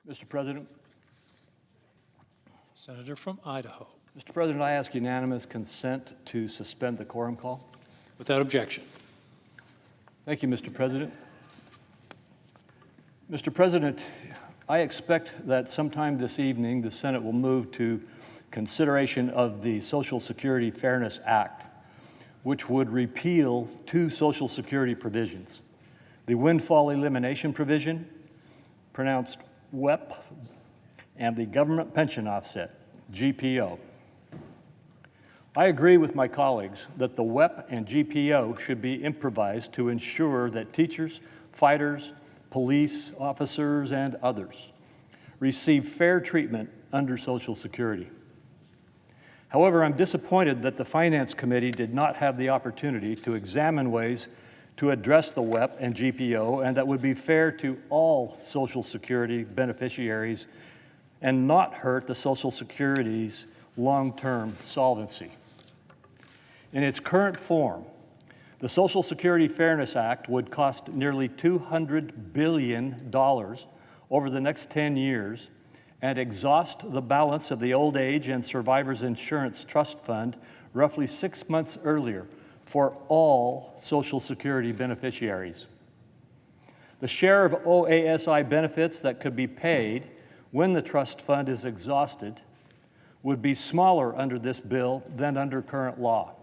Mr. President. Senator from Idaho. Mr. President, I ask unanimous consent to suspend the quorum call. Without objection. Thank you, Mr. President. Mr. President, I expect that sometime this evening the Senate will move to consideration of the Social Security Fairness Act, which would repeal two Social Security provisions: the windfall elimination provision, pronounced WEP, and the government pension offset, GPO. I agree with my colleagues that the WEP and GPO should be improvised to ensure that teachers, fighters, police officers, and others receive fair treatment under Social Security. However, I'm disappointed that the Finance Committee did not have the opportunity to examine ways to address the WEP and GPO and that would be fair to all Social Security beneficiaries and not hurt the Social Security's long-term solvency. In its current form, the Social Security Fairness Act would cost nearly $200 billion over the next 10 years and exhaust the balance of the Old Age and Survivors Insurance Trust Fund roughly 6 months earlier for all Social Security beneficiaries. The share of OASI benefits that could be paid when the trust fund is exhausted would be smaller under this bill than under current law,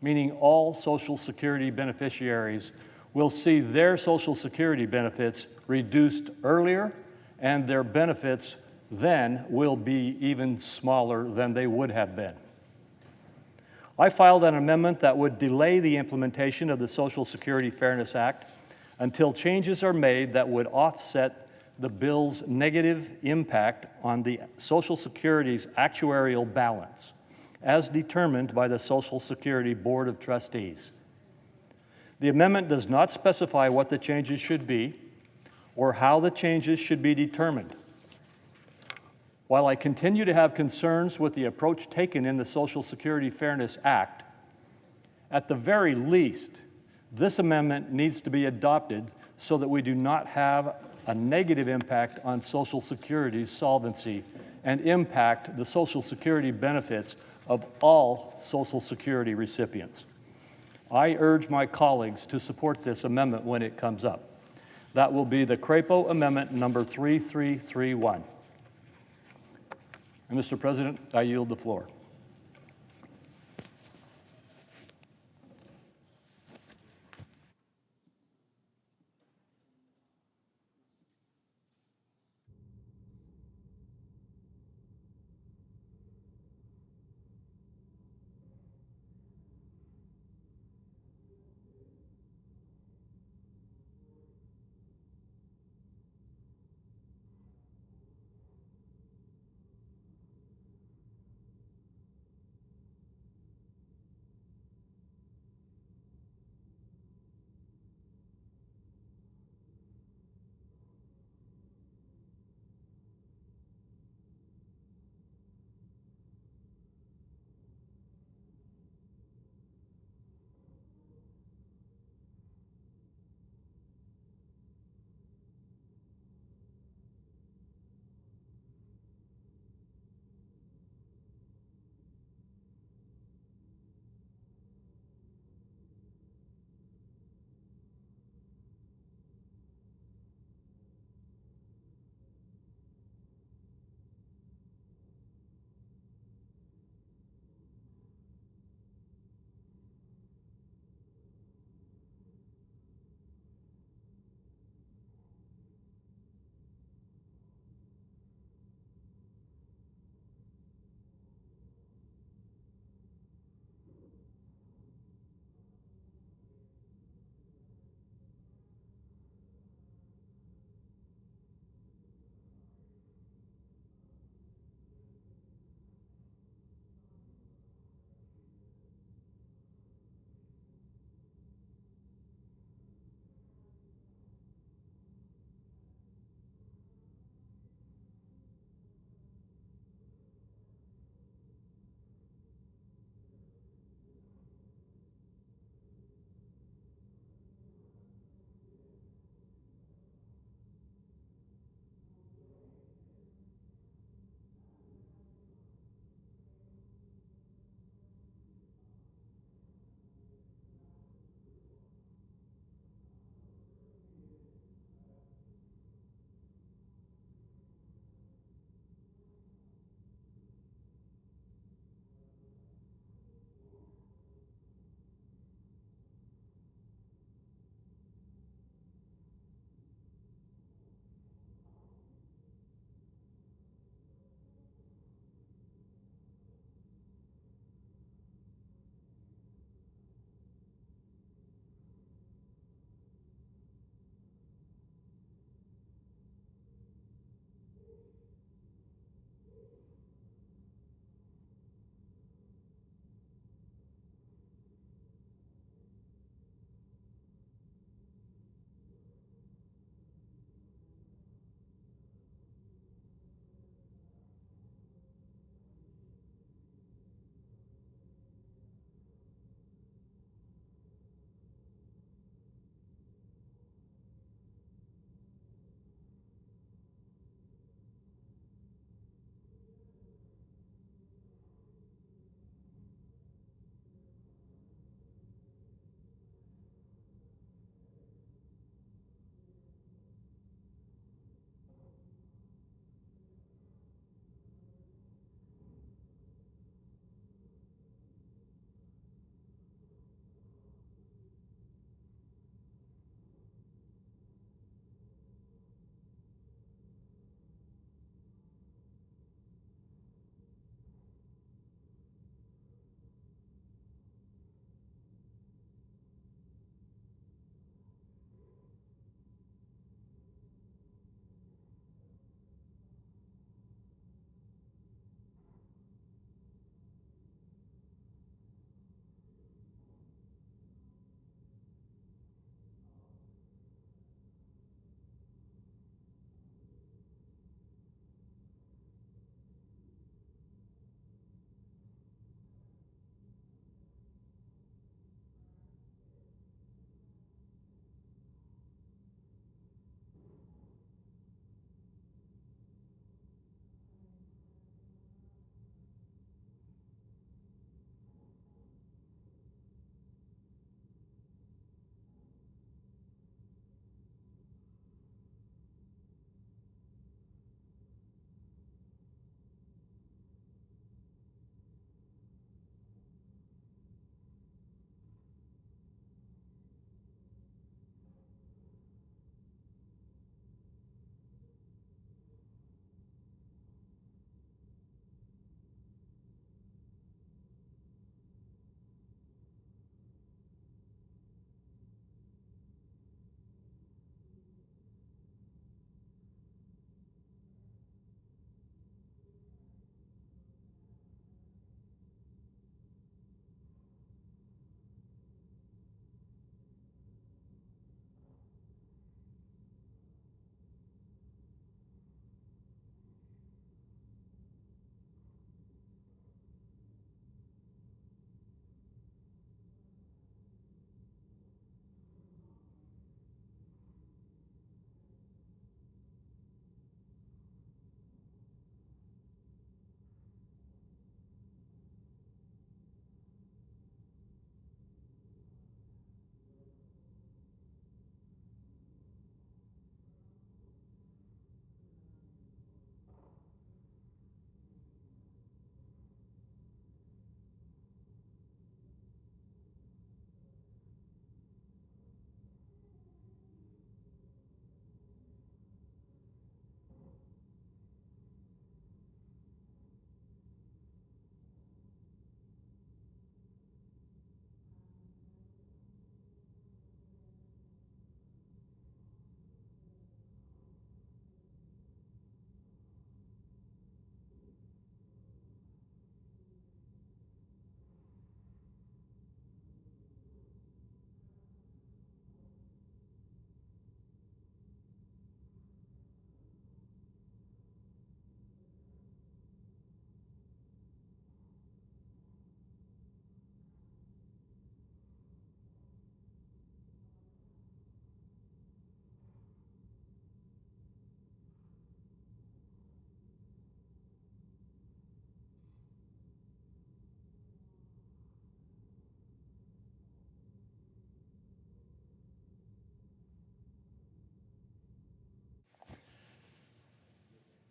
meaning all Social Security beneficiaries will see their Social Security benefits reduced earlier, and their benefits then will be even smaller than they would have been. I filed an amendment that would delay the implementation of the Social Security Fairness Act until changes are made that would offset the bill's negative impact on the Social Security's actuarial balance, as determined by the Social Security Board of Trustees. The amendment does not specify what the changes should be or how the changes should be determined. While I continue to have concerns with the approach taken in the Social Security Fairness Act, at the very least, this amendment needs to be adopted so that we do not have a negative impact on Social Security's solvency and impact the Social Security benefits of all Social Security recipients. I urge my colleagues to support this amendment when it comes up. That will be the Crapo Amendment number 3331. And Mr. President, I yield the floor.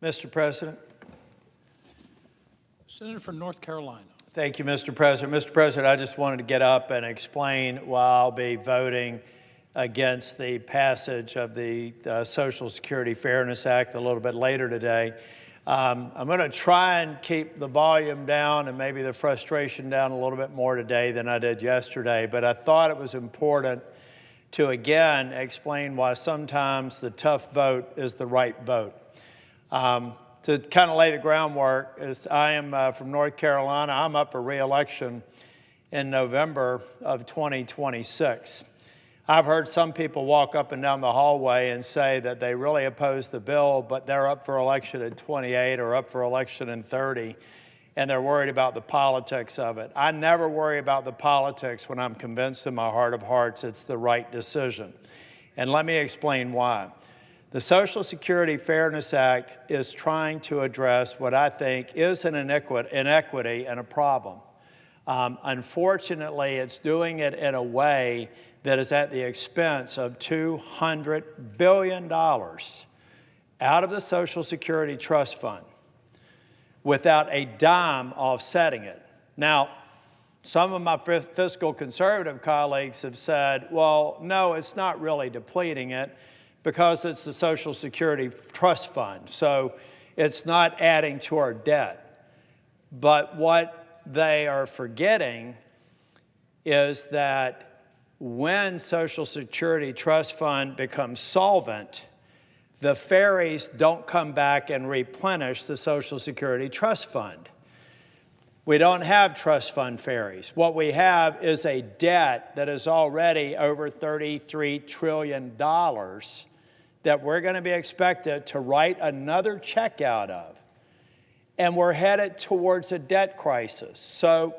Mr. President. Senator from North Carolina. Thank you, Mr. President. Mr. President, I just wanted to get up and explain why I'll be voting against the passage of the Social Security Fairness Act a little bit later today. I'm going to try and keep the volume down and maybe the frustration down a little bit more today than I did yesterday, but I thought it was important to again explain why sometimes the tough vote is the right vote. To kind of lay the groundwork, as I am from North Carolina, I'm up for re-election in November of 2026. I've heard some people walk up and down the hallway and say that they really oppose the bill, but they're up for election in 28 or up for election in 30, and they're worried about the politics of it. I never worry about the politics when I'm convinced in my heart of hearts it's the right decision. And let me explain why. The Social Security Fairness Act is trying to address what I think is an inequity and a problem. Unfortunately, it's doing it in a way that is at the expense of $200 billion out of the Social Security Trust Fund without a dime offsetting it. Now, some of my fiscal conservative colleagues have said, well, no, it's not really depleting it because it's the Social Security Trust Fund, so it's not adding to our debt. But what they are forgetting is that when Social Security Trust Fund becomes solvent, the fairies don't come back and replenish the Social Security Trust Fund. We don't have trust fund fairies. What we have is a debt that is already over $33 trillion that we're going to be expected to write another check out of. And we're headed towards a debt crisis. So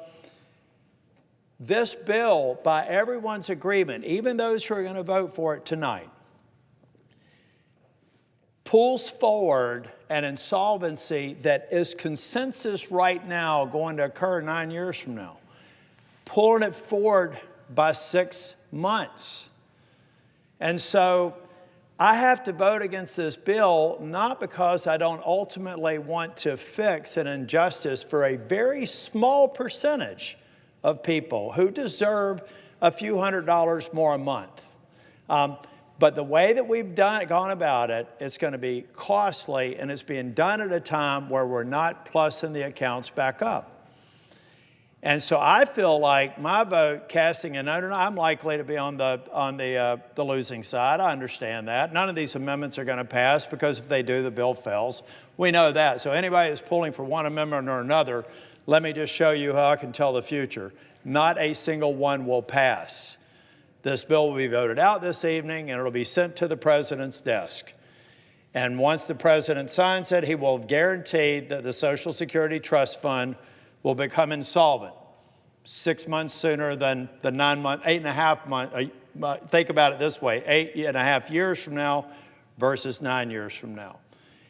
this bill, by everyone's agreement, even those who are going to vote for it tonight, pulls forward an insolvency that is consensus right now going to occur 9 years from now, pulling it forward by 6 months. And so I have to vote against this bill, not because I don't ultimately want to fix an injustice for a very small percentage of people who deserve a few $100s more a month. But the way that we've gone about it, it's going to be costly, and it's being done at a time where we're not plussing the accounts back up. And so I feel like my vote casting a no, I'm likely to be on the losing side. I understand that. None of these amendments are going to pass because if they do, the bill fails. We know that. So anybody that's pulling for one amendment or another, let me just show you how I can tell the future. Not a single one will pass. This bill will be voted out this evening, and it'll be sent to the president's desk. And once the president signs it, he will guarantee that the Social Security Trust Fund will become insolvent 6 months sooner than the 9 month, 8.5 months. Think about it this way, 8.5 years from now versus 9 years from now.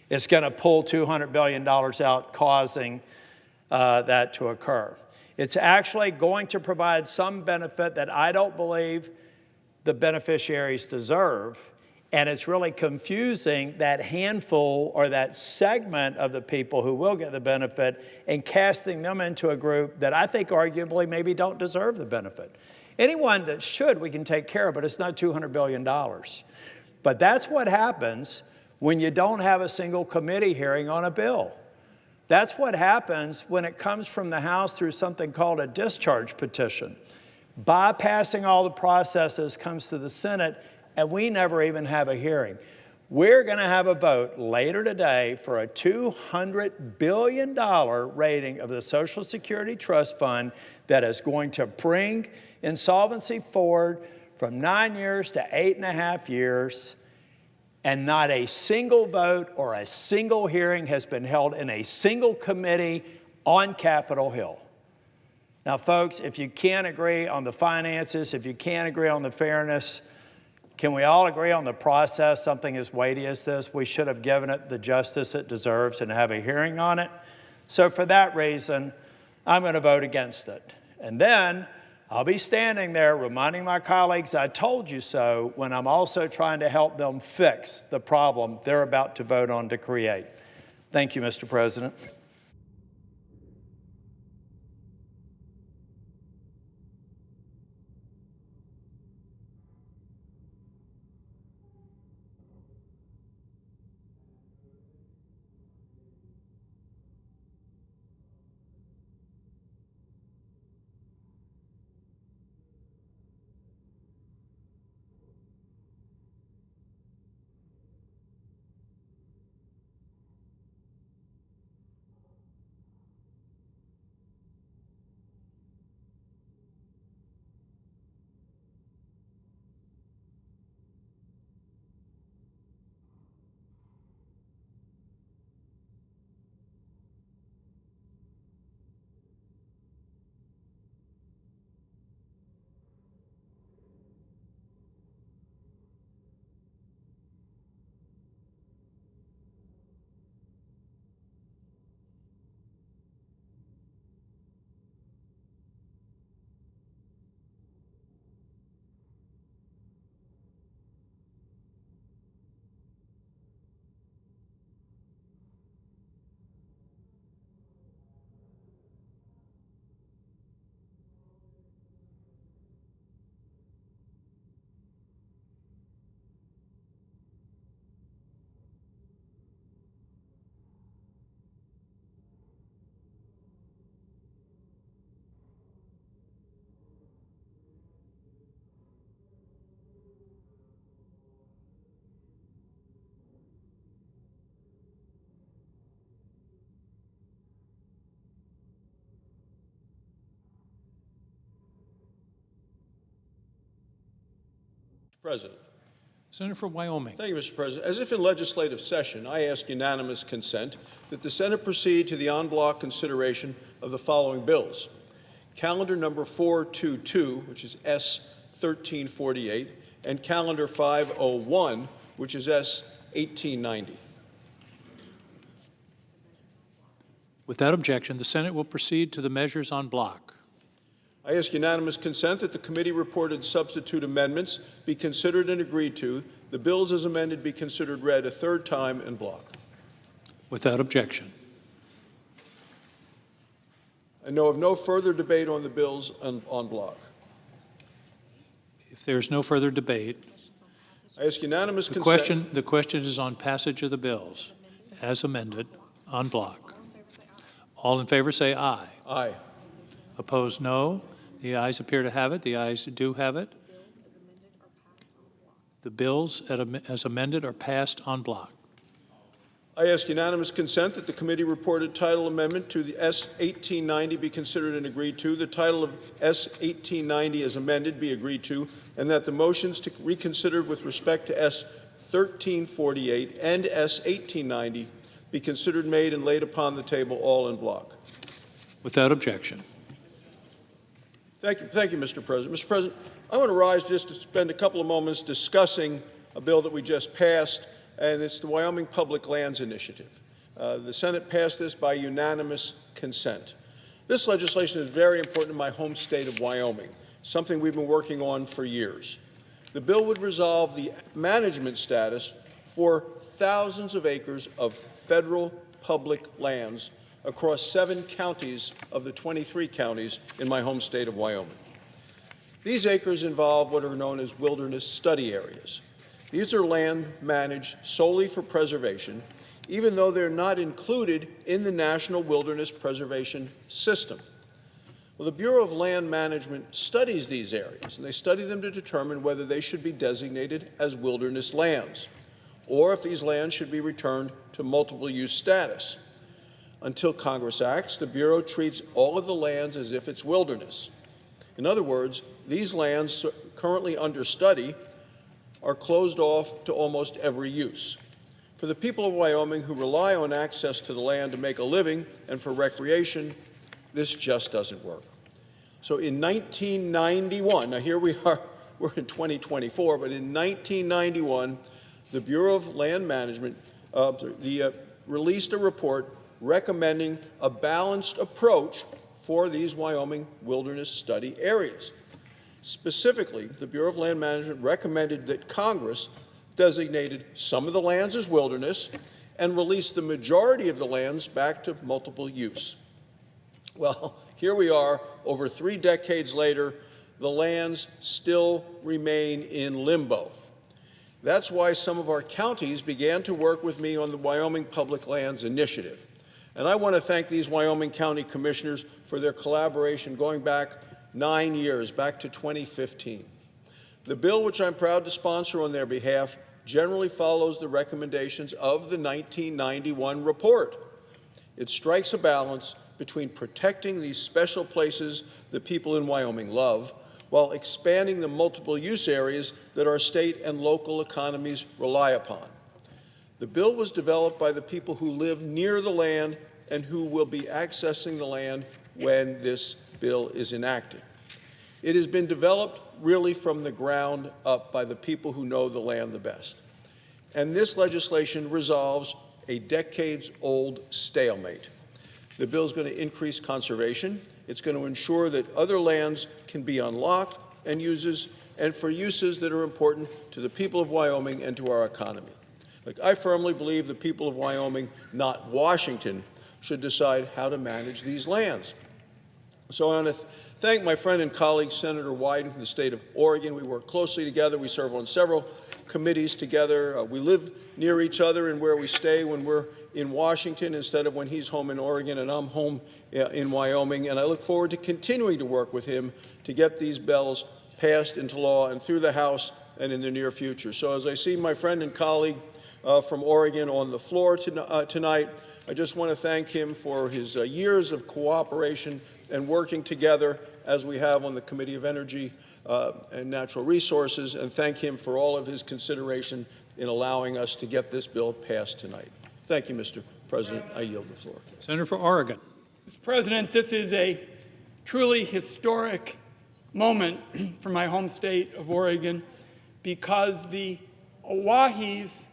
It's going to pull $200 billion out, causing that to occur. It's actually going to provide some benefit that I don't believe the beneficiaries deserve, and it's really confusing that handful or that segment of the people who will get the benefit and casting them into a group that I think arguably maybe don't deserve the benefit. Anyone that should, we can take care of, but it's not $200 billion. But that's what happens when you don't have a single committee hearing on a bill. That's what happens when it comes from the House through something called a discharge petition. Bypassing all the processes comes to the Senate, and we never even have a hearing. We're going to have a vote later today for a $200 billion rating of the Social Security Trust Fund that is going to bring insolvency forward from 9 years to 8.5 years. And not a single vote or a single hearing has been held in a single committee on Capitol Hill. Now, folks, if you can't agree on the finances, if you can't agree on the fairness, can we all agree on the process? Something as weighty as this, we should have given it the justice it deserves and have a hearing on it. So for that reason, I'm going to vote against it. And then I'll be standing there reminding my colleagues I told you so when I'm also trying to help them fix the problem they're about to vote on to create. Thank you, Mr. President. President. Senator from Wyoming. Thank you, Mr. President. As if in legislative session, I ask unanimous consent that the Senate proceed to the en bloc consideration of the following bills. Calendar number 422, which is S 1348, and calendar 501, which is S 1890. Without objection, the Senate will proceed to the measures en bloc. I ask unanimous consent that the committee-reported substitute amendments be considered and agreed to, the bills as amended be considered read a third time en bloc. Without objection. I know of no further debate on the bills en bloc. If there is no further debate, I ask unanimous consent. the question is on passage of the bills as amended en bloc. All in favor say aye. Aye. Opposed, no. The ayes appear to have it. The ayes do have it. The bills as amended are passed en bloc. I ask unanimous consent that the committee-reported title amendment to the S 1890 be considered and agreed to, the title of S 1890 as amended be agreed to, and that the motions to reconsider with respect to S 1348 and S 1890 be considered, made, and laid upon the table all en bloc. Without objection. Thank you, Mr. President. Mr. President, I want to rise just to spend a couple of moments discussing a bill that we just passed, and it's the Wyoming Public Lands Initiative. The Senate passed this by unanimous consent. This legislation is very important in my home state of Wyoming, something we've been working on for years. The bill would resolve the management status for thousands of acres of federal public lands across 7 counties of the 23 counties in my home state of Wyoming. These acres involve what are known as wilderness study areas. These are land managed solely for preservation, even though they're not included in the National Wilderness Preservation System. Well, the Bureau of Land Management studies these areas, and they study them to determine whether they should be designated as wilderness lands, or if these lands should be returned to multiple use status. Until Congress acts, the Bureau treats all of the lands as if it's wilderness. In other words, these lands currently under study are closed off to almost every use. For the people of Wyoming who rely on access to the land to make a living and for recreation, this just doesn't work. So in 1991, now here we are, we're in 2024, but in 1991, the Bureau of Land Management released a report recommending a balanced approach for these Wyoming wilderness study areas. Specifically, the Bureau of Land Management recommended that Congress designated some of the lands as wilderness, and released the majority of the lands back to multiple use. Well, here we are, over 3 decades later, the lands still remain in limbo. That's why some of our counties began to work with me on the Wyoming Public Lands Initiative. And I want to thank these Wyoming County Commissioners for their collaboration going back 9 years, back to 2015. The bill, which I'm proud to sponsor on their behalf, generally follows the recommendations of the 1991 report. It strikes a balance between protecting these special places that people in Wyoming love, while expanding the multiple use areas that our state and local economies rely upon. The bill was developed by the people who live near the land and who will be accessing the land when this bill is enacted. It has been developed really from the ground up by the people who know the land the best. And this legislation resolves a decades-old stalemate. The bill is going to increase conservation. It's going to ensure that other lands can be unlocked and for uses that are important to the people of Wyoming and to our economy. I firmly believe the people of Wyoming, not Washington, should decide how to manage these lands. So I want to thank my friend and colleague, Senator Wyden from the state of Oregon. We work closely together. We serve on several committees together. We live near each other and where we stay when we're in Washington instead of when he's home in Oregon and I'm home in Wyoming. And I look forward to continuing to work with him to get these bills passed into law and through the House and in the near future. So as I see my friend and colleague from Oregon on the floor tonight, I just want to thank him for his years of cooperation and working together as we have on the Committee of Energy and Natural Resources, and thank him for all of his consideration in allowing us to get this bill passed tonight. Thank you, Mr. President. I yield the floor. Senator for Oregon. Mr. President, this is a truly historic moment for my home state of Oregon because the Owahis,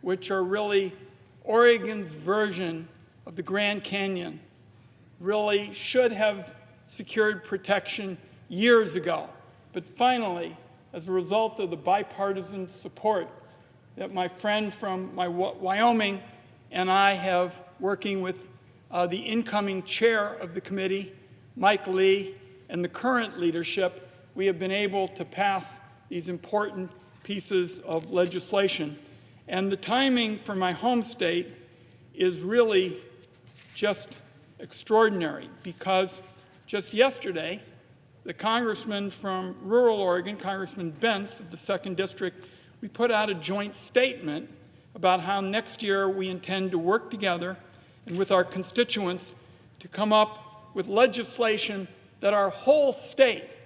which are really Oregon's version of the Grand Canyon, really should have secured protection years ago. But finally, as a result of the bipartisan support that my friend from Wyoming and I have working with the incoming chair of the committee, Mike Lee, and the current leadership, we have been able to pass these important pieces of legislation. And the timing for my home state is really just extraordinary because just yesterday, the congressman from rural Oregon, Congressman Vance of the 2nd District, we put out a joint statement about how next year we intend to work together and with our constituents to come up with legislation that our whole state,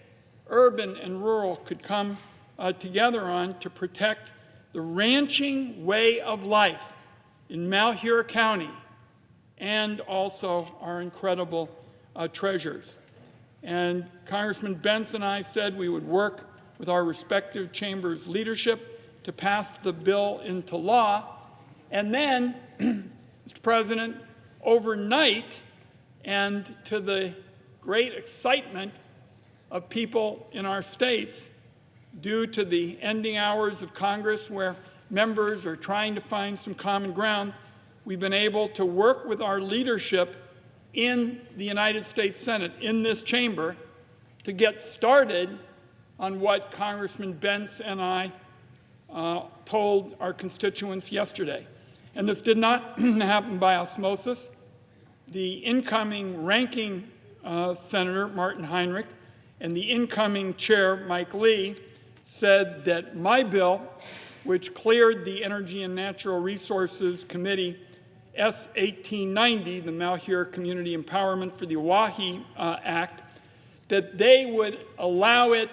urban and rural, could come together on to protect the ranching way of life in Malheur County and also our incredible treasures. And Congressman Vance and I said we would work with our respective chambers' leadership to pass the bill into law. And then, Mr. President, overnight, and to the great excitement of people in our states, due to the ending hours of Congress where members are trying to find some common ground, we've been able to work with our leadership in the United States Senate, in this chamber, to get started on what Congressman Vance and I told our constituents yesterday. And this did not happen by osmosis. The incoming ranking Senator, Martin Heinrich, and the incoming chair, Mike Lee, said that my bill, which cleared the Energy and Natural Resources Committee, S. 1890, the Malheur Community Empowerment for the Oahe Act, that they would allow it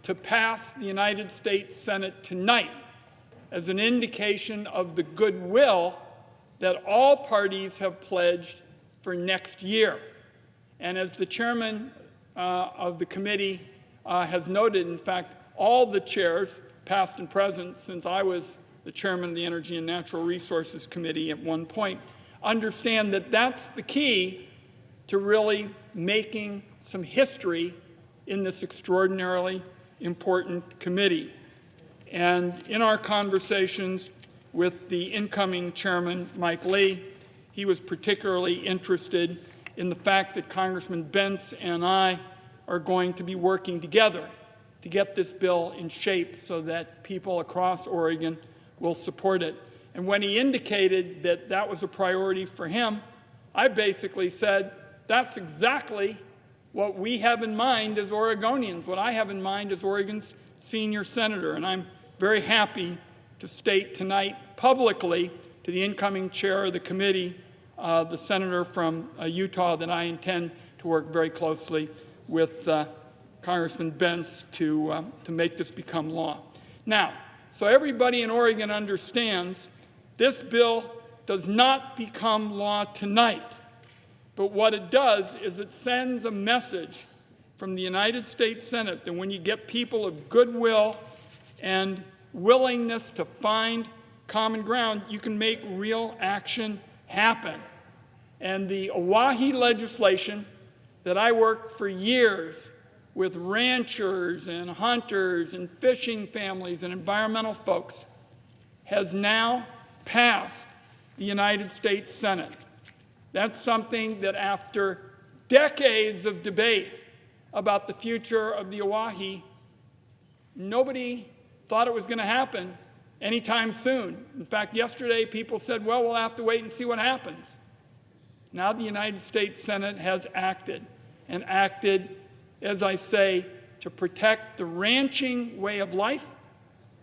to pass the United States Senate tonight as an indication of the goodwill that all parties have pledged for next year. And as the chairman of the committee has noted, in fact, all the chairs, past and present, since I was the chairman of the Energy and Natural Resources Committee at one point, understand that that's the key to really making some history in this extraordinarily important committee. And in our conversations with the incoming chairman, Mike Lee, he was particularly interested in the fact that Congressman Vance and I are going to be working together to get this bill in shape so that people across Oregon will support it. And when he indicated that that was a priority for him, I basically said, that's exactly what we have in mind as Oregonians, what I have in mind as Oregon's senior senator. And I'm very happy to state tonight publicly to the incoming chair of the committee, the senator from Utah, that I intend to work very closely with Congressman Vance to make this become law. Now, so everybody in Oregon understands, this bill does not become law tonight. But what it does is it sends a message from the United States Senate that when you get people of goodwill and willingness to find common ground, you can make real action happen. And the Oahe legislation that I worked for years with ranchers and hunters and fishing families and environmental folks has now passed the United States Senate. That's something that after decades of debate about the future of the Oahe, nobody thought it was going to happen anytime soon. In fact, yesterday people said, well, we'll have to wait and see what happens. Now the United States Senate has acted, and acted, as I say, to protect the ranching way of life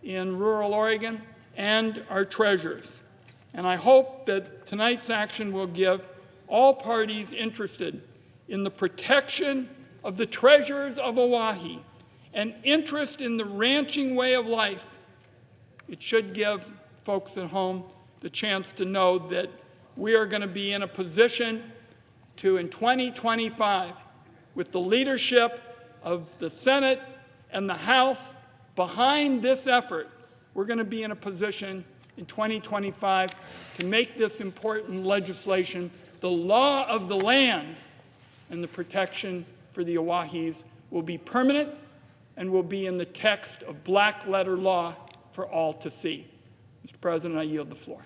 in rural Oregon and our treasures. And I hope that tonight's action will give all parties interested in the protection of the treasures of Oahe and interest in the ranching way of life. It should give folks at home the chance to know that we are going to be in a position to, in 2025, with the leadership of the Senate and the House behind this effort, we're going to be in a position in 2025 to make this important legislation the law of the land, and the protection for the Oahes will be permanent and will be in the text of black letter law for all to see. Mr. President, I yield the floor.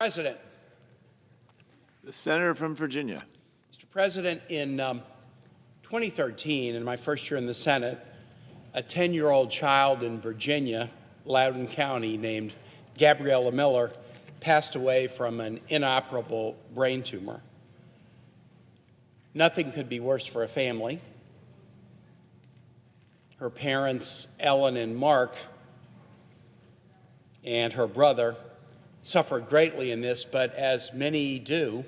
President. The senator from Virginia. Mr. President, in 2013, in my first year in the Senate, a 10-year-old child in Virginia, Loudoun County, named Gabriella Miller, passed away from an inoperable brain tumor. Nothing could be worse for a family. Her parents, Ellen and Mark, and her brother suffered greatly in this, but as many do,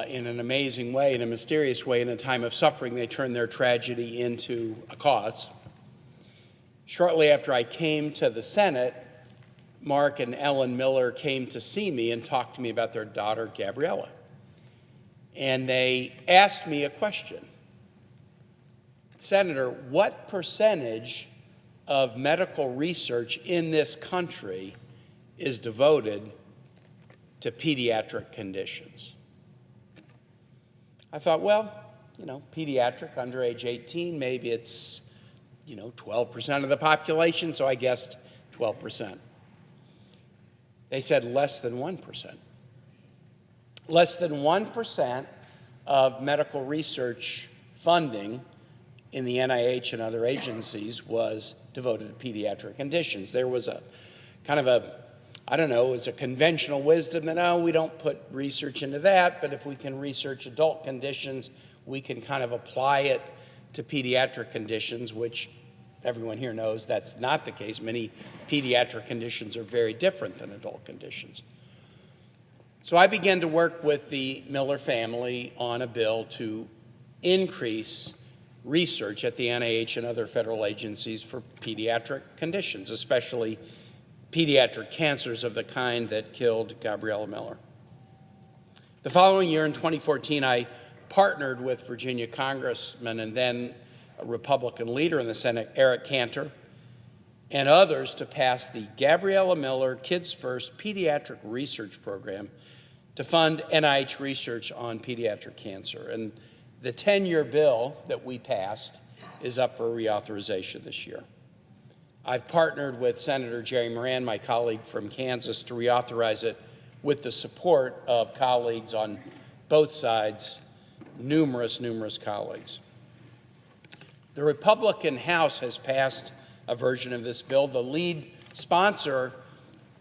in an amazing way, in a mysterious way, in a time of suffering, they turned their tragedy into a cause. Shortly after I came to the Senate, Mark and Ellen Miller came to see me and talked to me about their daughter, Gabriella. And they asked me a question. Senator, what percentage of medical research in this country is devoted to pediatric conditions? I thought, well, pediatric, under age 18, maybe it's, 12% of the population, so I guessed 12%. They said less than 1%. Less than 1% of medical research funding in the NIH and other agencies was devoted to pediatric conditions. There was a kind of it's a conventional wisdom that, we don't put research into that, but if we can research adult conditions, we can kind of apply it to pediatric conditions, which everyone here knows that's not the case. Many pediatric conditions are very different than adult conditions. So I began to work with the Miller family on a bill to increase research at the NIH and other federal agencies for pediatric conditions, especially pediatric cancers of the kind that killed Gabriella Miller. The following year, in 2014, I partnered with Virginia Congressman and then a Republican leader in the Senate, Eric Cantor, and others to pass the Gabriella Miller Kids First Pediatric Research Program to fund NIH research on pediatric cancer. And the 10-year bill that we passed is up for reauthorization this year. I've partnered with Senator Jerry Moran, my colleague from Kansas, to reauthorize it with the support of colleagues on both sides, numerous colleagues. The Republican House has passed a version of this bill. The lead sponsor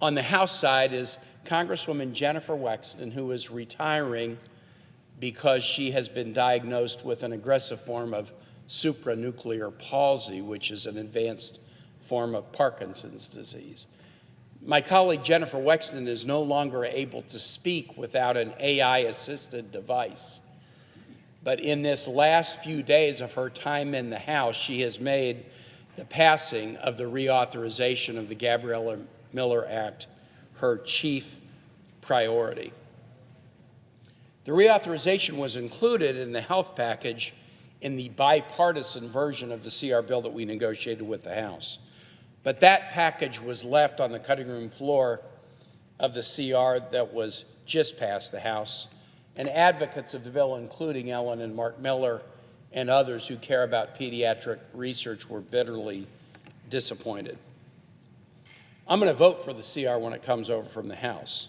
on the House side is Congresswoman Jennifer Wexton, who is retiring because she has been diagnosed with an aggressive form of supranuclear palsy, which is an advanced form of Parkinson's disease. My colleague Jennifer Wexton is no longer able to speak without an AI-assisted device. But in this last few days of her time in the House, she has made the passing of the reauthorization of the Gabriella Miller Act her chief priority. The reauthorization was included in the health package in the bipartisan version of the CR bill that we negotiated with the House. But that package was left on the cutting room floor of the CR that was just passed the House, and advocates of the bill, including Ellen and Mark Miller and others who care about pediatric research, were bitterly disappointed. I'm going to vote for the CR when it comes over from the House.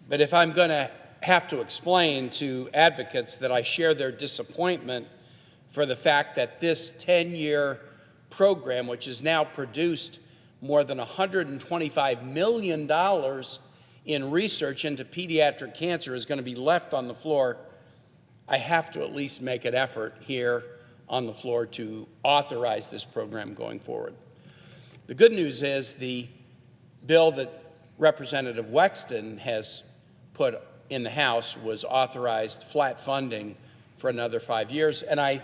But if I'm going to have to explain to advocates that I share their disappointment for the fact that this 10-year program, which has now produced more than $125 million in research into pediatric cancer, is going to be left on the floor, I have to at least make an effort here on the floor to authorize this program going forward. The good news is the bill that Representative Wexton has put in the House was authorized flat funding for another 5 years, and I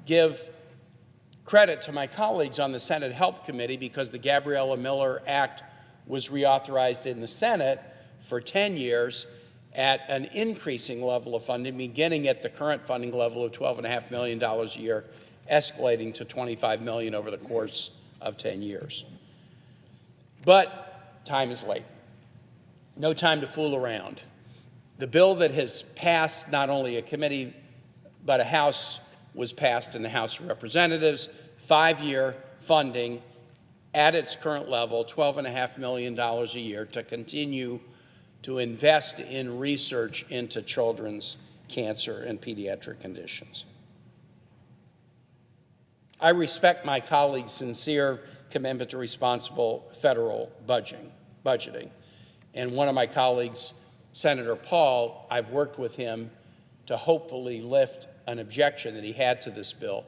give credit to my colleagues on the Senate Help Committee because the Gabriella Miller Act was reauthorized in the Senate for 10 years at an increasing level of funding, beginning at the current funding level of $12.5 million a year, escalating to $25 million over the course of 10 years. But time is late. No time to fool around. The bill that has passed not only a committee but a House was passed in the House of Representatives, 5-year funding at its current level, $12.5 million a year, to continue to invest in research into children's cancer and pediatric conditions. I respect my colleagues' sincere commitment to responsible federal budgeting. And one of my colleagues, Senator Paul, I've worked with him to hopefully lift an objection that he had to this bill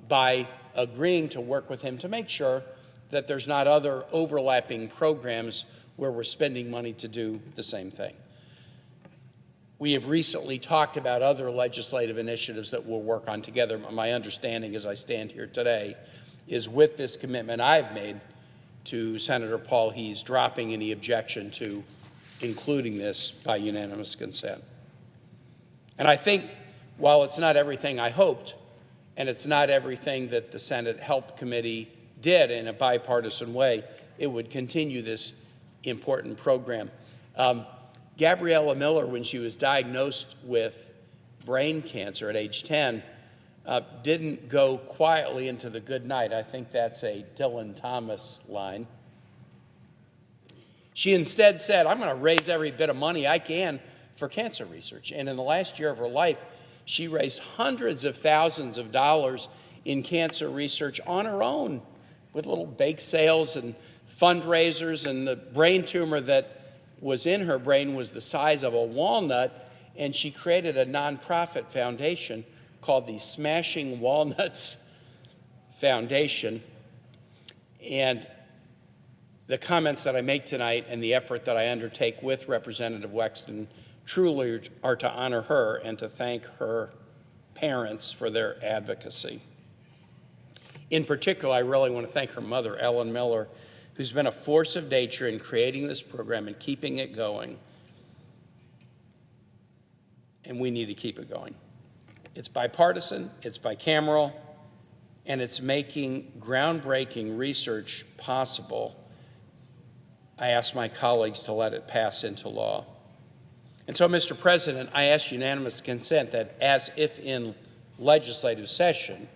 by agreeing to work with him to make sure that there's not other overlapping programs where we're spending money to do the same thing. We have recently talked about other legislative initiatives that we'll work on together. My understanding as I stand here today is with this commitment I've made to Senator Paul, he's dropping any objection to including this by unanimous consent. And I think while it's not everything I hoped, and it's not everything that the Senate Help Committee did in a bipartisan way, it would continue this important program. Gabriella Miller, when she was diagnosed with brain cancer at age 10, didn't go quietly into the good night. I think that's a Dylan Thomas line. She instead said, I'm going to raise every bit of money I can for cancer research. And in the last year of her life, she raised hundreds of thousands of dollars in cancer research on her own with little bake sales and fundraisers, and the brain tumor that was in her brain was the size of a walnut, and she created a nonprofit foundation called the Smashing Walnuts Foundation. And the comments that I make tonight and the effort that I undertake with Representative Wexton truly are to honor her and to thank her parents for their advocacy. In particular, I really want to thank her mother, Ellen Miller, who's been a force of nature in creating this program and keeping it going. And we need to keep it going. It's bipartisan, it's bicameral, and it's making groundbreaking research possible. I ask my colleagues to let it pass into law. And so, Mr. President, I ask unanimous consent that, as if in legislative session,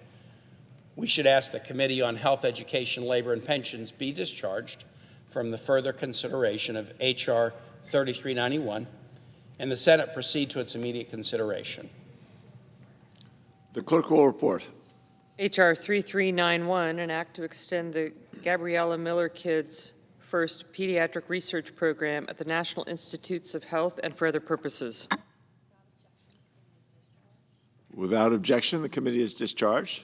we should ask the Committee on Health, Education, Labor, and Pensions be discharged from the further consideration of H.R. 3391, and the Senate proceed to its immediate consideration. The clerk will report. H.R. 3391, an act to extend the Gabriella Miller Kids First Pediatric Research Program at the National Institutes of Health and for other purposes. Without objection, the committee is discharged,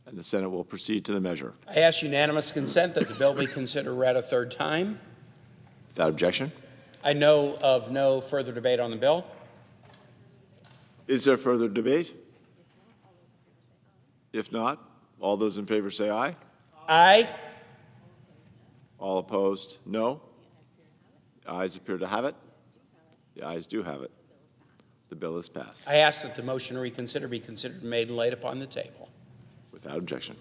and the Senate will proceed to the measure. I ask unanimous consent that the bill be considered read a third time. Without objection. I know of no further debate on the bill. Is there further debate? If not, all those in favor say aye. Aye. All opposed, no. The ayes appear to have it. The ayes do have it. The bill is passed. I ask that the motion to reconsider be considered made and laid upon the table. Without objection.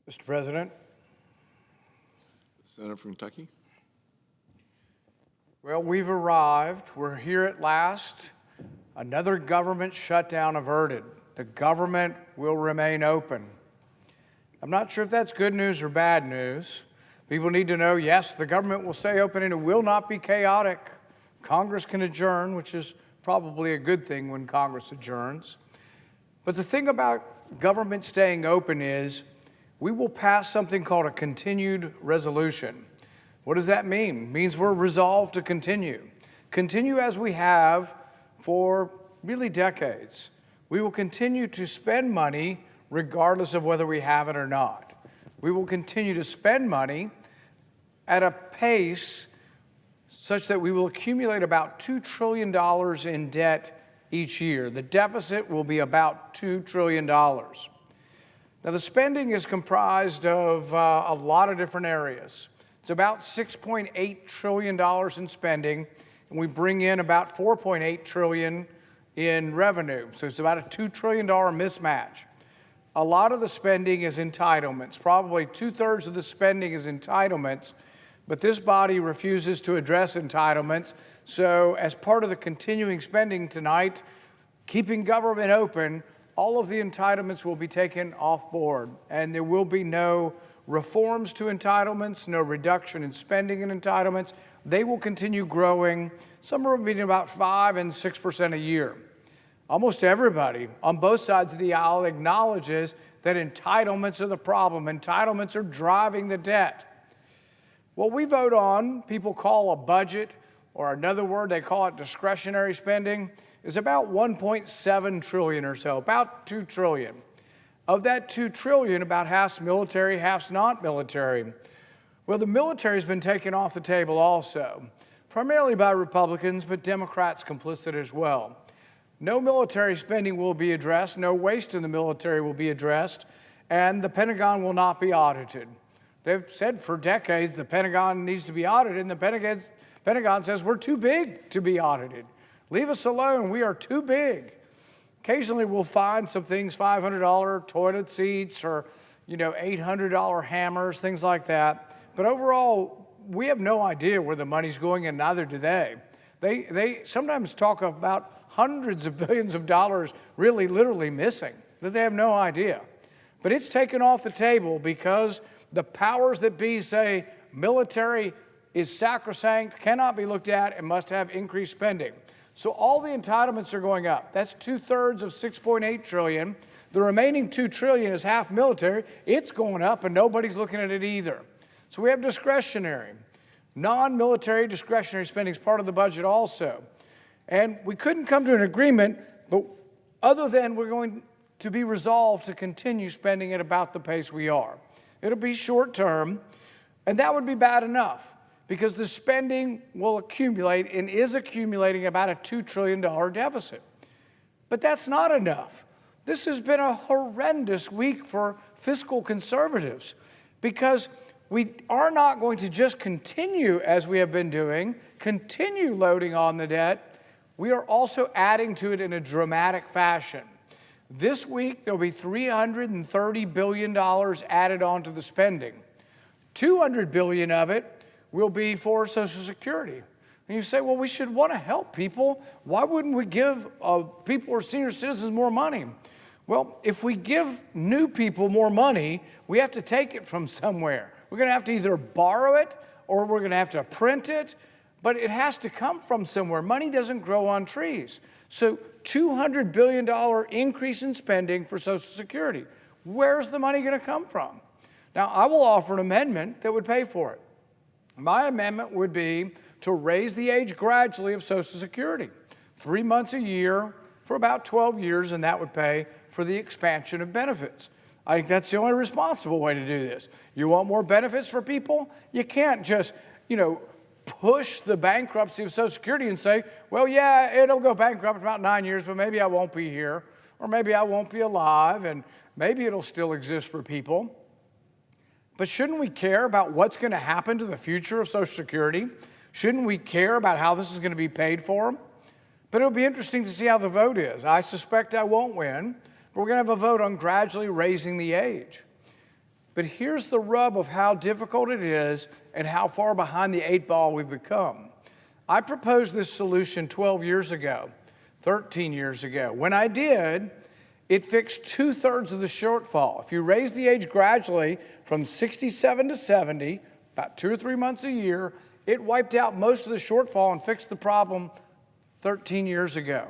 Mr. President, Senator from Kentucky. well, we've arrived. We're here at last. Another government shutdown averted. The government will remain open. I'm not sure if that's good news or bad news. People need to know, yes, the government will stay open and it will not be chaotic. Congress can adjourn, which is probably a good thing when Congress adjourns. But the thing about government staying open is we will pass something called a continued resolution. What does that mean? It means we're resolved to continue. Continue as we have for really decades. We will continue to spend money regardless of whether we have it or not. We will continue to spend money at a pace such that we will accumulate about $2 trillion in debt each year. The deficit will be about $2 trillion. Now, the spending is comprised of a lot of different areas. It's about $6.8 trillion in spending, and we bring in about $4.8 trillion in revenue. So it's about a $2 trillion mismatch. A lot of the spending is entitlements. Probably 2/3 of the spending is entitlements, but this body refuses to address entitlements. So as part of the continuing spending tonight, keeping government open, all of the entitlements will be taken off board, and there will be no reforms to entitlements, no reduction in spending in entitlements. They will continue growing somewhere between about 5% and 6% a year. Almost everybody on both sides of the aisle acknowledges that entitlements are the problem. Entitlements are driving the debt. What we vote on, people call a budget, or another word, they call it discretionary spending, is about $1.7 trillion or so, about $2 trillion. Of that $2 trillion, about half's military, half's not military. Well, the military has been taken off the table also, primarily by Republicans, but Democrats complicit as well. No military spending will be addressed, no waste in the military will be addressed, and the Pentagon will not be audited. They've said for decades the Pentagon needs to be audited, and the Pentagon says we're too big to be audited. Leave us alone, we are too big. Occasionally we'll find some things, $500 toilet seats or $800 hammers, things like that. But overall, we have no idea where the money's going, and neither do they. They sometimes talk about hundreds of billions of dollars really literally missing, that they have no idea. But it's taken off the table because the powers that be say military is sacrosanct, cannot be looked at, and must have increased spending. So all the entitlements are going up. That's 2/3 of $6.8 trillion. The remaining $2 trillion is half military. It's going up, and nobody's looking at it either. So we have discretionary. Non-military discretionary spending is part of the budget also. And we couldn't come to an agreement, but other than we're going to be resolved to continue spending at about the pace we are. It'll be short term, and that would be bad enough because the spending will accumulate and is accumulating about a $2 trillion deficit. But that's not enough. This has been a horrendous week for fiscal conservatives because we are not going to just continue as we have been doing, continue loading on the debt. We are also adding to it in a dramatic fashion. This week, there'll be $330 billion added onto the spending. $200 billion of it will be for Social Security. And you say, well, we should want to help people. Why wouldn't we give people or senior citizens more money? Well, if we give new people more money, we have to take it from somewhere. We're going to have to either borrow it or we're going to have to print it. But it has to come from somewhere. Money doesn't grow on trees. So $200 billion increase in spending for Social Security. Where's the money going to come from? Now, I will offer an amendment that would pay for it. My amendment would be to raise the age gradually of Social Security, 3 months a year for about 12 years, and that would pay for the expansion of benefits. I think that's the only responsible way to do this. You want more benefits for people? You can't just, push the bankruptcy of Social Security and say, well, yeah, it'll go bankrupt in about 9 years, but maybe I won't be here, or maybe I won't be alive, and maybe it'll still exist for people. But shouldn't we care about what's going to happen to the future of Social Security? Shouldn't we care about how this is going to be paid for? But it'll be interesting to see how the vote is. I suspect I won't win, but we're going to have a vote on gradually raising the age. But here's the rub of how difficult it is and how far behind the 8 ball we've become. I proposed this solution 12 years ago, 13 years ago. When I did, it fixed 2/3 of the shortfall. If you raise the age gradually from 67 to 70, about 2 or 3 months a year, it wiped out most of the shortfall and fixed the problem 13 years ago.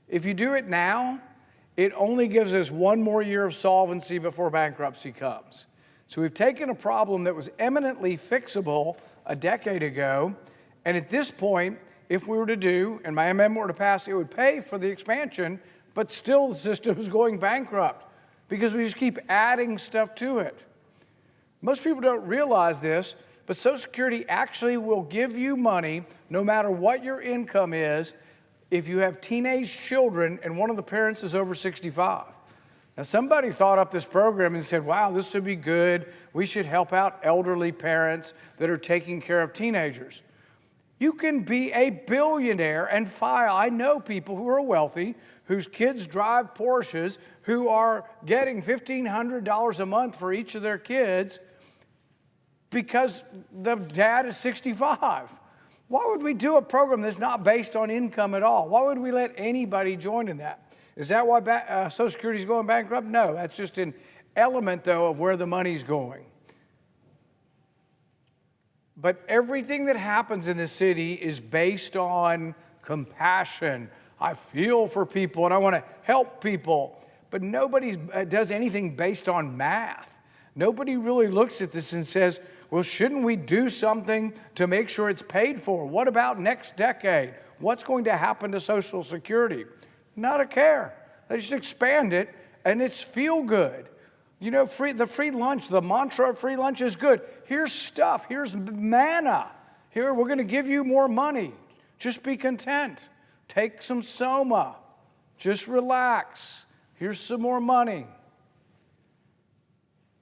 If you do it now, it only gives us 1 more year of solvency before bankruptcy comes. So we've taken a problem that was eminently fixable a decade ago, and at this point, if we were to do, and my amendment were to pass, it would pay for the expansion, but still the system is going bankrupt because we just keep adding stuff to it. Most people don't realize this, but Social Security actually will give you money no matter what your income is if you have teenage children and one of the parents is over 65. Now, somebody thought up this program and said, wow, this would be good. We should help out elderly parents that are taking care of teenagers. You can be a billionaire and file. I know people who are wealthy, whose kids drive Porsches, who are getting $1,500 a month for each of their kids because the dad is 65. Why would we do a program that's not based on income at all? Why would we let anybody join in that? Is that why Social Security is going bankrupt? No, that's just an element, though, of where the money's going. But everything that happens in the city is based on compassion. I feel for people and I want to help people. But nobody does anything based on math. Nobody really looks at this and says, well, shouldn't we do something to make sure it's paid for? What about next decade? What's going to happen to Social Security? Not a care. They just expand it and it's feel good. You know, the free lunch, the mantra of free lunch is good. Here's stuff, here's manna. Here, we're gonna give you more money. Just be content. Take some soma. Just relax. Here's some more money.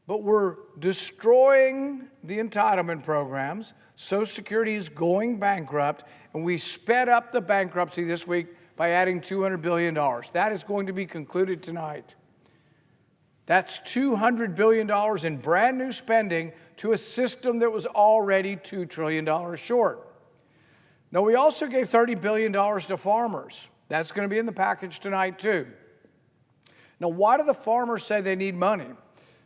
But we're destroying the entitlement programs. Social Security is going bankrupt, and we sped up the bankruptcy this week by adding $200 billion. That is going to be concluded tonight. That's $200 billion in brand new spending to a system that was already $2 trillion short. Now, we also gave $30 billion to farmers. That's going to be in the package tonight, too. Now, why do the farmers say they need money?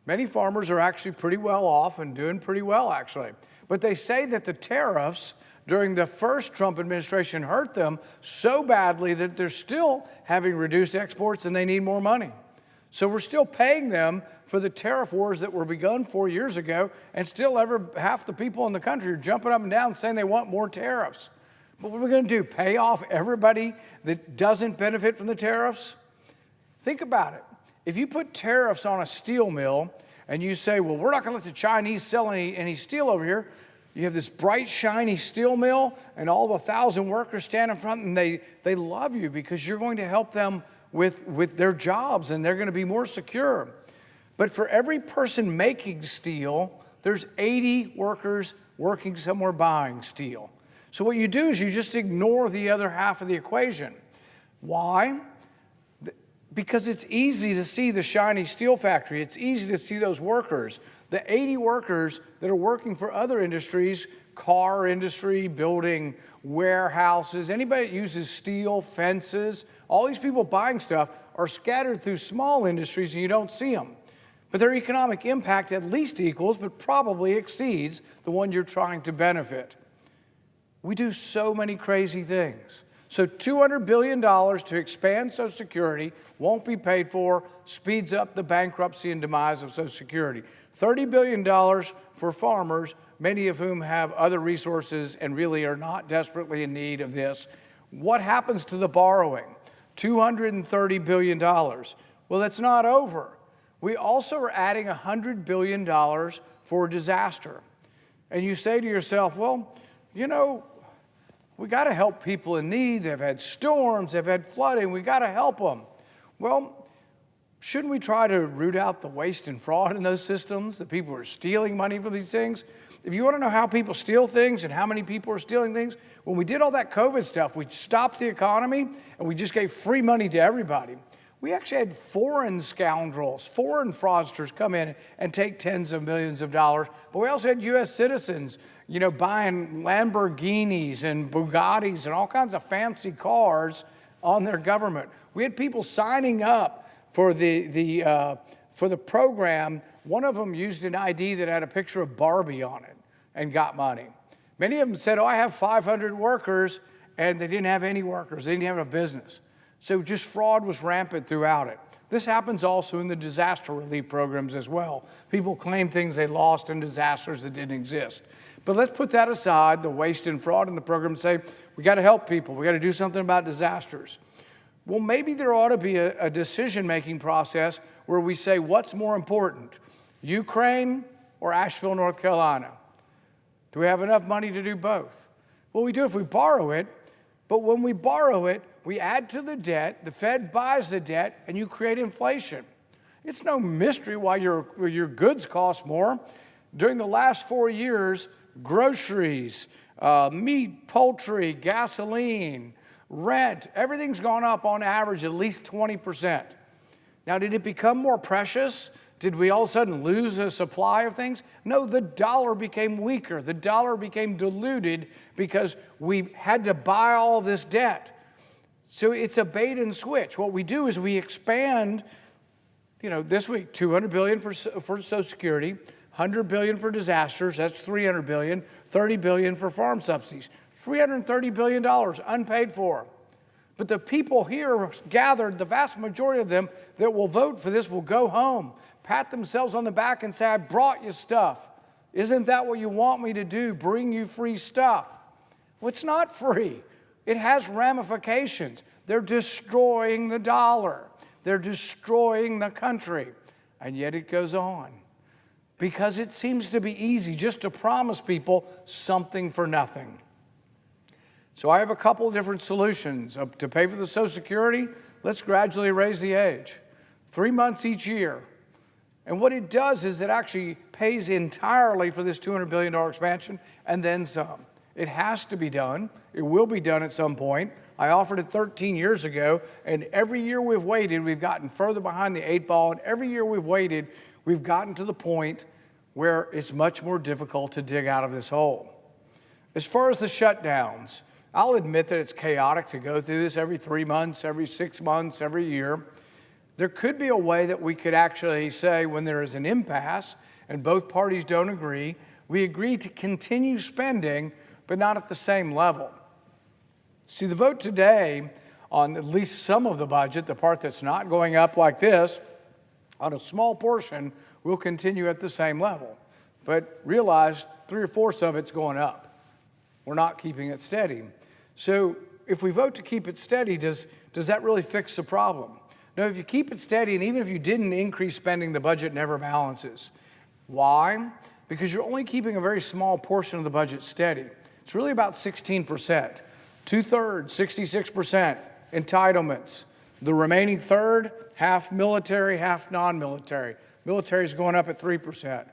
Many farmers are actually pretty well off and doing pretty well, actually. But they say that the tariffs during the first Trump administration hurt them so badly that they're still having reduced exports and they need more money. So we're still paying them for the tariff wars that were begun 4 years ago, and still half the people in the country are jumping up and down saying they want more tariffs. But what are we going to do, pay off everybody that doesn't benefit from the tariffs? Think about it. If you put tariffs on a steel mill and you say, well, we're not going to let the Chinese sell any steel over here, you have this bright, shiny steel mill and all the 1,000 workers stand in front and they love you because you're going to help them with their jobs and they're going to be more secure. But for every person making steel, there's 80 workers working somewhere buying steel. So what you do is you just ignore the other half of the equation. Why? Because it's easy to see the shiny steel factory. It's easy to see those workers. The 80 workers that are working for other industries, car industry, building warehouses, anybody that uses steel, fences, all these people buying stuff are scattered through small industries and you don't see them. But their economic impact at least equals, but probably exceeds the one you're trying to benefit. We do so many crazy things. So $200 billion to expand Social Security won't be paid for, speeds up the bankruptcy and demise of Social Security. $30 billion for farmers, many of whom have other resources and really are not desperately in need of this. What happens to the borrowing? $230 billion. Well, that's not over. We also are adding $100 billion for disaster. And you say to yourself, well, you know, we got to help people in need. They've had storms, they've had flooding. We got to help them. Well, shouldn't we try to root out the waste and fraud in those systems, the people who are stealing money for these things? If you want to know how people steal things and how many people are stealing things, when we did all that COVID stuff, we stopped the economy and we just gave free money to everybody. We actually had foreign scoundrels, foreign fraudsters come in and take tens of millions of dollars. But we also had U.S. citizens, buying Lamborghinis and Bugattis and all kinds of fancy cars on their government. We had people signing up for the program. One of them used an ID that had a picture of Barbie on it and got money. Many of them said, I have 500 workers, and they didn't have any workers. They didn't have a business. So just fraud was rampant throughout it. This happens also in the disaster relief programs as well. People claim things they lost in disasters that didn't exist. But let's put that aside, the waste and fraud in the program, and say, we got to help people. We got to do something about disasters. Well, maybe there ought to be a decision-making process where we say, what's more important, Ukraine or Asheville, North Carolina? Do we have enough money to do both? Well, we do if we borrow it, but when we borrow it, we add to the debt, the Fed buys the debt, and you create inflation. It's no mystery why your goods cost more. During the last 4 years, groceries, meat, poultry, gasoline, rent, everything's gone up on average at least 20%. Now, did it become more precious? Did we all of a sudden lose a supply of things? No, the dollar became weaker. The dollar became diluted because we had to buy all this debt. So it's a bait and switch. What we do is we expand, this week, $200 billion for Social Security, $100 billion for disasters, that's $300 billion, $30 billion for farm subsidies, $330 billion unpaid for. But the people here gathered, the vast majority of them that will vote for this will go home, pat themselves on the back and say, I brought you stuff. Isn't that what you want me to do, bring you free stuff? Well, it's not free. It has ramifications. They're destroying the dollar. They're destroying the country. And yet it goes on. Because it seems to be easy just to promise people something for nothing. So I have a couple of different solutions. To pay for the Social Security, let's gradually raise the age. 3 months each year. And what it does is it actually pays entirely for this $200 billion expansion and then some. It has to be done. It will be done at some point. I offered it 13 years ago, and every year we've waited, we've gotten further behind the 8 ball, and every year we've waited, we've gotten to the point where it's much more difficult to dig out of this hole. As far as the shutdowns, I'll admit that it's chaotic to go through this every 3 months, every 6 months, every year. There could be a way that we could actually say when there is an impasse and both parties don't agree, we agree to continue spending, but not at the same level. See, the vote today on at least some of the budget, the part that's not going up like this, on a small portion, will continue at the same level. But realize 3/4 of it's going up. We're not keeping it steady. So if we vote to keep it steady, does that really fix the problem? No, if you keep it steady, and even if you didn't increase spending, the budget never balances. Why? Because you're only keeping a very small portion of the budget steady. It's really about 16%. 2/3, 66%, entitlements. The remaining third, half military, half non-military. Military is going up at 3%.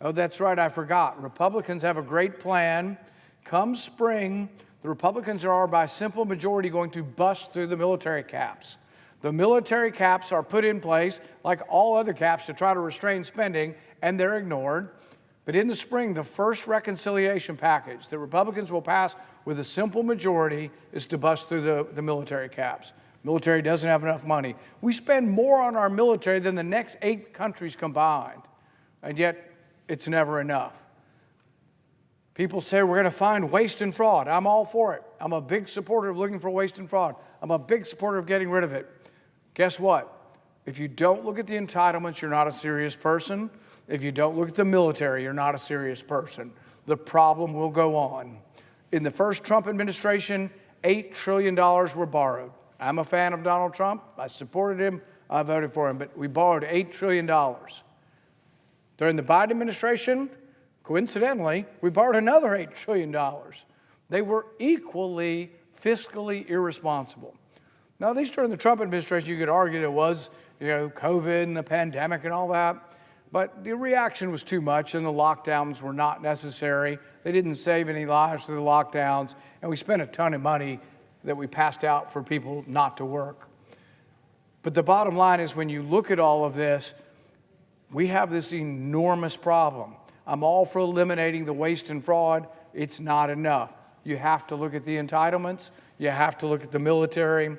Oh, that's right, I forgot. Republicans have a great plan. Come spring, the Republicans are by simple majority going to bust through the military caps. The military caps are put in place, like all other caps, to try to restrain spending, and they're ignored. But in the spring, the first reconciliation package that Republicans will pass with a simple majority is to bust through the military caps. Military doesn't have enough money. We spend more on our military than the next 8 countries combined, and yet it's never enough. People say we're going to find waste and fraud. I'm all for it. I'm a big supporter of looking for waste and fraud. I'm a big supporter of getting rid of it. Guess what? If you don't look at the entitlements, you're not a serious person. If you don't look at the military, you're not a serious person. The problem will go on. In the first Trump administration, $8 trillion were borrowed. I'm a fan of Donald Trump. I supported him. I voted for him. But we borrowed $8 trillion. During the Biden administration, coincidentally, we borrowed another $8 trillion. They were equally fiscally irresponsible. Now, at least during the Trump administration, you could argue there was, COVID and the pandemic and all that. But the reaction was too much, and the lockdowns were not necessary. They didn't save any lives through the lockdowns, and we spent a ton of money that we passed out for people not to work. But the bottom line is when you look at all of this, we have this enormous problem. I'm all for eliminating the waste and fraud. It's not enough. You have to look at the entitlements. You have to look at the military.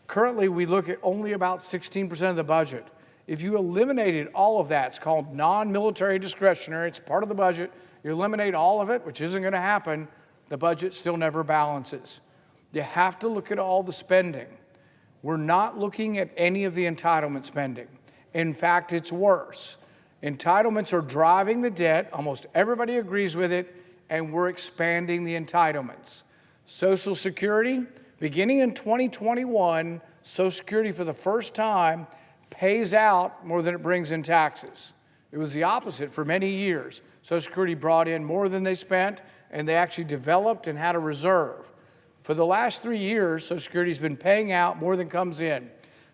Currently, we look at only about 16% of the budget. If you eliminated all of that, it's called non-military discretionary, it's part of the budget, you eliminate all of it, which isn't going to happen, the budget still never balances. You have to look at all the spending. We're not looking at any of the entitlement spending. In fact, it's worse. Entitlements are driving the debt, almost everybody agrees with it, and we're expanding the entitlements. Social Security, beginning in 2021, Social Security for the first time pays out more than it brings in taxes. It was the opposite for many years. Social Security brought in more than they spent, and they actually developed and had a reserve. For the last 3 years, Social Security has been paying out more than comes in.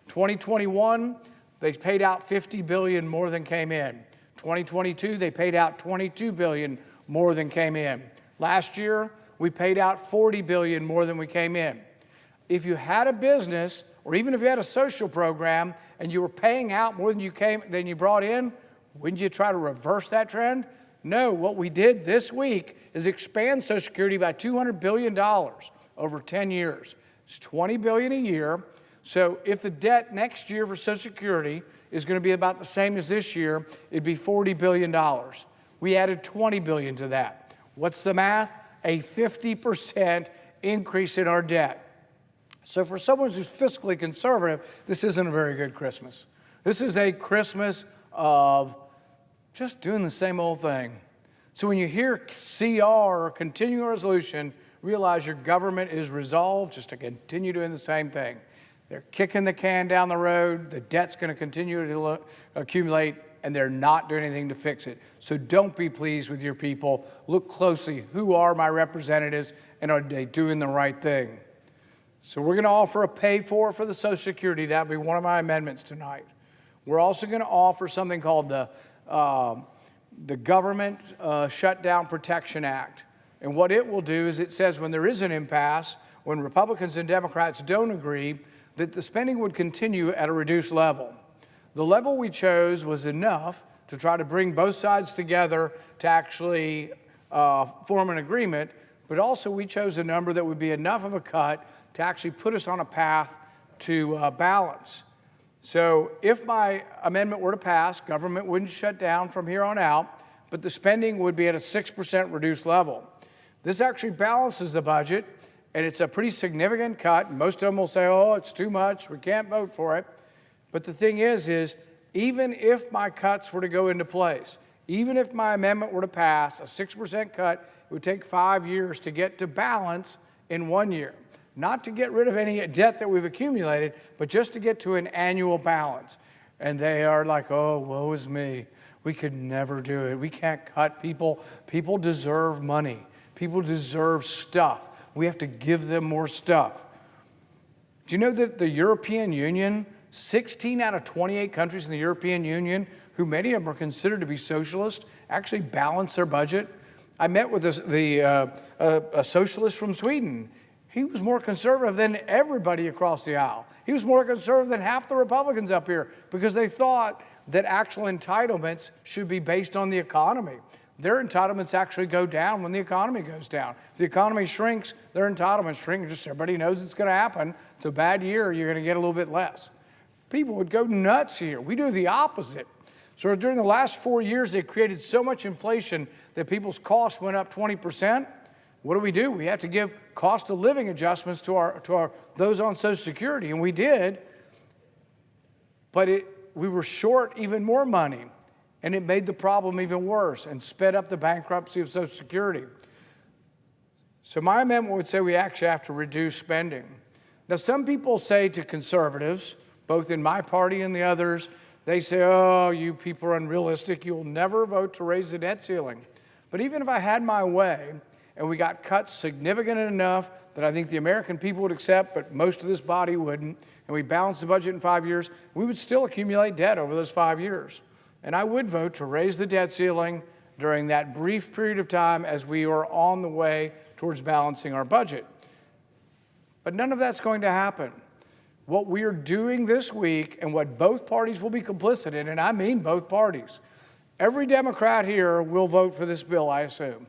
2021, they paid out $50 billion more than came in. 2022, they paid out $22 billion more than came in. Last year, we paid out $40 billion more than we came in. If you had a business, or even if you had a social program, and you were paying out more than you brought in, wouldn't you try to reverse that trend? No, what we did this week is expand Social Security by $200 billion over 10 years. It's $20 billion a year. So if the debt next year for Social Security is going to be about the same as this year, it'd be $40 billion. We added $20 billion to that. What's the math? A 50% increase in our debt. So for someone who's fiscally conservative, this isn't a very good Christmas. This is a Christmas of just doing the same old thing. So when you hear CR or continuing resolution, realize your government is resolved just to continue doing the same thing. They're kicking the can down the road, the debt's going to continue to accumulate, and they're not doing anything to fix it. So don't be pleased with your people. Look closely. Who are my representatives, and are they doing the right thing? So we're going to offer a pay-for the Social Security. That will be one of my amendments tonight. We're also going to offer something called the Government Shutdown Protection Act. And what it will do is it says when there is an impasse, when Republicans and Democrats don't agree, that the spending would continue at a reduced level. The level we chose was enough to try to bring both sides together to actually form an agreement, but also we chose a number that would be enough of a cut to actually put us on a path to balance. So if my amendment were to pass, government wouldn't shut down from here on out, but the spending would be at a 6% reduced level. This actually balances the budget, and it's a pretty significant cut. Most of them will say, oh, it's too much, we can't vote for it. But the thing is even if my cuts were to go into place, even if my amendment were to pass, a 6% cut, it would take 5 years to get to balance in 1 year. Not to get rid of any debt that we've accumulated, but just to get to an annual balance. And they are like, oh, woe is me. We could never do it. We can't cut people. People deserve money. People deserve stuff. We have to give them more stuff. Do you know that the European Union, 16 out of 28 countries in the European Union, who many of them are considered to be socialist, actually balance their budget? I met with a socialist from Sweden. He was more conservative than everybody across the aisle. He was more conservative than half the Republicans up here because they thought that actual entitlements should be based on the economy. Their entitlements actually go down when the economy goes down. If the economy shrinks, their entitlements shrink. Just everybody knows it's going to happen. It's a bad year, you're going to get a little bit less. People would go nuts here. We do the opposite. So during the last 4 years, they created so much inflation that people's costs went up 20%. What do? We have to give cost of living adjustments to those on Social Security, and we did, but we were short even more money, and it made the problem even worse and sped up the bankruptcy of Social Security. So my amendment would say we actually have to reduce spending. Now, some people say to conservatives, both in my party and the others, they say, oh, you people are unrealistic. You'll never vote to raise the debt ceiling. But even if I had my way, and we got cuts significant enough that I think the American people would accept, but most of this body wouldn't, and we balanced the budget in 5 years, we would still accumulate debt over those 5 years. And I would vote to raise the debt ceiling during that brief period of time as we are on the way towards balancing our budget. But none of that's going to happen. What we are doing this week and what both parties will be complicit in, and I mean both parties, every Democrat here will vote for this bill, I assume.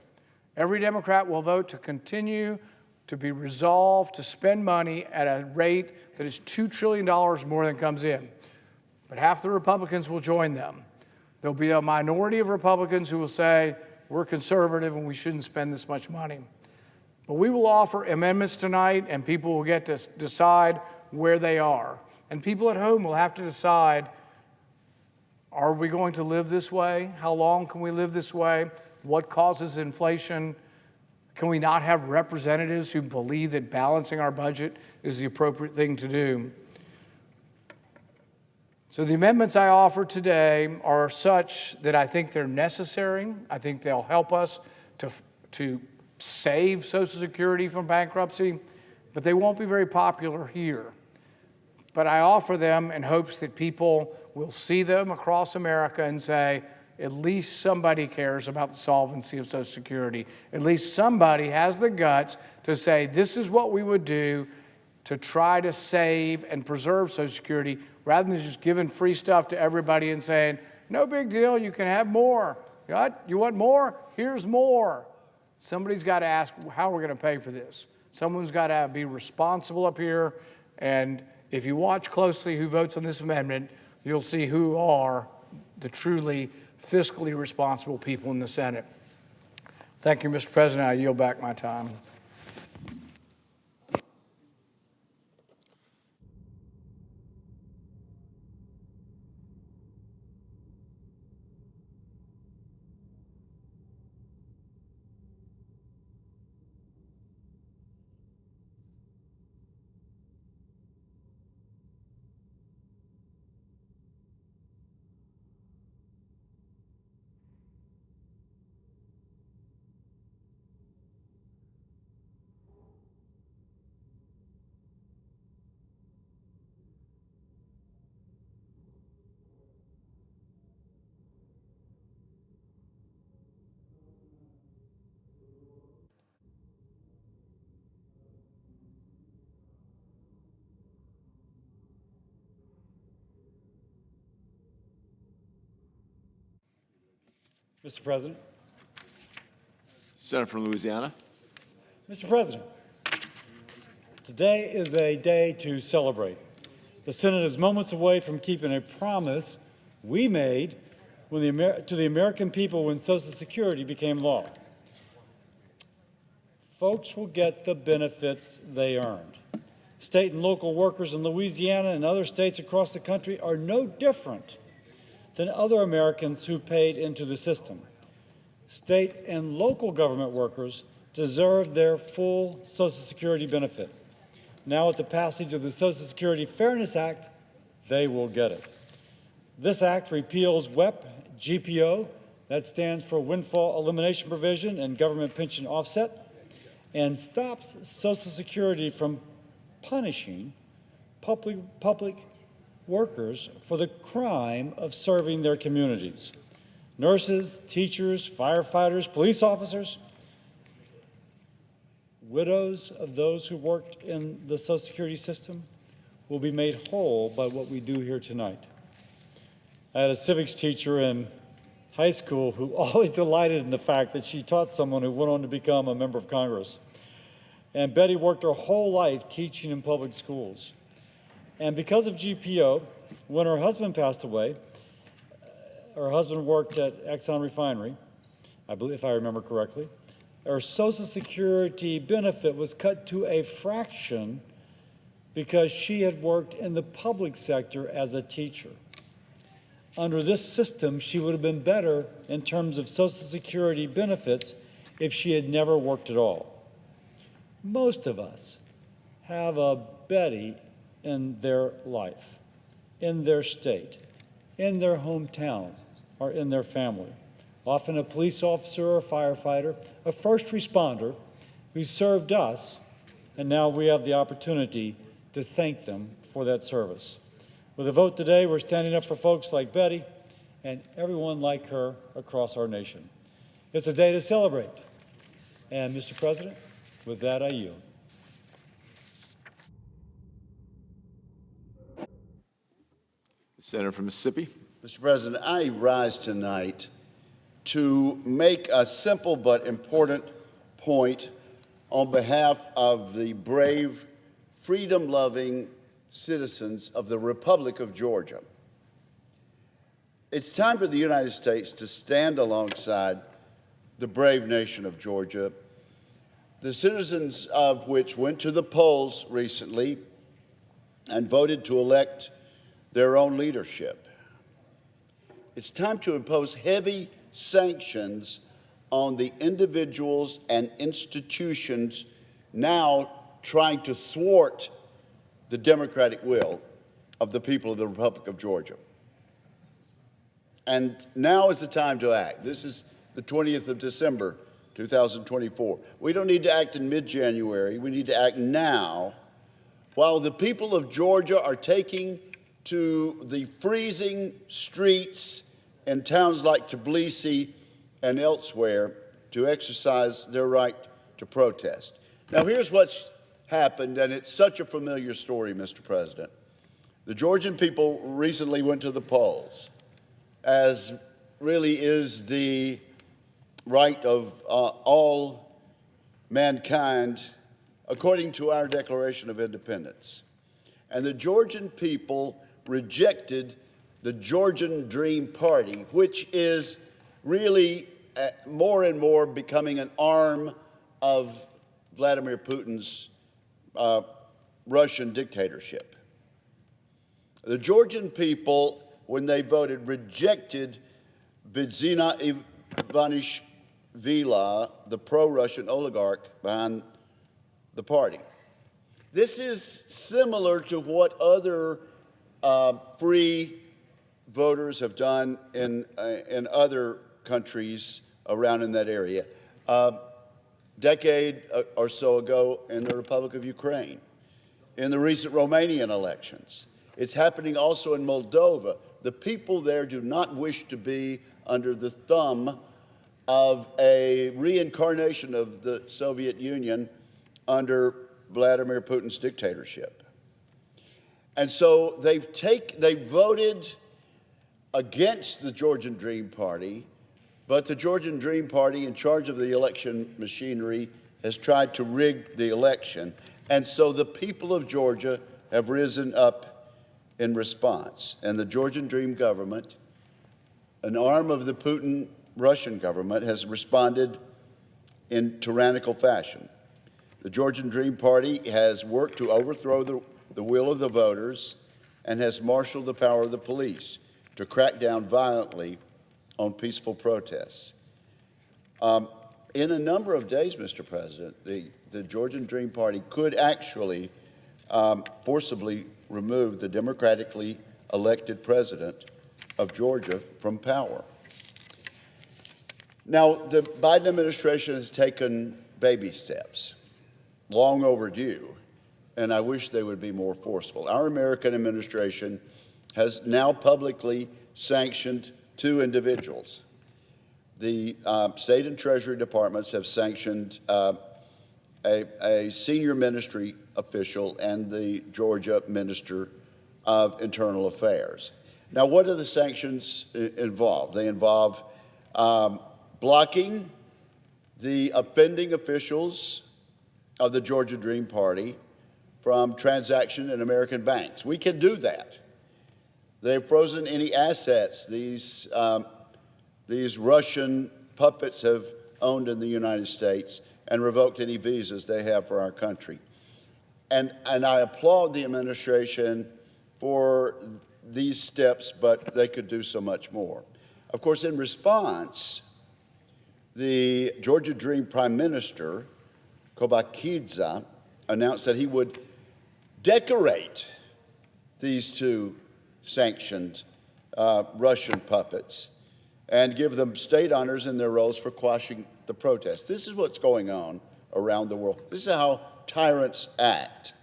Every Democrat will vote to continue to be resolved to spend money at a rate that is $2 trillion more than comes in. But half the Republicans will join them. There'll be a minority of Republicans who will say, we're conservative and we shouldn't spend this much money. But we will offer amendments tonight, and people will get to decide where they are. And people at home will have to decide, are we going to live this way? How long can we live this way? What causes inflation? Can we not have representatives who believe that balancing our budget is the appropriate thing to do? So the amendments I offer today are such that I think they're necessary. I think they'll help us to save Social Security from bankruptcy, but they won't be very popular here. But I offer them in hopes that people will see them across America and say, at least somebody cares about the solvency of Social Security. At least somebody has the guts to say, this is what we would do to try to save and preserve Social Security, rather than just giving free stuff to everybody and saying, no big deal, you can have more. What? You want more? Here's more. Somebody's got to ask how we're going to pay for this. Someone's got to be responsible up here, and if you watch closely who votes on this amendment, you'll see who are the truly fiscally responsible people in the Senate. Thank you, Mr. President. I yield back my time. Mr. President. Senator from Louisiana. Mr. President, today is a day to celebrate. The Senate is moments away from keeping a promise we made to the American people when Social Security became law. Folks will get the benefits they earned. State and local workers in Louisiana and other states across the country are no different than other Americans who paid into the system. State and local government workers deserve their full Social Security benefit. Now, with the passage of the Social Security Fairness Act, they will get it. This act repeals WEP, GPO, that stands for Windfall Elimination Provision and Government Pension Offset, and stops Social Security from punishing public workers for the crime of serving their communities. Nurses, teachers, firefighters, police officers, widows of those who worked in the Social Security system will be made whole by what we do here tonight. I had a civics teacher in high school who always delighted in the fact that she taught someone who went on to become a member of Congress. And Betty worked her whole life teaching in public schools. And because of GPO, when her husband passed away, her husband worked at Exxon Refinery, I believe, if I remember correctly, her Social Security benefit was cut to a fraction because she had worked in the public sector as a teacher. Under this system, she would have been better in terms of Social Security benefits if she had never worked at all. Most of us have a Betty in their life, in their state, in their hometown, or in their family. Often a police officer or a firefighter, a first responder who served us, and now we have the opportunity to thank them for that service. With a vote today, we're standing up for folks like Betty and everyone like her across our nation. It's a day to celebrate. And, Mr. President, with that, I yield. Senator from Mississippi. Mr. President, I rise tonight to make a simple but important point on behalf of the brave, freedom-loving citizens of the Republic of Georgia. It's time for the United States to stand alongside the brave nation of Georgia, the citizens of which went to the polls recently and voted to elect their own leadership. It's time to impose heavy sanctions on the individuals and institutions now trying to thwart the democratic will of the people of the Republic of Georgia. And now is the time to act. This is the 20th of December, 2024. We don't need to act in mid-January. We need to act now while the people of Georgia are taking to the freezing streets in towns like Tbilisi and elsewhere to exercise their right to protest. Now, here's what's happened, and it's such a familiar story, Mr. President. The Georgian people recently went to the polls, as really is the right of all mankind according to our Declaration of Independence. And the Georgian people rejected the Georgian Dream Party, which is really more and more becoming an arm of Vladimir Putin's Russian dictatorship. The Georgian people, when they voted, rejected Bidzina Ivanishvili, the pro-Russian oligarch behind the party. This is similar to what other free voters have done in other countries around in that area. Decade or so ago in the Republic of Ukraine, in the recent Romanian elections. It's happening also in Moldova. The people there do not wish to be under the thumb of a reincarnation of the Soviet Union under Vladimir Putin's dictatorship. And so they voted against the Georgian Dream Party, but the Georgian Dream Party, in charge of the election machinery, has tried to rig the election. And so the people of Georgia have risen up in response. And the Georgian Dream government, an arm of the Putin Russian government, has responded in tyrannical fashion. The Georgian Dream Party has worked to overthrow the will of the voters and has marshaled the power of the police to crack down violently on peaceful protests. In a number of days, Mr. President, the Georgian Dream Party could actually forcibly remove the democratically elected president of Georgia from power. Now, the Biden administration has taken baby steps, long overdue, and I wish they would be more forceful. Our American administration has now publicly sanctioned 2 individuals. The State and Treasury departments have sanctioned a senior ministry official and the Georgia Minister of Internal Affairs. Now, what do the sanctions involve? They involve blocking the offending officials of the Georgia Dream Party from transaction in American banks. We can do that. They've frozen any assets these Russian puppets have owned in the United States and revoked any visas they have for our country. And I applaud the administration for these steps, but they could do so much more. Of course, in response, the Georgia Dream Prime Minister, Kobakidze, announced that he would decorate these 2 sanctioned Russian puppets and give them state honors in their roles for quashing the protests. This is what's going on around the world. This is how tyrants act.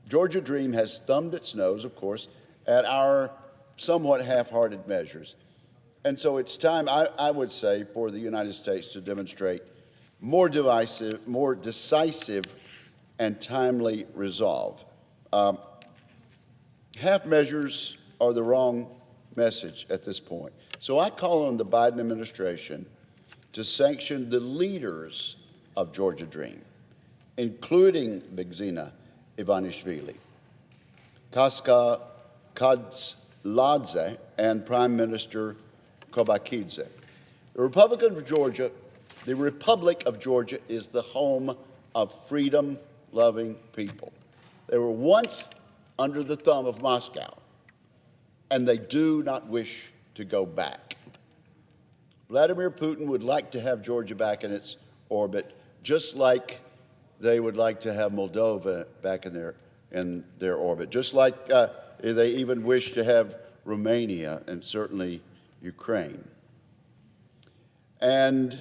Georgia Dream has thumbed its nose, of course, at our somewhat half-hearted measures. And so it's time, I would say, for the United States to demonstrate more decisive and timely resolve. Half measures are the wrong message at this point. So I call on the Biden administration to sanction the leaders of Georgia Dream, including Bidzina Ivanishvili, Kaska Kadzladze, and Prime Minister Kobakidze. The Republic of Georgia is the home of freedom-loving people. They were once under the thumb of Moscow, and they do not wish to go back. Vladimir Putin would like to have Georgia back in its orbit, just like they would like to have Moldova back in their orbit, just like they even wish to have Romania and certainly Ukraine. And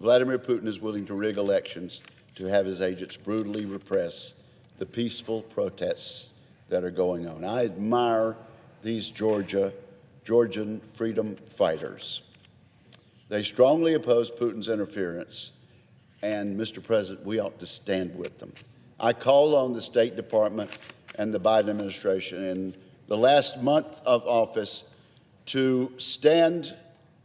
Vladimir Putin is willing to rig elections to have his agents brutally repress the peaceful protests that are going on. I admire these Georgian freedom fighters. They strongly oppose Putin's interference, and Mr. President, we ought to stand with them. I call on the State Department and the Biden administration in the last month of office to stand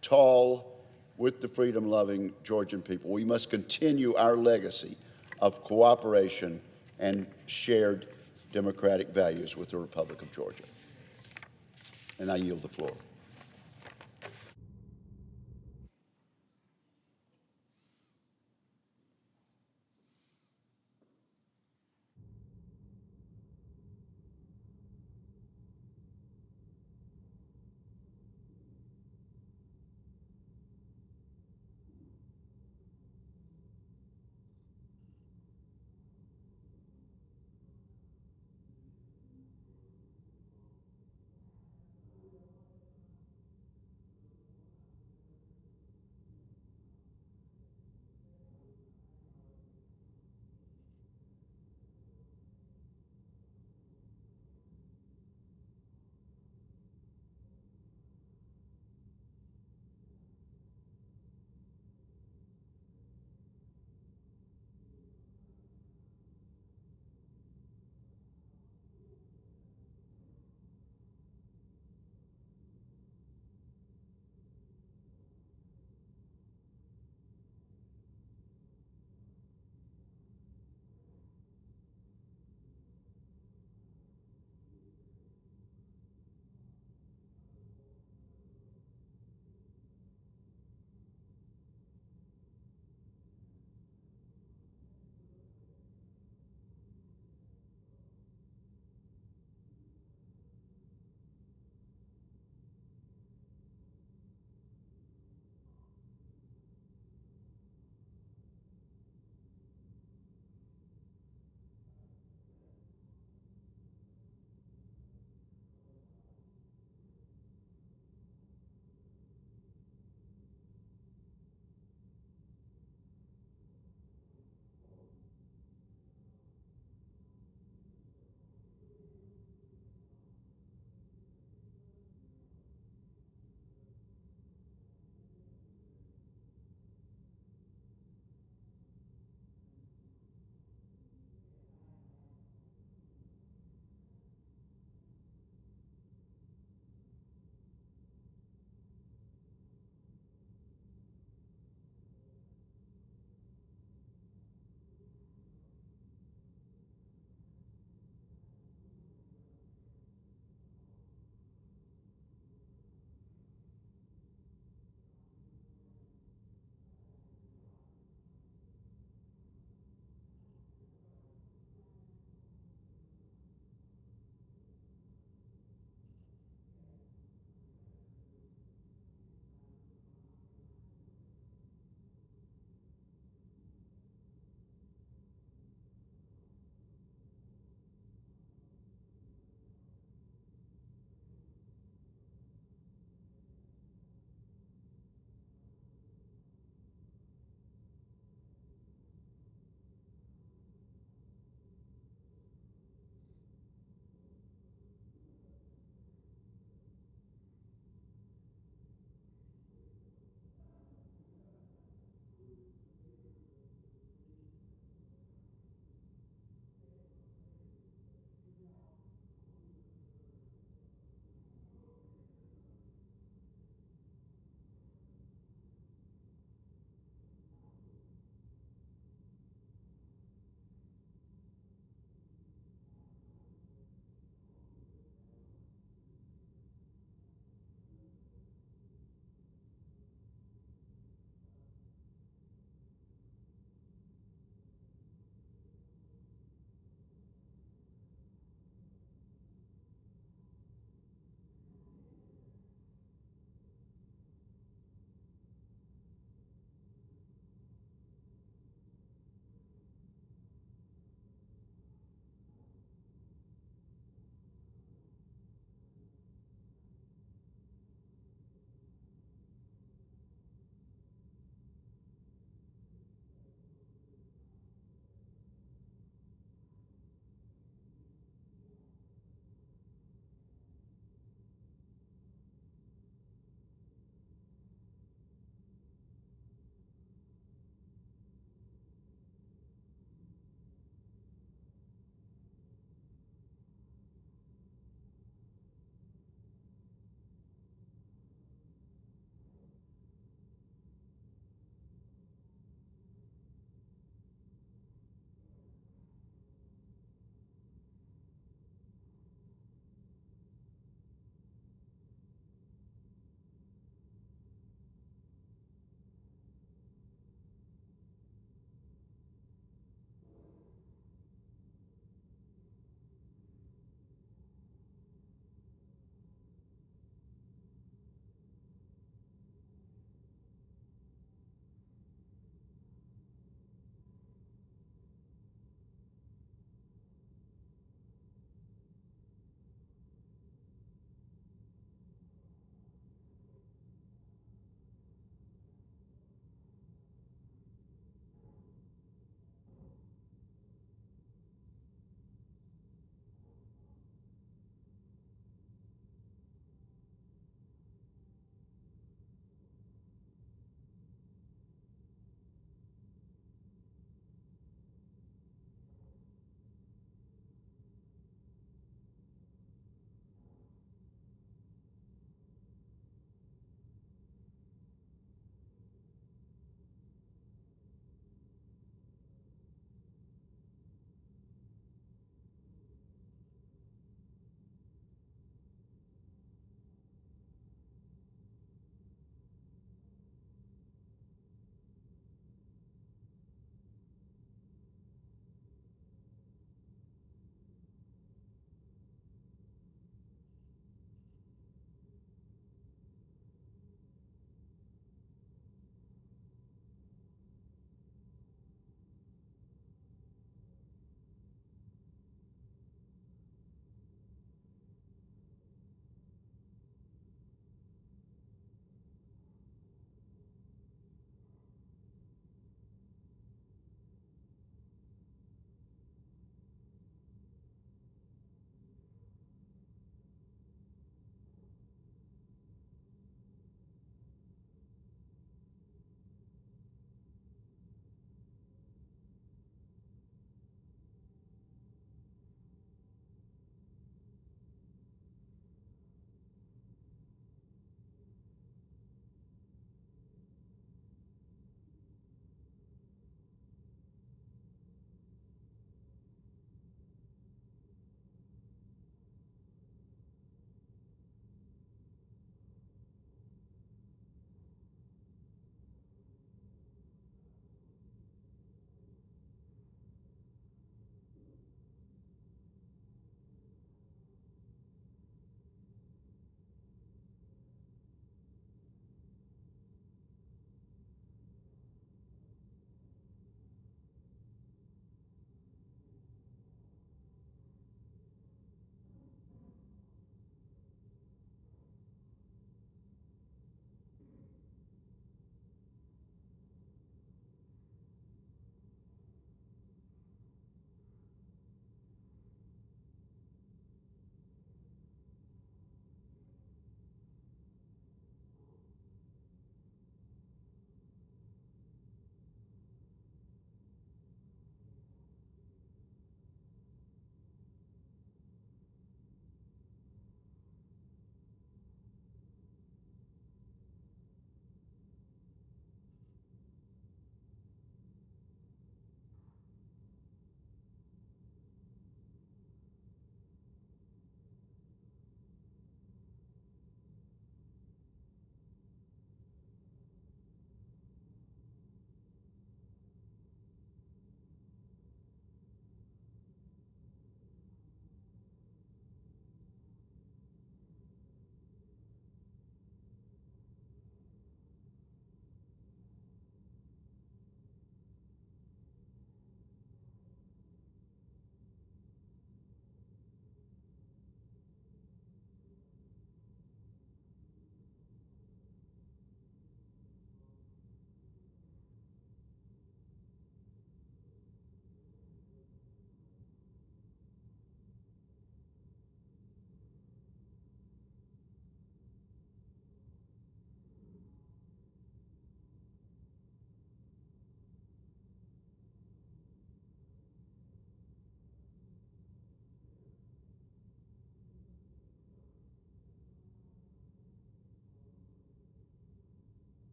tall with the freedom-loving Georgian people. We must continue our legacy of cooperation and shared democratic values with the Republic of Georgia. And I yield the floor.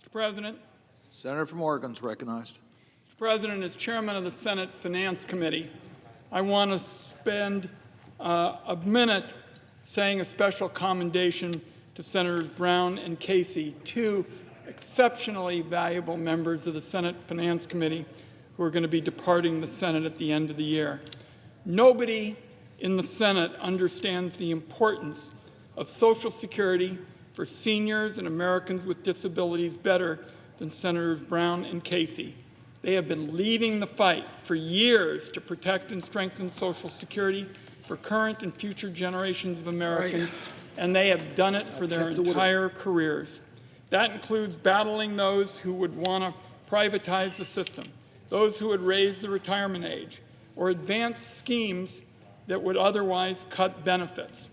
Mr. President, Senator from Oregon is recognized. Mr. President, as chairman of the Senate Finance Committee, I want to spend a minute saying a special commendation to Senators Brown and Casey, two exceptionally valuable members of the Senate Finance Committee who are going to be departing the Senate at the end of the year. Nobody in the Senate understands the importance of Social Security for seniors and Americans with disabilities better than Senators Brown and Casey. They have been leading the fight for years to protect and strengthen Social Security for current and future generations of Americans, and they have done it for their entire careers. That includes battling those who would want to privatize the system, those who would raise the retirement age, or advance schemes that would otherwise cut benefits.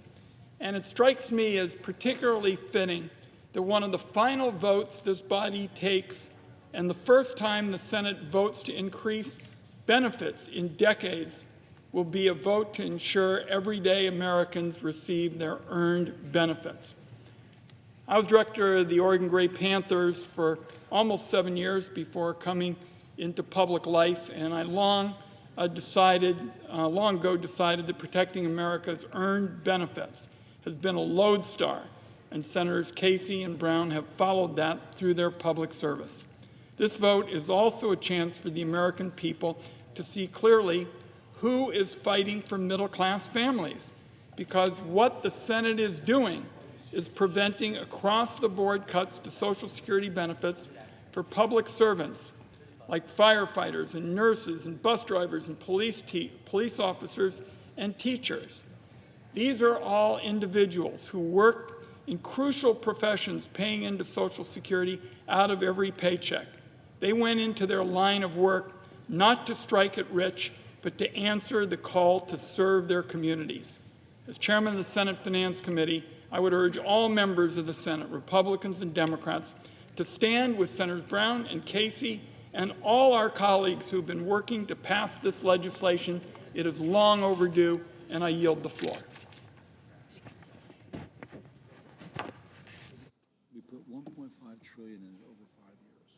And it strikes me as particularly fitting that one of the final votes this body takes, and the first time the Senate votes to increase benefits in decades, will be a vote to ensure everyday Americans receive their earned benefits. I was director of the Oregon Gray Panthers for almost 7 years before coming into public life, and I long ago decided that protecting America's earned benefits has been a lodestar, and Senators Casey and Brown have followed that through their public service. This vote is also a chance for the American people to see clearly who is fighting for middle-class families, because what the Senate is doing is preventing across-the-board cuts to Social Security benefits for public servants like firefighters and nurses and bus drivers and police officers and teachers. These are all individuals who work in crucial professions paying into Social Security out of every paycheck. They went into their line of work not to strike it rich, but to answer the call to serve their communities. As chairman of the Senate Finance Committee, I would urge all members of the Senate, Republicans and Democrats, to stand with Senators Brown and Casey and all our colleagues who've been working to pass this legislation. It is long overdue, and I yield the floor. We put $1.5 trillion in it over 5 years.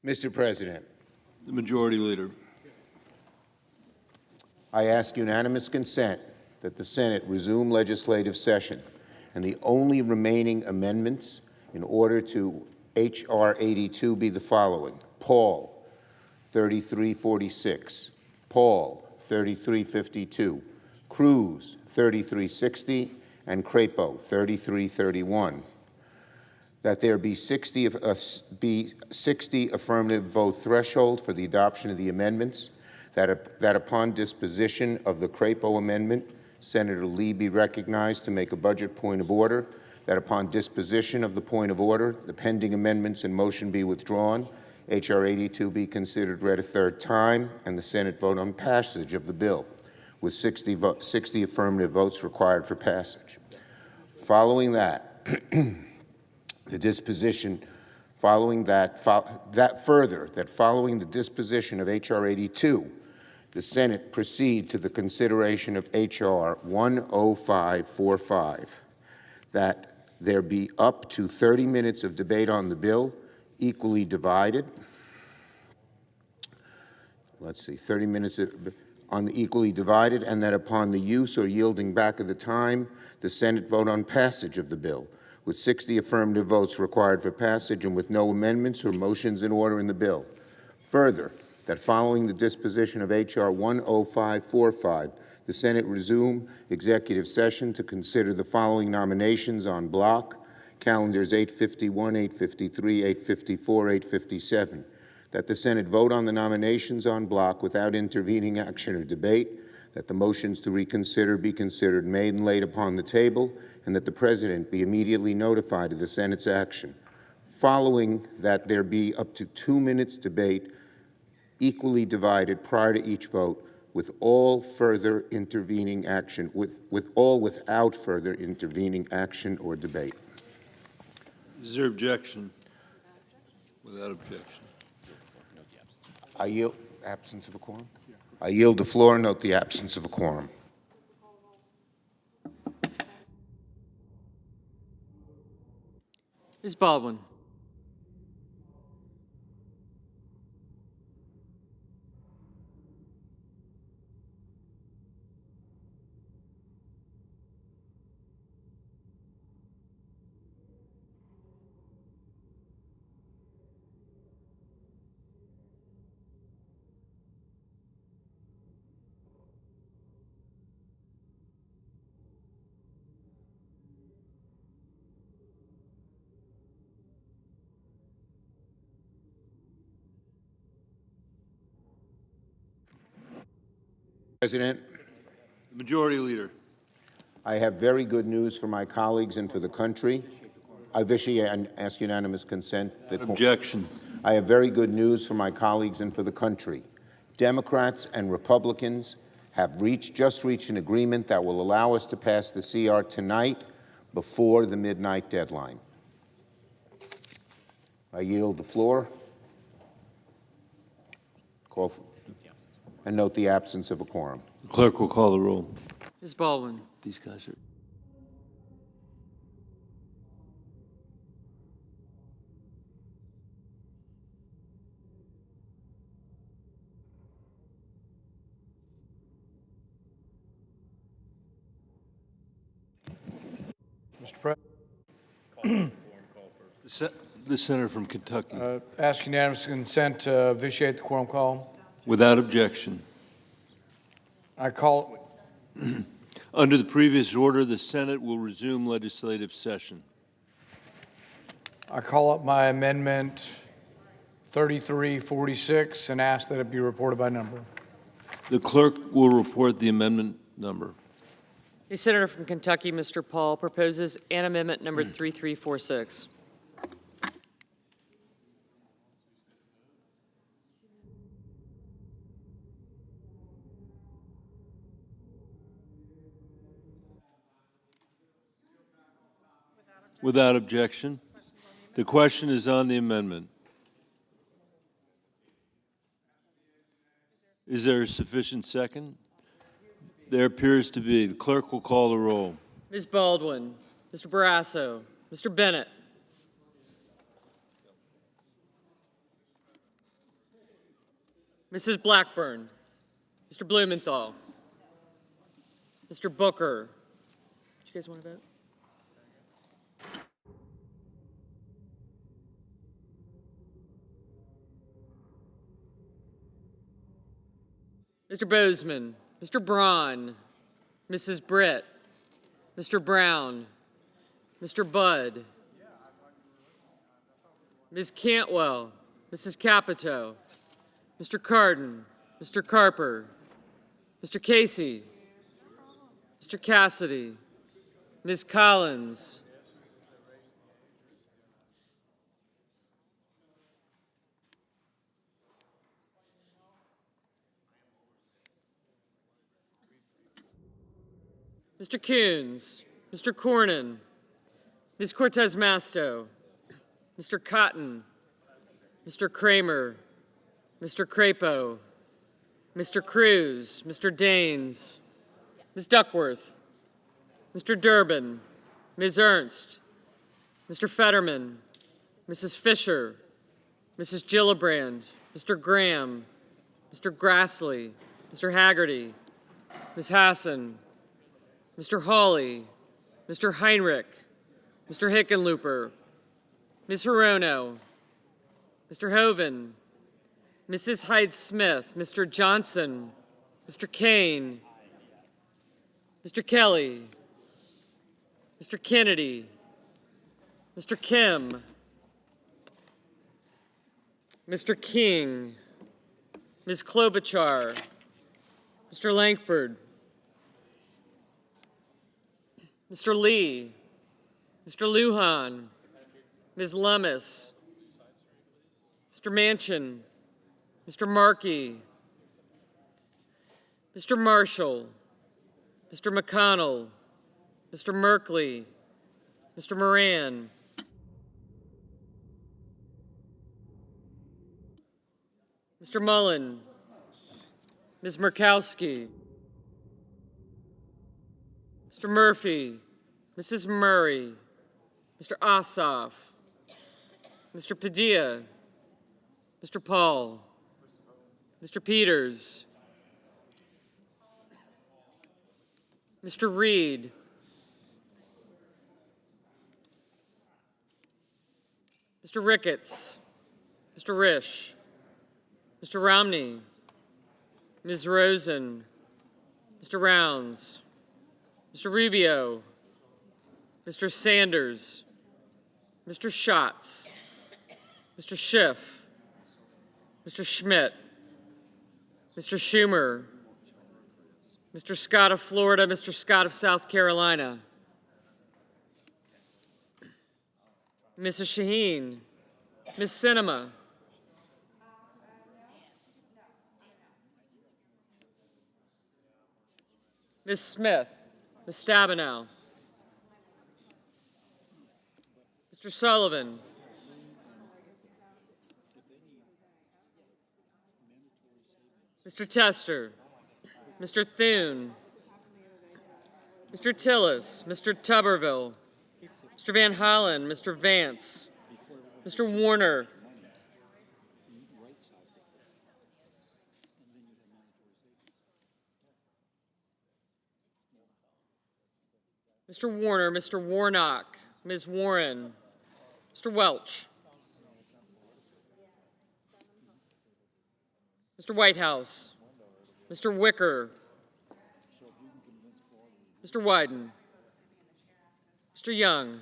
Mr. President, The Majority Leader. I ask unanimous consent that the Senate resume legislative session, and the only remaining amendments in order to H.R. 82 be the following: Paul, 3346, Paul, 3352, Cruz, 3360, and Crapo, 3331. That there be 60 affirmative vote threshold for the adoption of the amendments, that upon disposition of the Crapo amendment, Senator Lee be recognized to make a budget point of order, that upon disposition of the point of order, the pending amendments and motion be withdrawn, H.R. 82 be considered read a third time, and the Senate vote on passage of the bill, with 60 affirmative votes required for passage. Following that, the disposition, following following the disposition of H.R. 82, the Senate proceed to the consideration of H.R. 10545, that there be up to 30 minutes of debate on the bill, equally divided. Let's see, 30 minutes on the equally divided, and that upon the use or yielding back of the time, the Senate vote on passage of the bill, with 60 affirmative votes required for passage and with no amendments or motions in order in the bill. Further, that following the disposition of H.R. 10545, the Senate resume executive session to consider the following nominations on block, calendars 851, 853, 854, 857. That the Senate vote on the nominations on block without intervening action or debate, that the motions to reconsider be considered made and laid upon the table, and that the President be immediately notified of the Senate's action. Following that, there be up to 2 minutes debate, equally divided prior to each vote, with all further intervening action, without further intervening action or debate. Is there objection? Without objection. I yield absence of a quorum. I yield the floor. Note the absence of a quorum. Ms. Baldwin. President, The Majority Leader. I have very good news for my colleagues and for the country. I ask unanimous consent. Objection. I have very good news for my colleagues and for the country. Democrats and Republicans have just reached an agreement that will allow us to pass the CR tonight before the midnight deadline. I yield the floor. And note the absence of a quorum. The clerk will call the roll. Ms. Baldwin. These guys are... Mr. President. The senator from Kentucky. Ask unanimous consent to vitiate the quorum call. Without objection. I call. Under the previous order, the Senate will resume legislative session. I call up my amendment 3346 and ask that it be reported by number. The clerk will report the amendment number. The senator from Kentucky, Mr. Paul, proposes an amendment number 3346. Without objection. The question is on the amendment. Is there a sufficient second? There appears to be. The clerk will call the roll. Ms. Baldwin, Mr. Barrasso, Mr. Bennett. Mrs. Blackburn, Mr. Blumenthal, Mr. Booker. Do you guys want to vote? Mr. Bozeman, Mr. Braun, Mrs. Britt, Mr. Brown, Mr. Budd, Ms. Cantwell, Mrs. Capito, Mr. Cardin, Mr. Carper, Mr. Casey, Mr. Cassidy, Ms. Collins, Mr. Coons, Mr. Cornyn, Ms. Cortez Masto, Mr. Cotton, Mr. Kramer, Mr. Crapo, Mr. Cruz, Mr. Daines, Ms. Duckworth, Mr. Durbin, Ms. Ernst, Mr. Fetterman, Mrs. Fisher, Mrs. Gillibrand, Mr. Graham, Mr. Grassley, Mr. Haggerty, Ms. Hassan, Mr. Hawley, Mr. Heinrich, Mr. Hickenlooper, Ms. Hirono, Mr. Hoven, Mrs. Hyde-Smith, Mr. Johnson, Mr. Kane, Mr. Kelly, Mr. Kennedy, Mr. Kim, Mr. King, Ms. Klobuchar, Mr. Langford, Mr. Lee, Mr. Lujan, Ms. Lummis, Mr. Manchin, Mr. Markey, Mr. Marshall, Mr. McConnell, Mr. Merkley, Mr. Moran, Mr. Mullen, Ms. Murkowski, Mr. Murphy, Mrs. Murray, Mr. Ossoff, Mr. Padilla, Mr. Paul, Mr. Peters, Mr. Reed, Mr. Ricketts, Mr. Risch, Mr. Romney, Ms. Rosen, Mr. Rounds, Mr. Rubio, Mr. Sanders, Mr. Schatz, Mr. Schiff, Mr. Schmidt, Mr. Schumer, Mr. Scott of Florida, Mr. Scott of South Carolina, Mrs. Shaheen, Ms. Sinema, Ms. Smith, Ms. Stabenow, Mr. Sullivan, Mr. Tester, Mr. Thune, Mr. Tillis, Mr. Tuberville, Mr. Van Hollen, Mr. Vance, Mr. Warner, Mr. Warner, Mr. Warnock, Ms. Warren, Mr. Welch, Mr. Whitehouse, Mr. Wicker, Mr. Wyden, Mr. Young,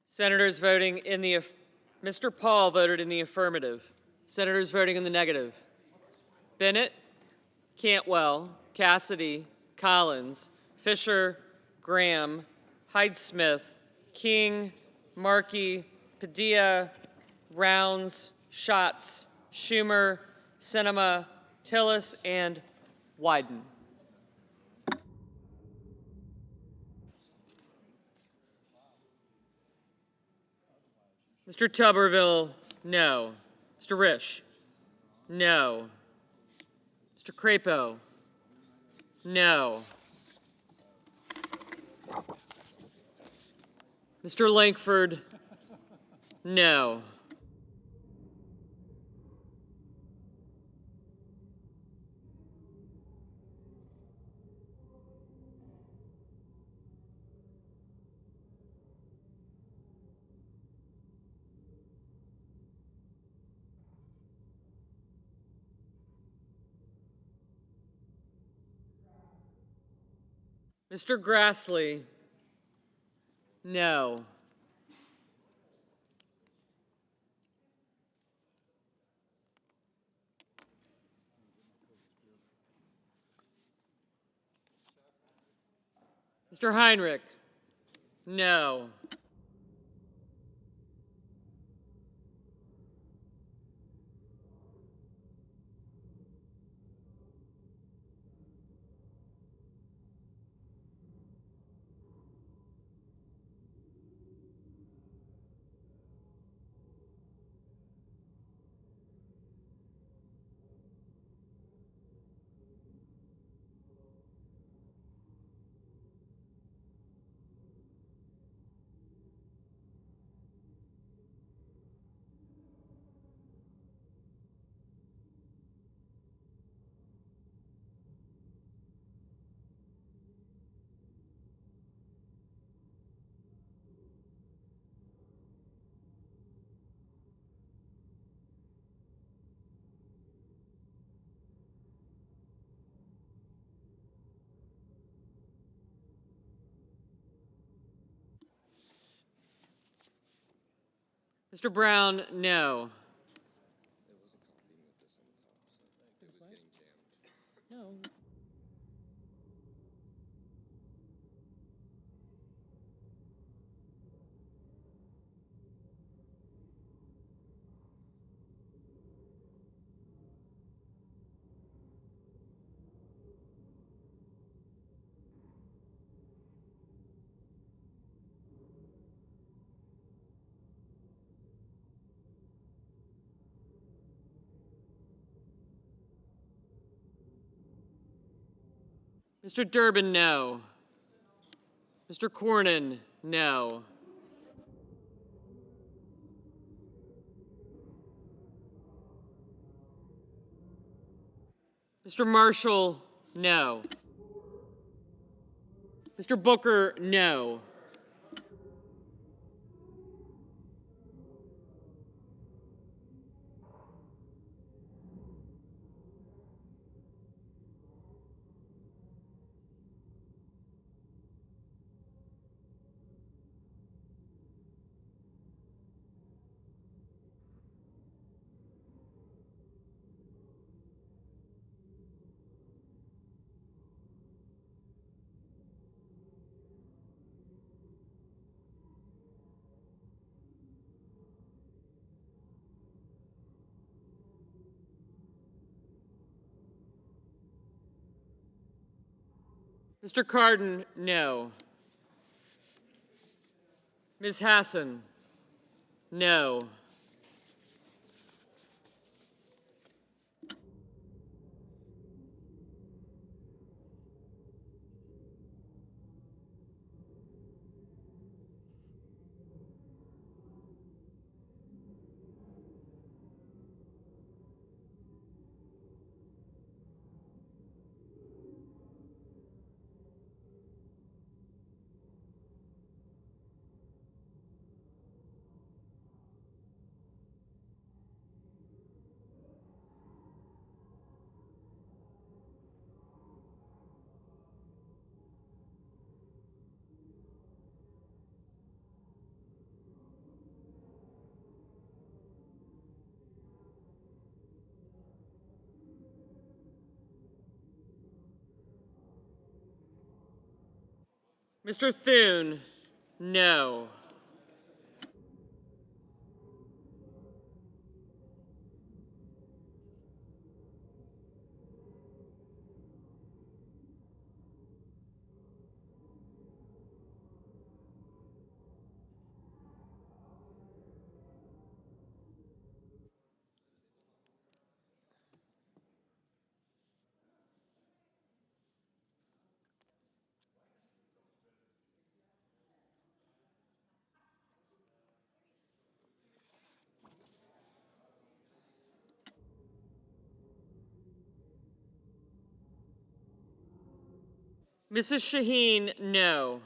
Senators voting in the, Mr. Paul voted in the affirmative. Senators voting in the negative. Bennett, Cantwell, Cassidy, Collins, Fisher, Graham, Hyde-Smith, King, Markey, Padilla, Rounds, Schatz, Schumer, Sinema, Tillis, and Wyden. Mr. Tuberville, no. Mr. Risch, no. Mr. Crapo? No. Mr. Lankford? No. Mr. Grassley? No. Mr. Heinrich? No. Mr. Brown? No. No. Mr. Durbin? No. Mr. Cornyn? No. Mr. Marshall? No. Mr. Booker? No. Mr. Cardin? No. Ms. Hassan? No. Mr. Thune? No. Mrs. Shaheen, no.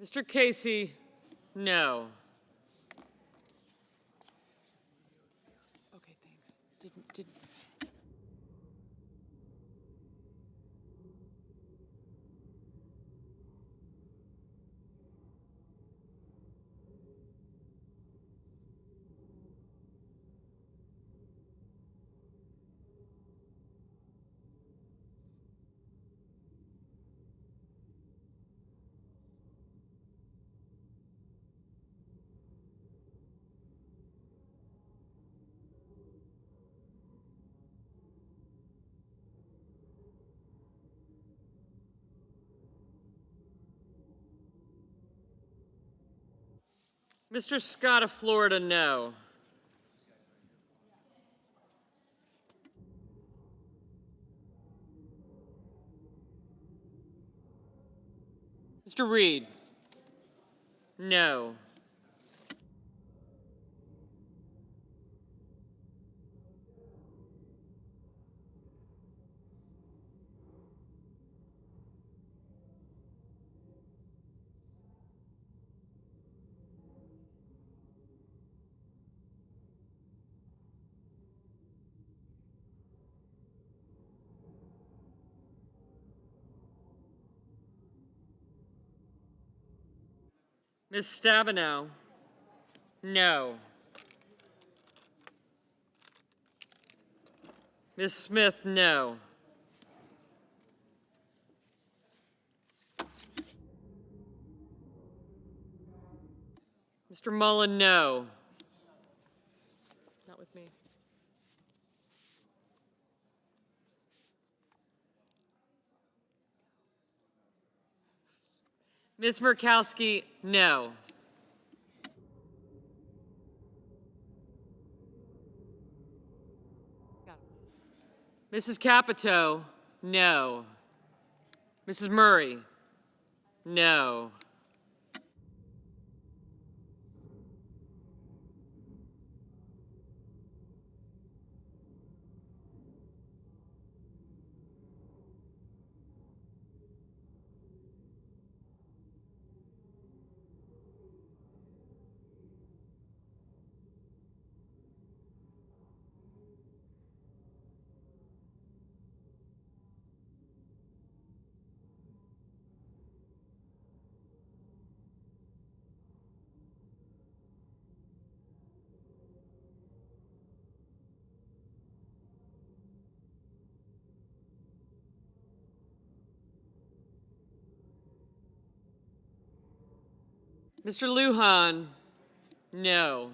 Mr. Casey, no. Okay, thanks. Did Mr. Scott of Florida, no. Mr. Reed, no. Ms. Stabenow, no. Ms. Smith, no. Mr. Mullen, no. Not with me. Ms. Murkowski, no. Mrs. Capito, no. Mrs. Murray, no. Mr. Lujan, no.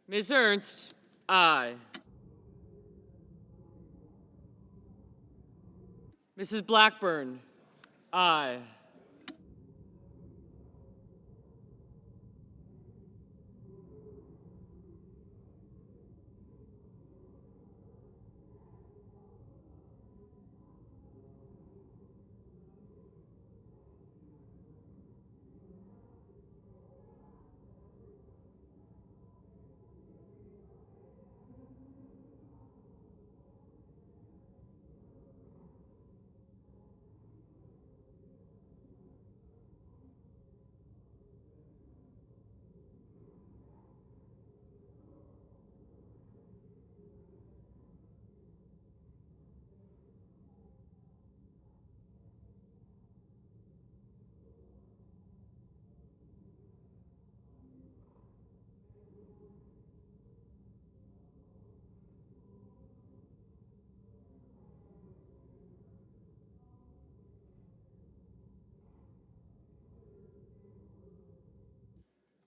Ms. Ernst, aye. Mrs. Blackburn, aye.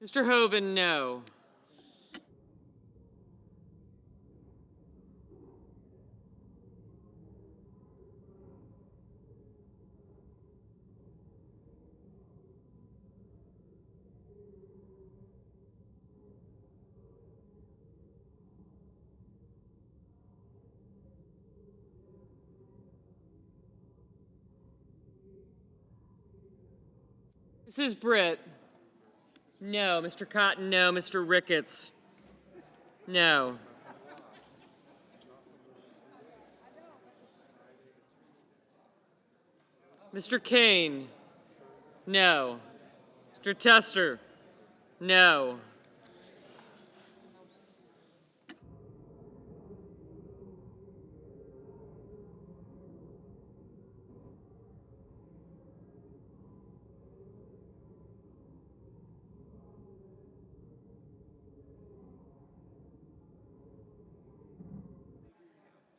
Mr. Hoven, no. Mrs. Britt, no. Mr. Cotton, no. Mr. Ricketts, no. Mr. Kane, no. Mr. Tester, no.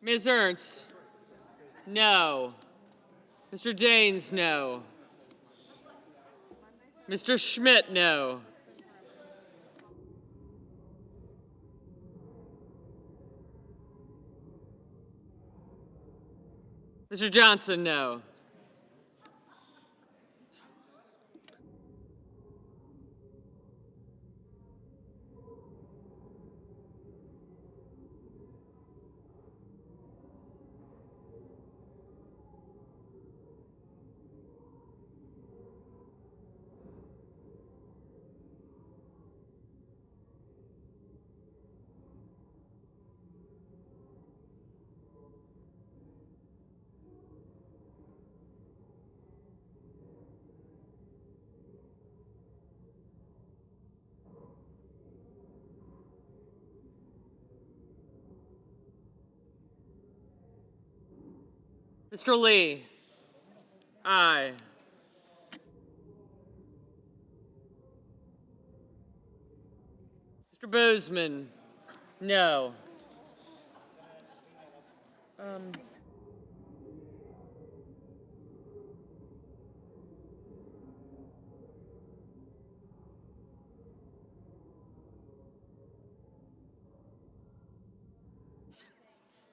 Ms. Ernst, no. Mr. Daines, no. Mr. Schmidt, no. Mr. Johnson, no. Mr. Lee, aye. Mr. Bozeman, no.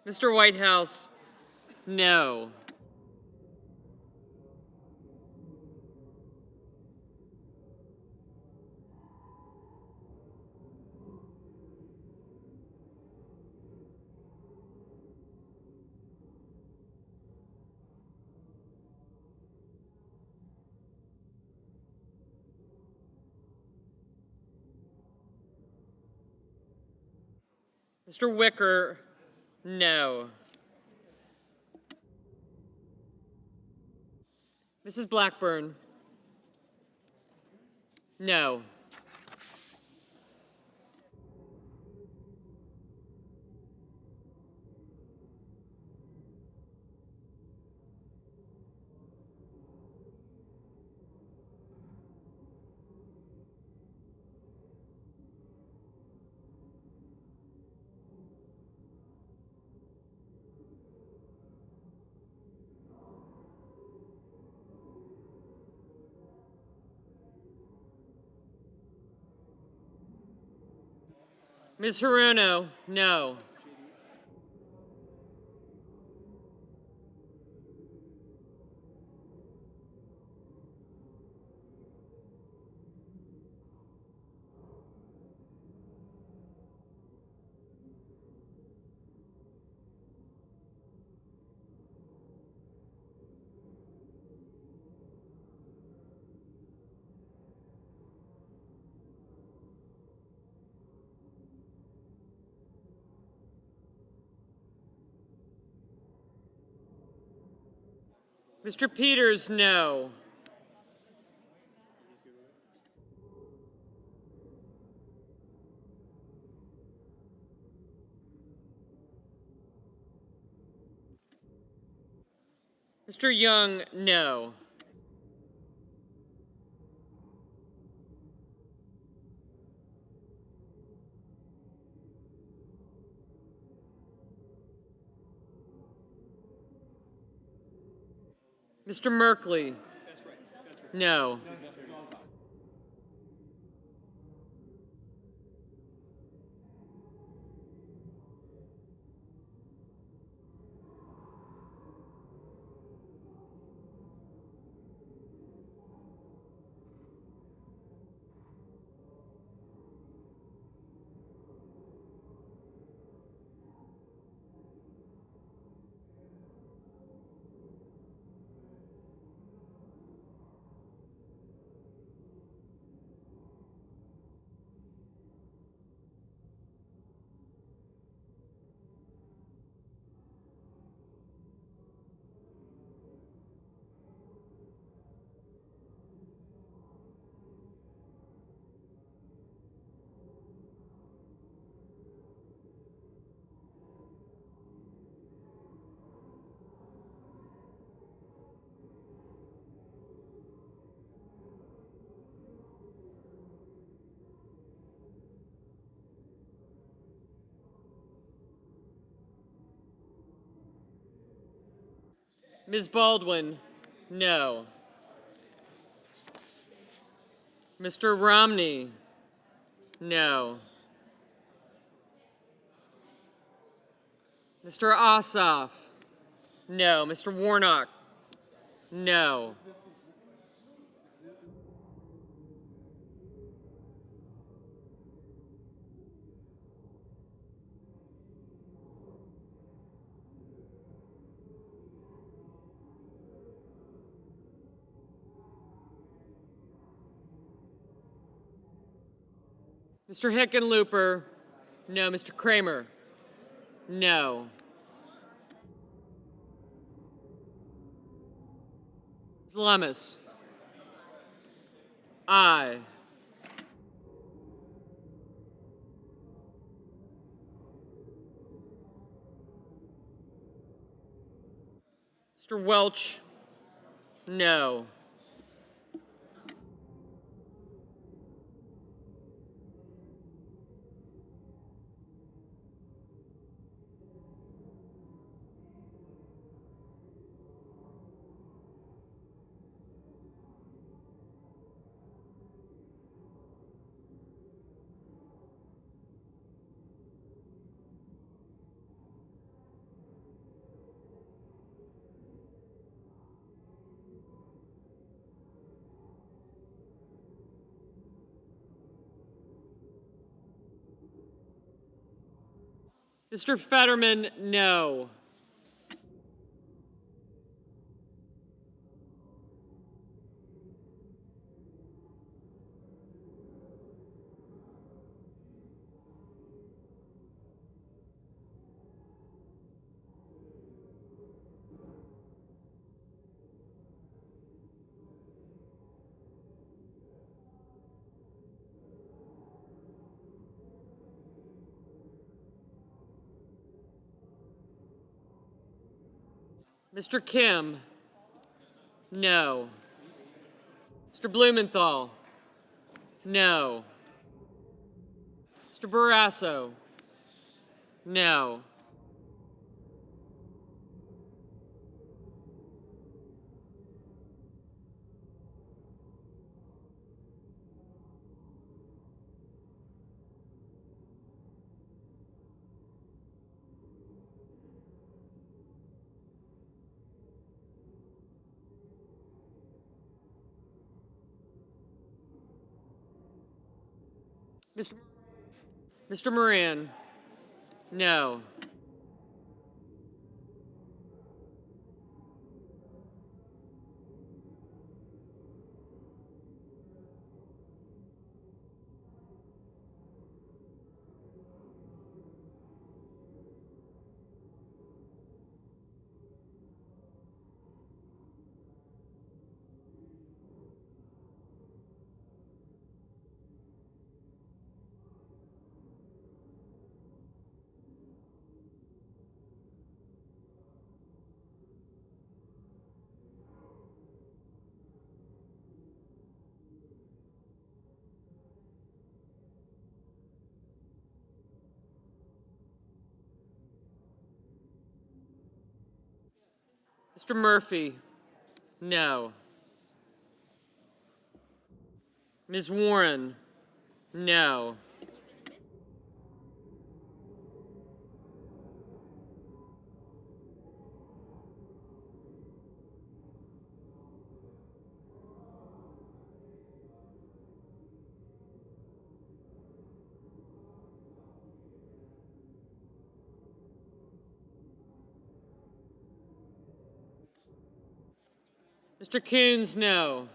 Mr. Whitehouse, no. Mr. Wicker, no. Mrs. Blackburn, no. Ms. Hirono, no. Mr. Peters, no. Mr. Young, no. Mr. Merkley, no. Ms. Baldwin, no. Mr. Romney, no. Mr. Ossoff, no. Mr. Warnock, no. Mr. Hickenlooper, no. Mr. Kramer, no. Ms. Lummis, aye. Mr. Welch, no. Mr. Fetterman, no. Mr. Kim, no. Mr. Blumenthal, no. Mr. Barrasso, no. Mr. Moran, no. Mr. Murphy, no. Ms. Warren, no. Mr. Coons, no.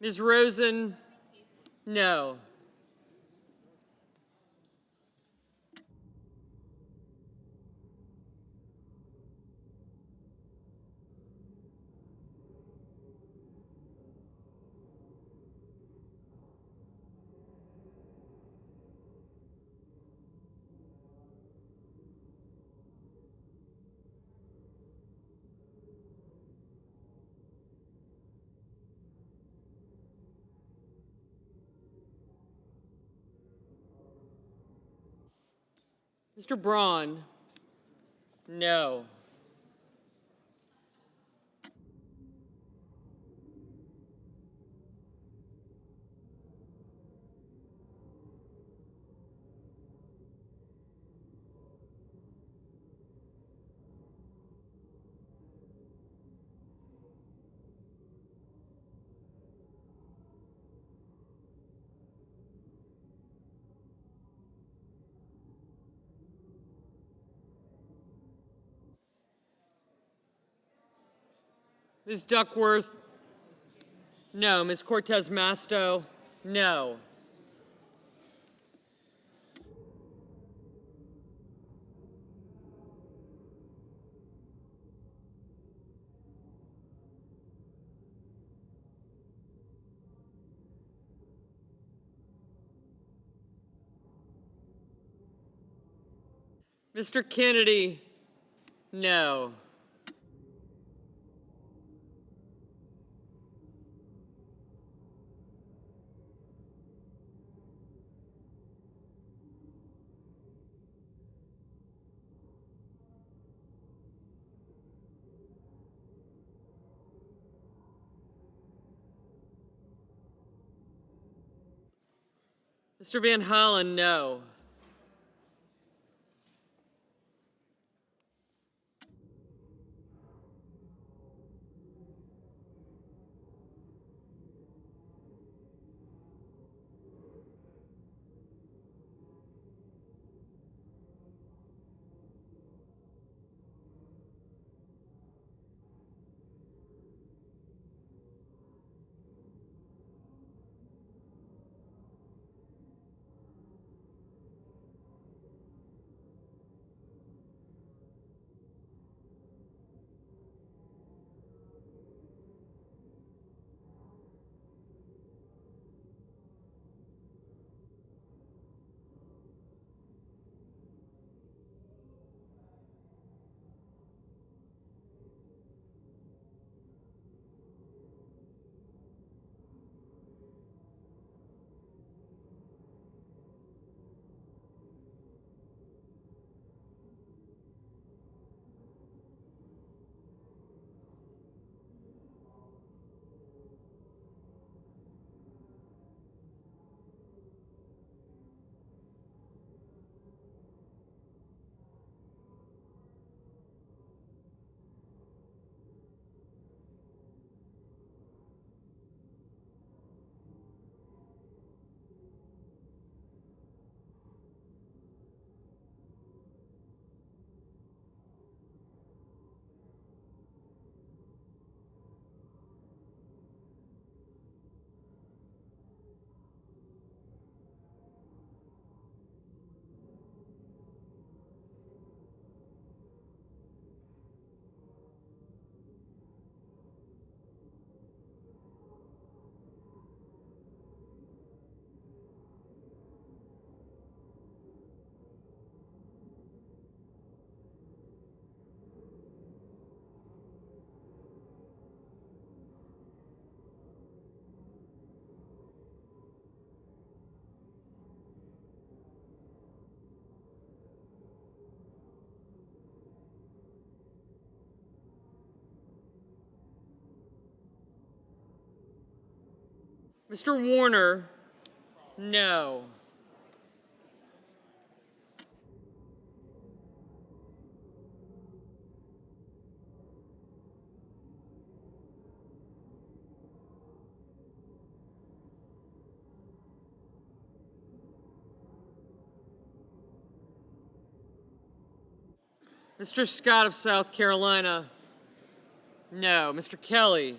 Ms. Rosen, no. Mr. Braun, no. Ms. Duckworth, no. Ms. Cortez Masto, no. Mr. Kennedy, no. Mr. Van Hollen, no. Mr. Warner, no. Mr. Scott of South Carolina, no. Mr. Kelly,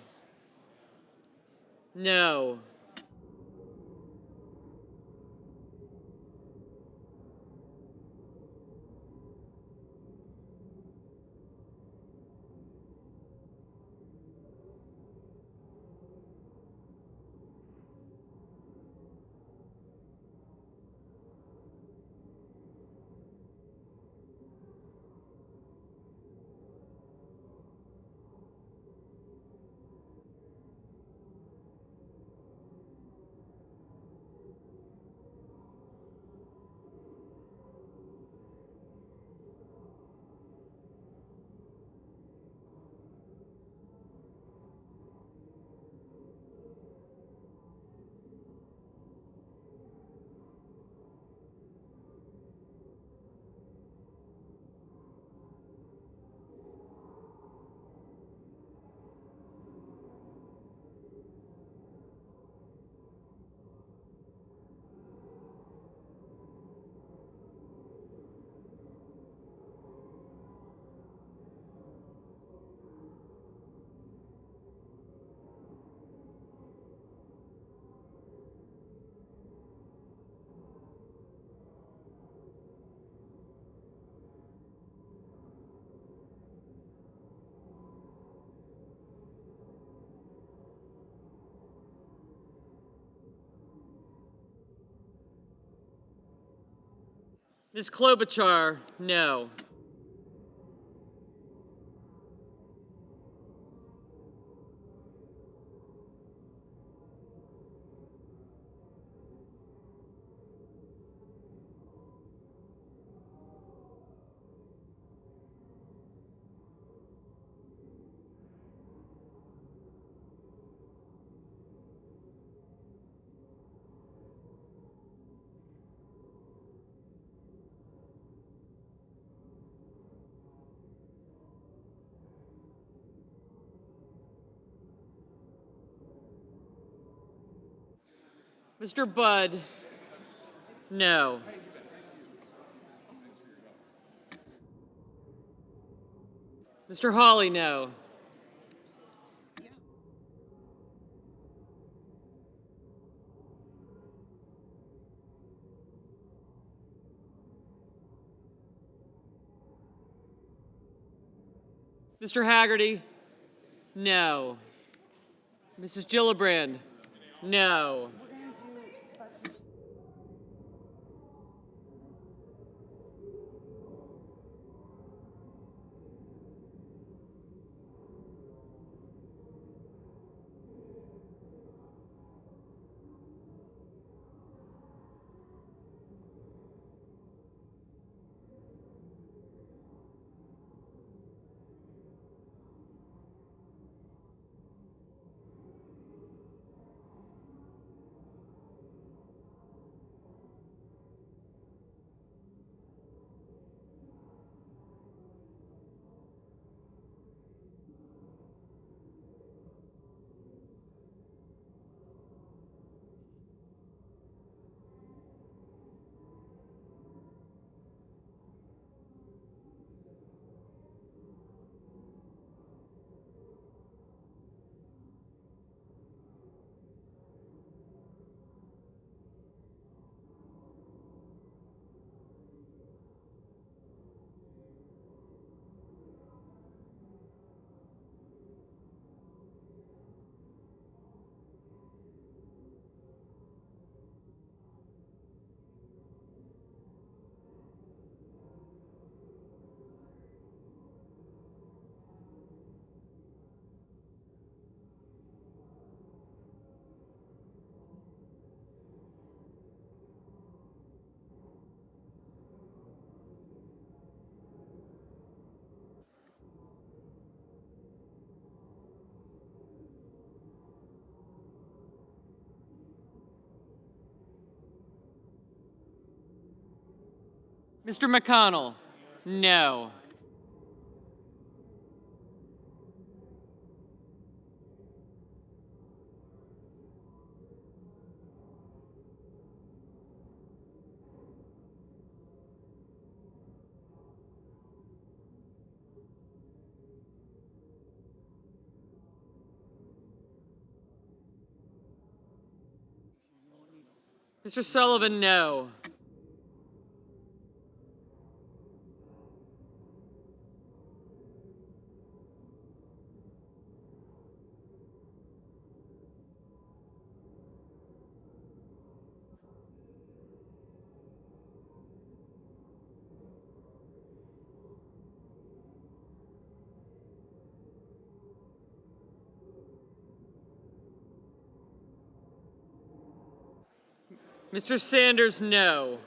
No. Ms. Klobuchar, no. Mr. Budd, no. Mr. Hawley, no. Mr. Haggerty, no. Mrs. Gillibrand, no. Mr. McConnell, no. Mr. Sullivan, no. Mr. Sanders, no.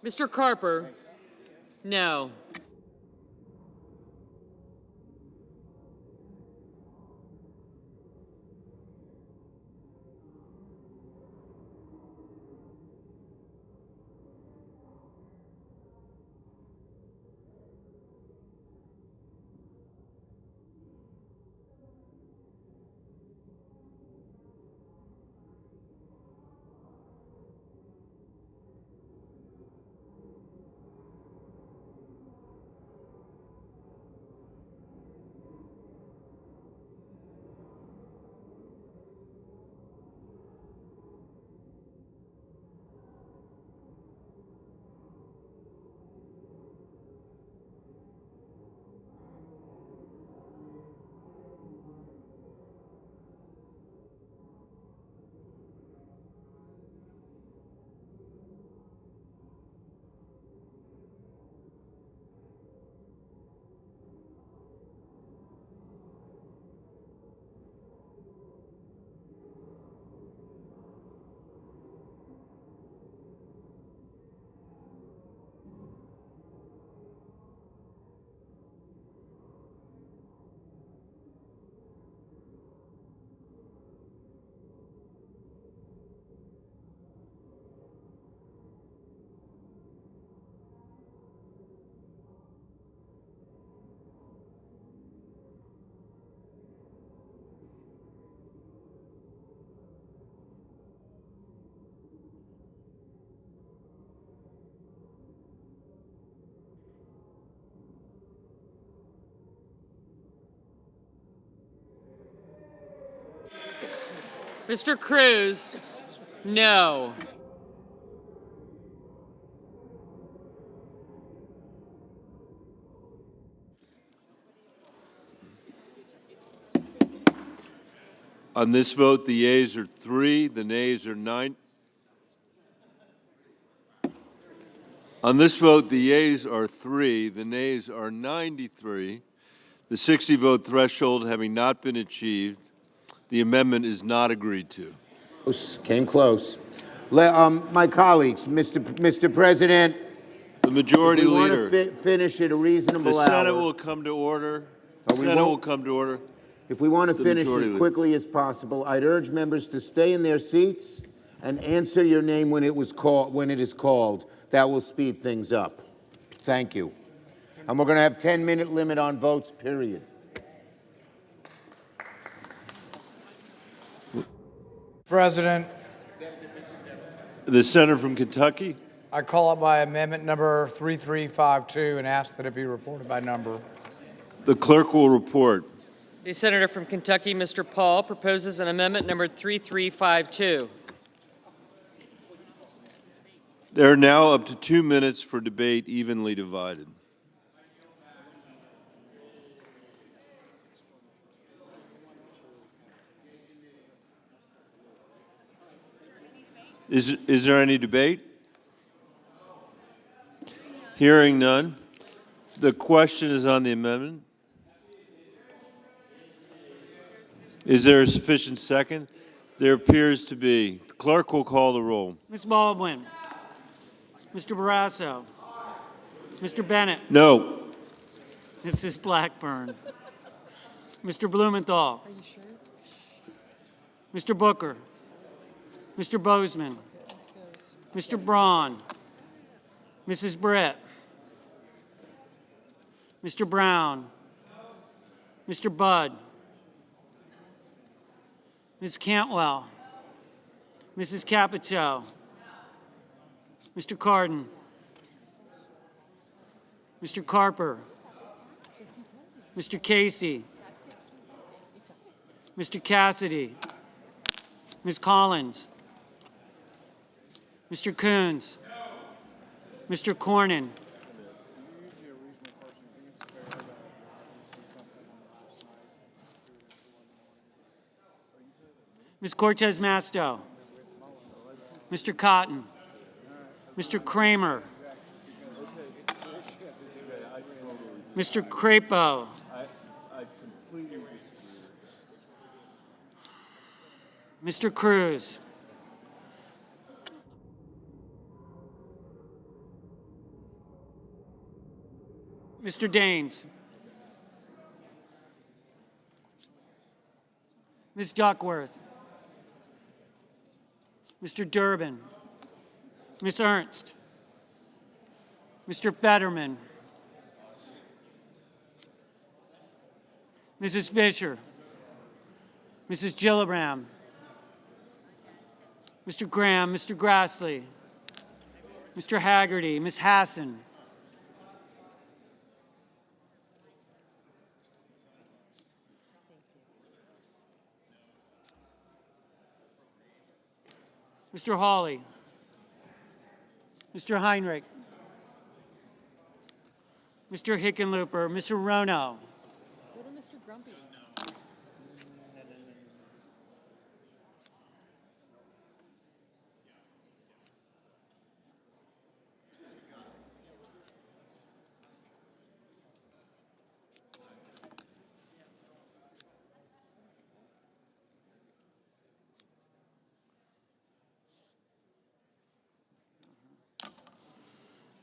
Mr. Carper, no. Mr. Cruz, no. On this vote, the yeas are 3, the nays are 9. On this vote, the yeas are 3, the nays are 93. The 60-vote threshold having not been achieved, the amendment is not agreed to. Came close. My colleagues, Mr. President, The majority if we want leader. to finish at a reasonable The hour. Senate will come to order. The Oh, we Senate won't? will come to order. If we want to The finish majority as leader. quickly as possible, I'd urge members to stay in their seats and answer your name when it is called. That will speed things up. Thank you. And we're going to have 10-minute limit on votes, period. President, The senator from Kentucky. I call up by amendment number 3352 and ask that it be reported by number. The clerk will report. The senator from Kentucky, Mr. Paul, proposes an amendment number 3352. There are now up to 2 minutes for debate evenly divided. Is there any debate? Hearing none. The question is on the amendment. Is there a sufficient second? There appears to be. The clerk will call the roll. Ms. Baldwin. Mr. Barrasso. Mr. Bennett. No. Mrs. Blackburn. Mr. Blumenthal. Are you sure? Mr. Booker. Mr. Bozeman. Mr. Braun. Mrs. Brett. Mr. Brown. Mr. Budd. Ms. Cantwell. Mrs. Capito. Mr. Cardin. Mr. Carper. Mr. Casey. Mr. Cassidy. Ms. Collins. Mr. Coons. Mr. Cornyn. Ms. Cortez Masto. Mr. Cotton. Mr. Kramer. Mr. Crapo. Mr. Cruz. Mr. Daines. Ms. Duckworth. Mr. Durbin. Ms. Ernst. Mr. Fetterman. Mrs. Fisher. Mrs. Gillibrand. Mr. Graham, Mr. Grassley. Mr. Haggerty, Ms. Hassan. Mr. Hawley. Mr. Heinrich. Mr. Hickenlooper, Mr. Rono. Go to Mr. Grumpy.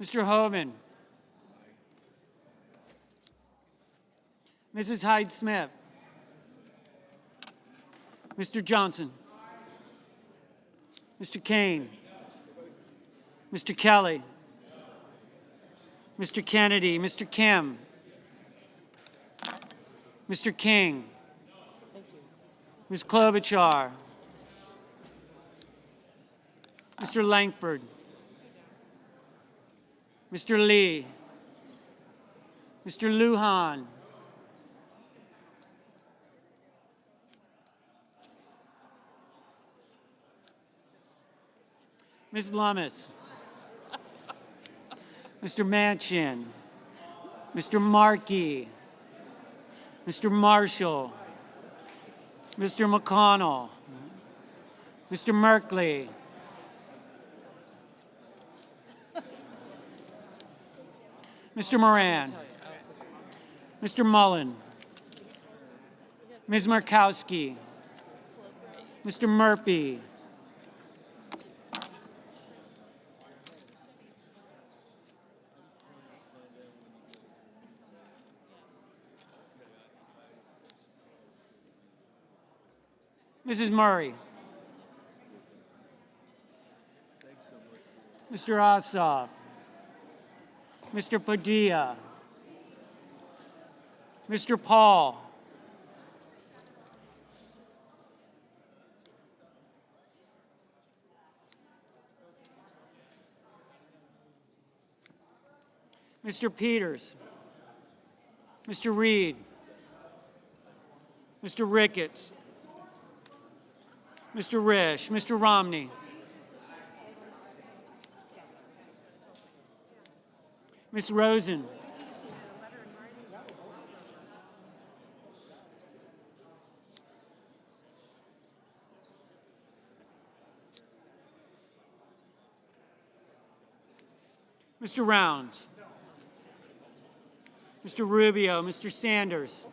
Mr. Hoven. Mrs. Hyde-Smith. Mr. Johnson. Mr. Kane. Mr. Kelly. Mr. Kennedy. Mr. Kim. Mr. King. Ms. Klobuchar. Mr. Langford. Mr. Lee. Mr. Lujan. Ms. Lummis, Mr. Manchin, Mr. Markey, Mr. Marshall, Mr. McConnell, Mr. Merkley, Mr. Moran, Mr. Mullen, Ms. Murkowski, Mr. Murphy, Mrs. Murray, Mr. Ossoff, Mr. Padilla, Mr. Paul, Mr. Peters, Mr. Reed, Mr. Ricketts, Mr. Risch, Mr. Romney, Ms. Rosen, Mr. Rounds, Mr. Rubio, Mr. Sanders,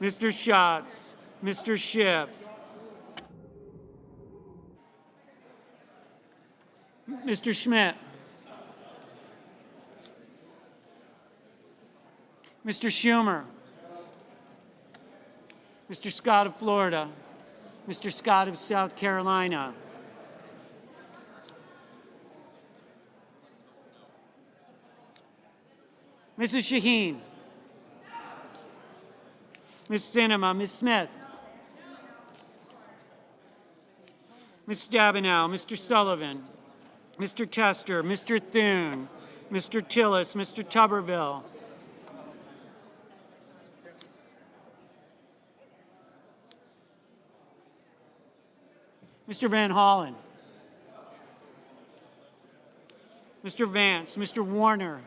Mr. Schatz, Mr. Schiff, Mr. Schmidt, Mr. Schumer, Mr. Scott of Florida, Mr. Scott of South Carolina, Mrs. Shaheen, Ms. Sinema, Ms. Smith, Ms. Stabenow, Mr. Sullivan, Mr. Tester, Mr. Thune, Mr. Tillis, Mr. Tuberville, Mr. Van Hollen, Mr. Vance, Mr. Warner,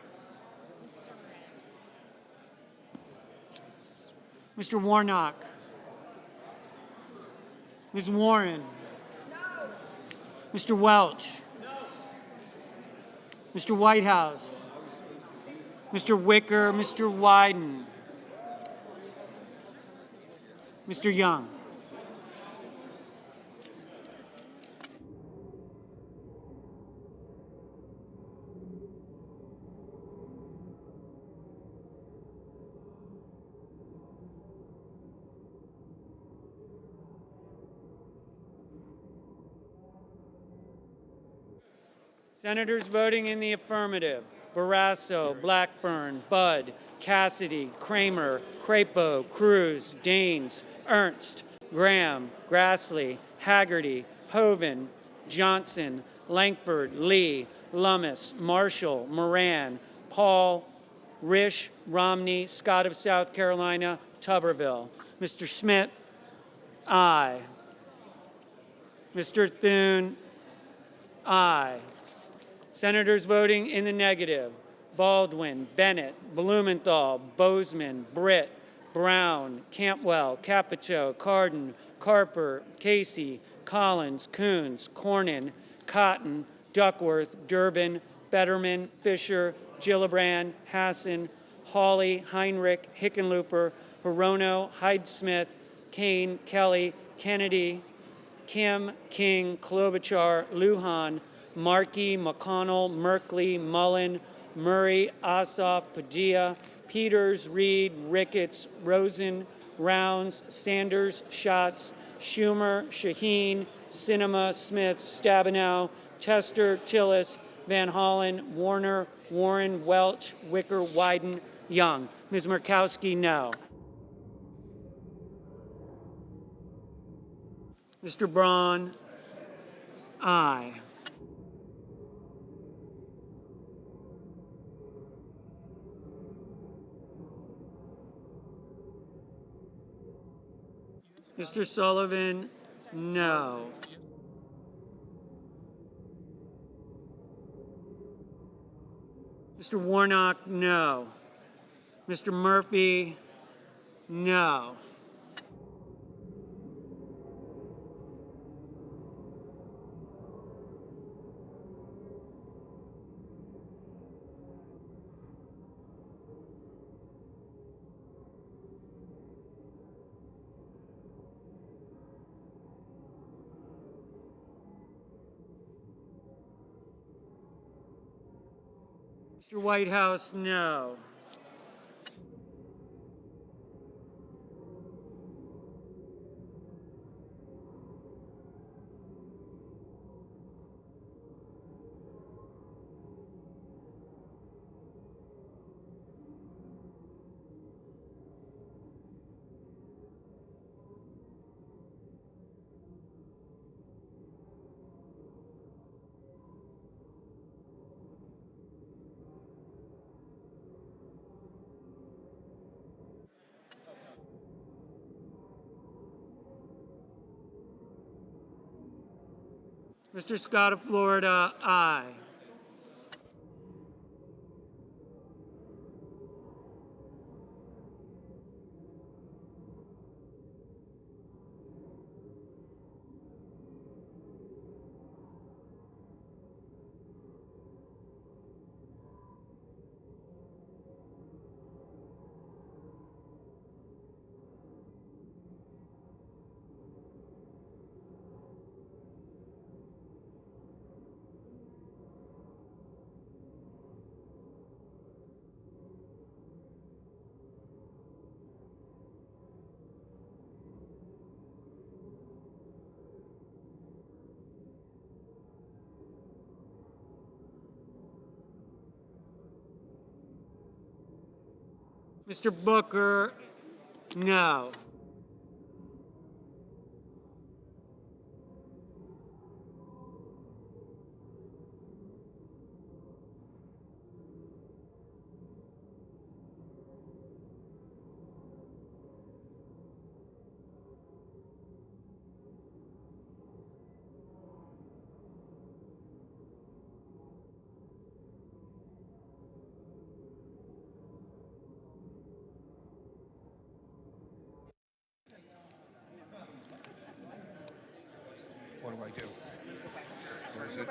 Mr. Warnock, Ms. Warren, Mr. Welch, Mr. Whitehouse, Mr. Wicker, Mr. Wyden, Mr. Young. Senators voting in the affirmative: Barrasso, Blackburn, Budd, Cassidy, Kramer, Crapo, Cruz, Daines, Ernst, Graham, Grassley, Haggerty, Hoeven, Johnson, Lankford, Lee, Lummis, Marshall, Moran, Paul, Risch, Romney, Scott of South Carolina, Tuberville. Mr. Schmidt, aye. Mr. Thune, aye. Senators voting in the negative: Baldwin, Bennett, Blumenthal, Bozeman, Britt, Brown, Cantwell, Capito, Cardin, Carper, Casey, Collins, Coons, Cornyn, Cotton, Duckworth, Durbin, Betterman, Fisher, Gillibrand, Hassan, Hawley, Heinrich, Hickenlooper, Hirono, Hyde-Smith, Kane, Kelly, Kennedy, Kim, King, Klobuchar, Lujan, Markey, McConnell, Merkley, Mullen, Murray, Ossoff, Padilla, Peters, Reed, Ricketts, Rosen, Rounds, Sanders, Schatz, Schumer, Shaheen, Sinema, Smith, Stabenow, Tester, Tillis, Van Hollen, Warner, Warren, Welch, Wicker, Wyden, Young. Ms. Murkowski, no. Mr. Braun, aye. Mr. Sullivan, no. Mr. Warnock, no. Mr. Murphy, no. Mr. Whitehouse, no. Mr. Scott of Florida, aye. Mr. Booker, no. What do I do? Where is it?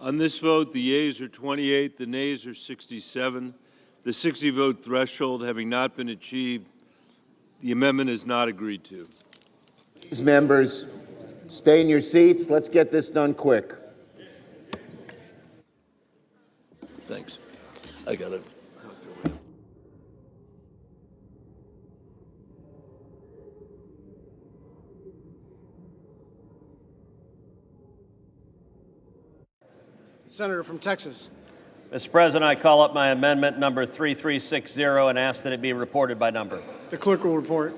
On this vote, the yeas are 28, the nays are 67. The 60-vote threshold having not been achieved, the amendment is not agreed to. These members, stay in your seats. Let's get this done quick. Thanks. I got it. Senator from Texas. Mr. President, I call up my amendment number 3360 and ask that it be reported by number. The clerk will report.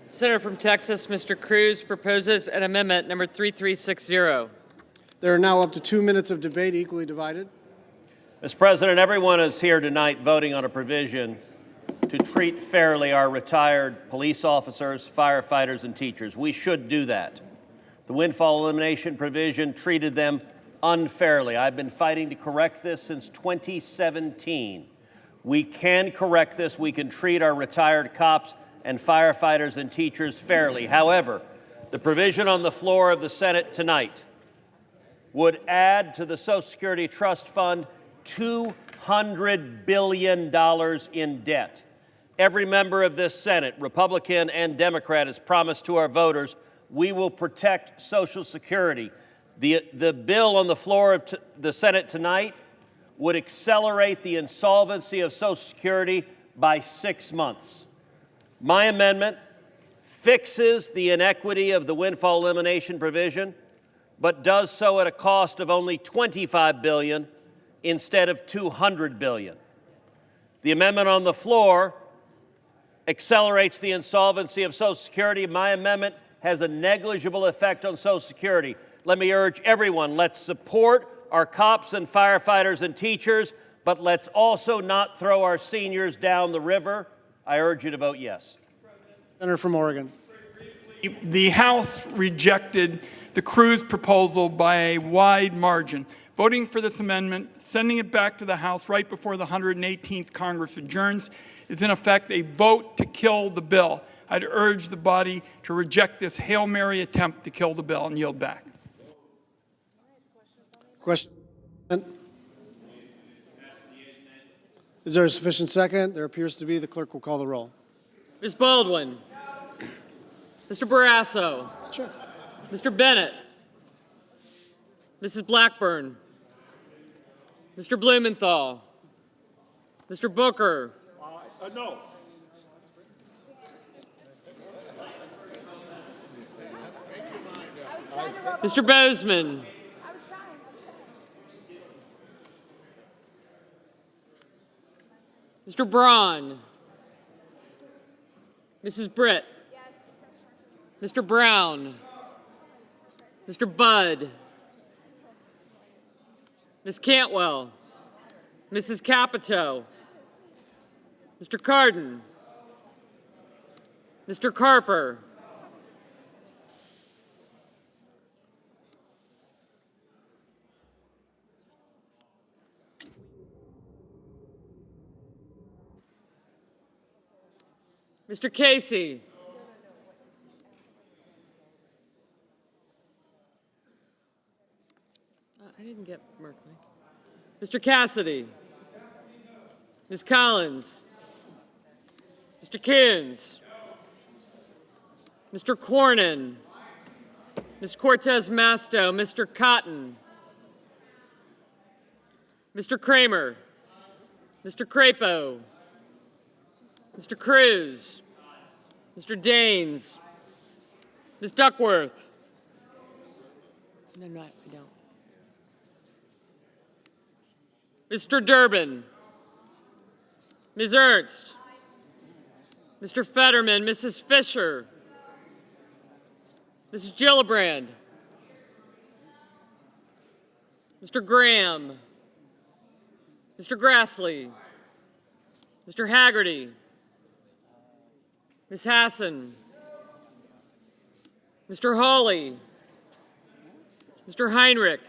Senator from Texas, Mr. Cruz proposes an amendment number 3360. There are now up to 2 minutes of debate, equally divided. Mr. President, everyone is here tonight voting on a provision to treat fairly our retired police officers, firefighters, and teachers. We should do that. The windfall elimination provision treated them unfairly. I've been fighting to correct this since 2017. We can correct this. We can treat our retired cops and firefighters and teachers fairly. However, the provision on the floor of the Senate tonight would add to the Social Security Trust Fund $200 billion in debt. Every member of this Senate, Republican and Democrat, has promised to our voters we will protect Social Security. The bill on the floor of the Senate tonight would accelerate the insolvency of Social Security by 6 months. My amendment fixes the inequity of the windfall elimination provision, but does so at a cost of only $25 billion instead of $200 billion. The amendment on the floor accelerates the insolvency of Social Security. My amendment has a negligible effect on Social Security. Let me urge everyone, let's support our cops and firefighters and teachers, but let's also not throw our seniors down the river. I urge you to vote yes. Senator from Oregon. The House rejected the Cruz proposal by a wide margin. Voting for this amendment, sending it back to the House right before the 118th Congress adjourns, is in effect a vote to kill the bill. I'd urge the body to reject this Hail Mary attempt to kill the bill and yield back. Question? Is there a sufficient second? There appears to be. The clerk will call the roll. Ms. Baldwin. Mr. Barrasso. Sure. Mr. Bennett. Mrs. Blackburn. Mr. Blumenthal. Mr. Booker. No. Mr. Bozeman. Mr. Braun. Mrs. Britt. Mr. Brown. Mr. Budd. Ms. Cantwell. Mrs. Capito. Mr. Cardin. Mr. Carper. Mr. Casey. I didn't get Merkley. Mr. Cassidy. Ms. Collins. Mr. Coons. Mr. Cornyn. Ms. Cortez Masto. Mr. Cotton. Mr. Kramer. Mr. Crapo. Mr. Cruz. Mr. Daines. Ms. Duckworth. No, I don't. Mr. Durbin. Ms. Ernst. Mr. Fetterman. Mrs. Fisher. Mrs. Gillibrand. Mr. Graham. Mr. Grassley. Mr. Haggerty. Ms. Hassan. Mr. Hawley. Mr. Heinrich.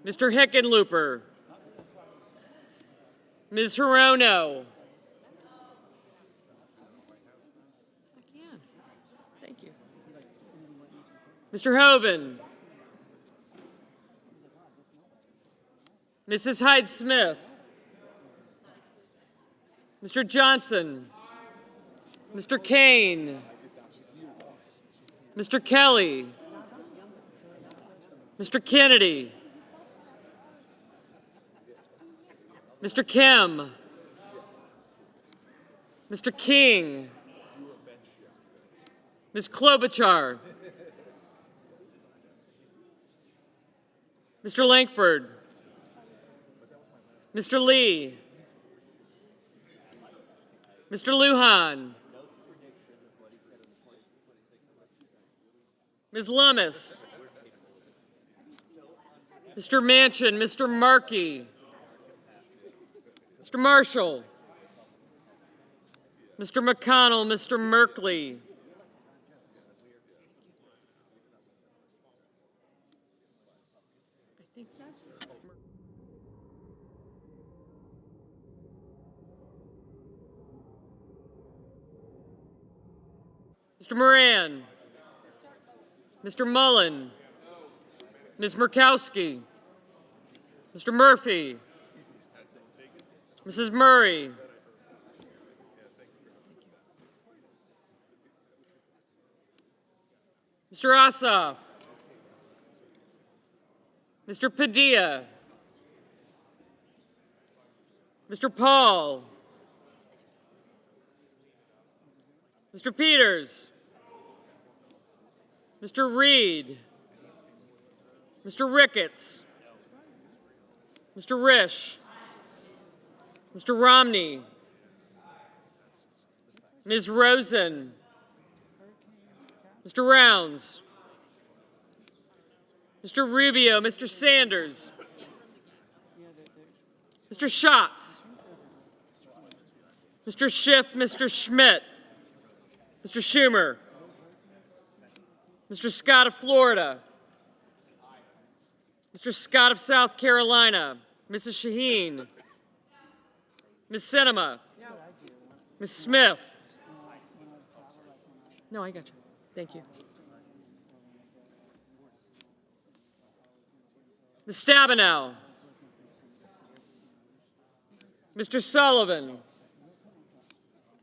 Mr. Hickenlooper. Ms. Hirono. I can. Thank you. Mr. Hoven. Mrs. Hyde-Smith. Mr. Johnson. Mr. Kane. Mr. Kelly. Mr. Kennedy. Mr. Kim. Mr. King. Ms. Klobuchar. Mr. Lankford. Mr. Lee. Mr. Lujan. Ms. Lummis. Mr. Manchin. Mr. Markey. Mr. Marshall. Mr. McConnell. Mr. Merkley. Mr. Moran. Mr. Mullen. Ms. Murkowski. Mr. Murphy. Mrs. Murray. Mr. Ossoff. Mr. Padilla. Mr. Paul. Mr. Peters, Mr. Reed, Mr. Ricketts, Mr. Risch, Mr. Romney, Ms. Rosen, Mr. Rounds, Mr. Rubio, Mr. Sanders, Mr. Schatz, Mr. Schiff, Mr. Schmidt, Mr. Schumer, Mr. Scott of Florida, Mr. Scott of South Carolina, Mrs. Shaheen, Ms. Sinema, Ms. Smith. No, I got you. Thank you. Ms. Stabenow, Mr. Sullivan,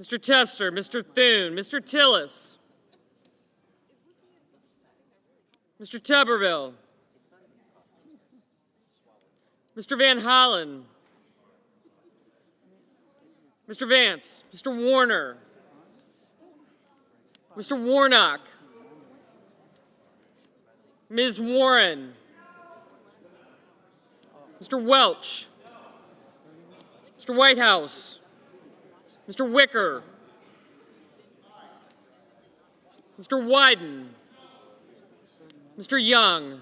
Mr. Tester, Mr. Thune, Mr. Tillis, Mr. Tuberville, Mr. Van Hollen, Mr. Vance, Mr. Warner, Mr. Warnock, Ms. Warren, Mr. Welch, Mr. Whitehouse, Mr. Wicker, Mr. Wyden, Mr. Young,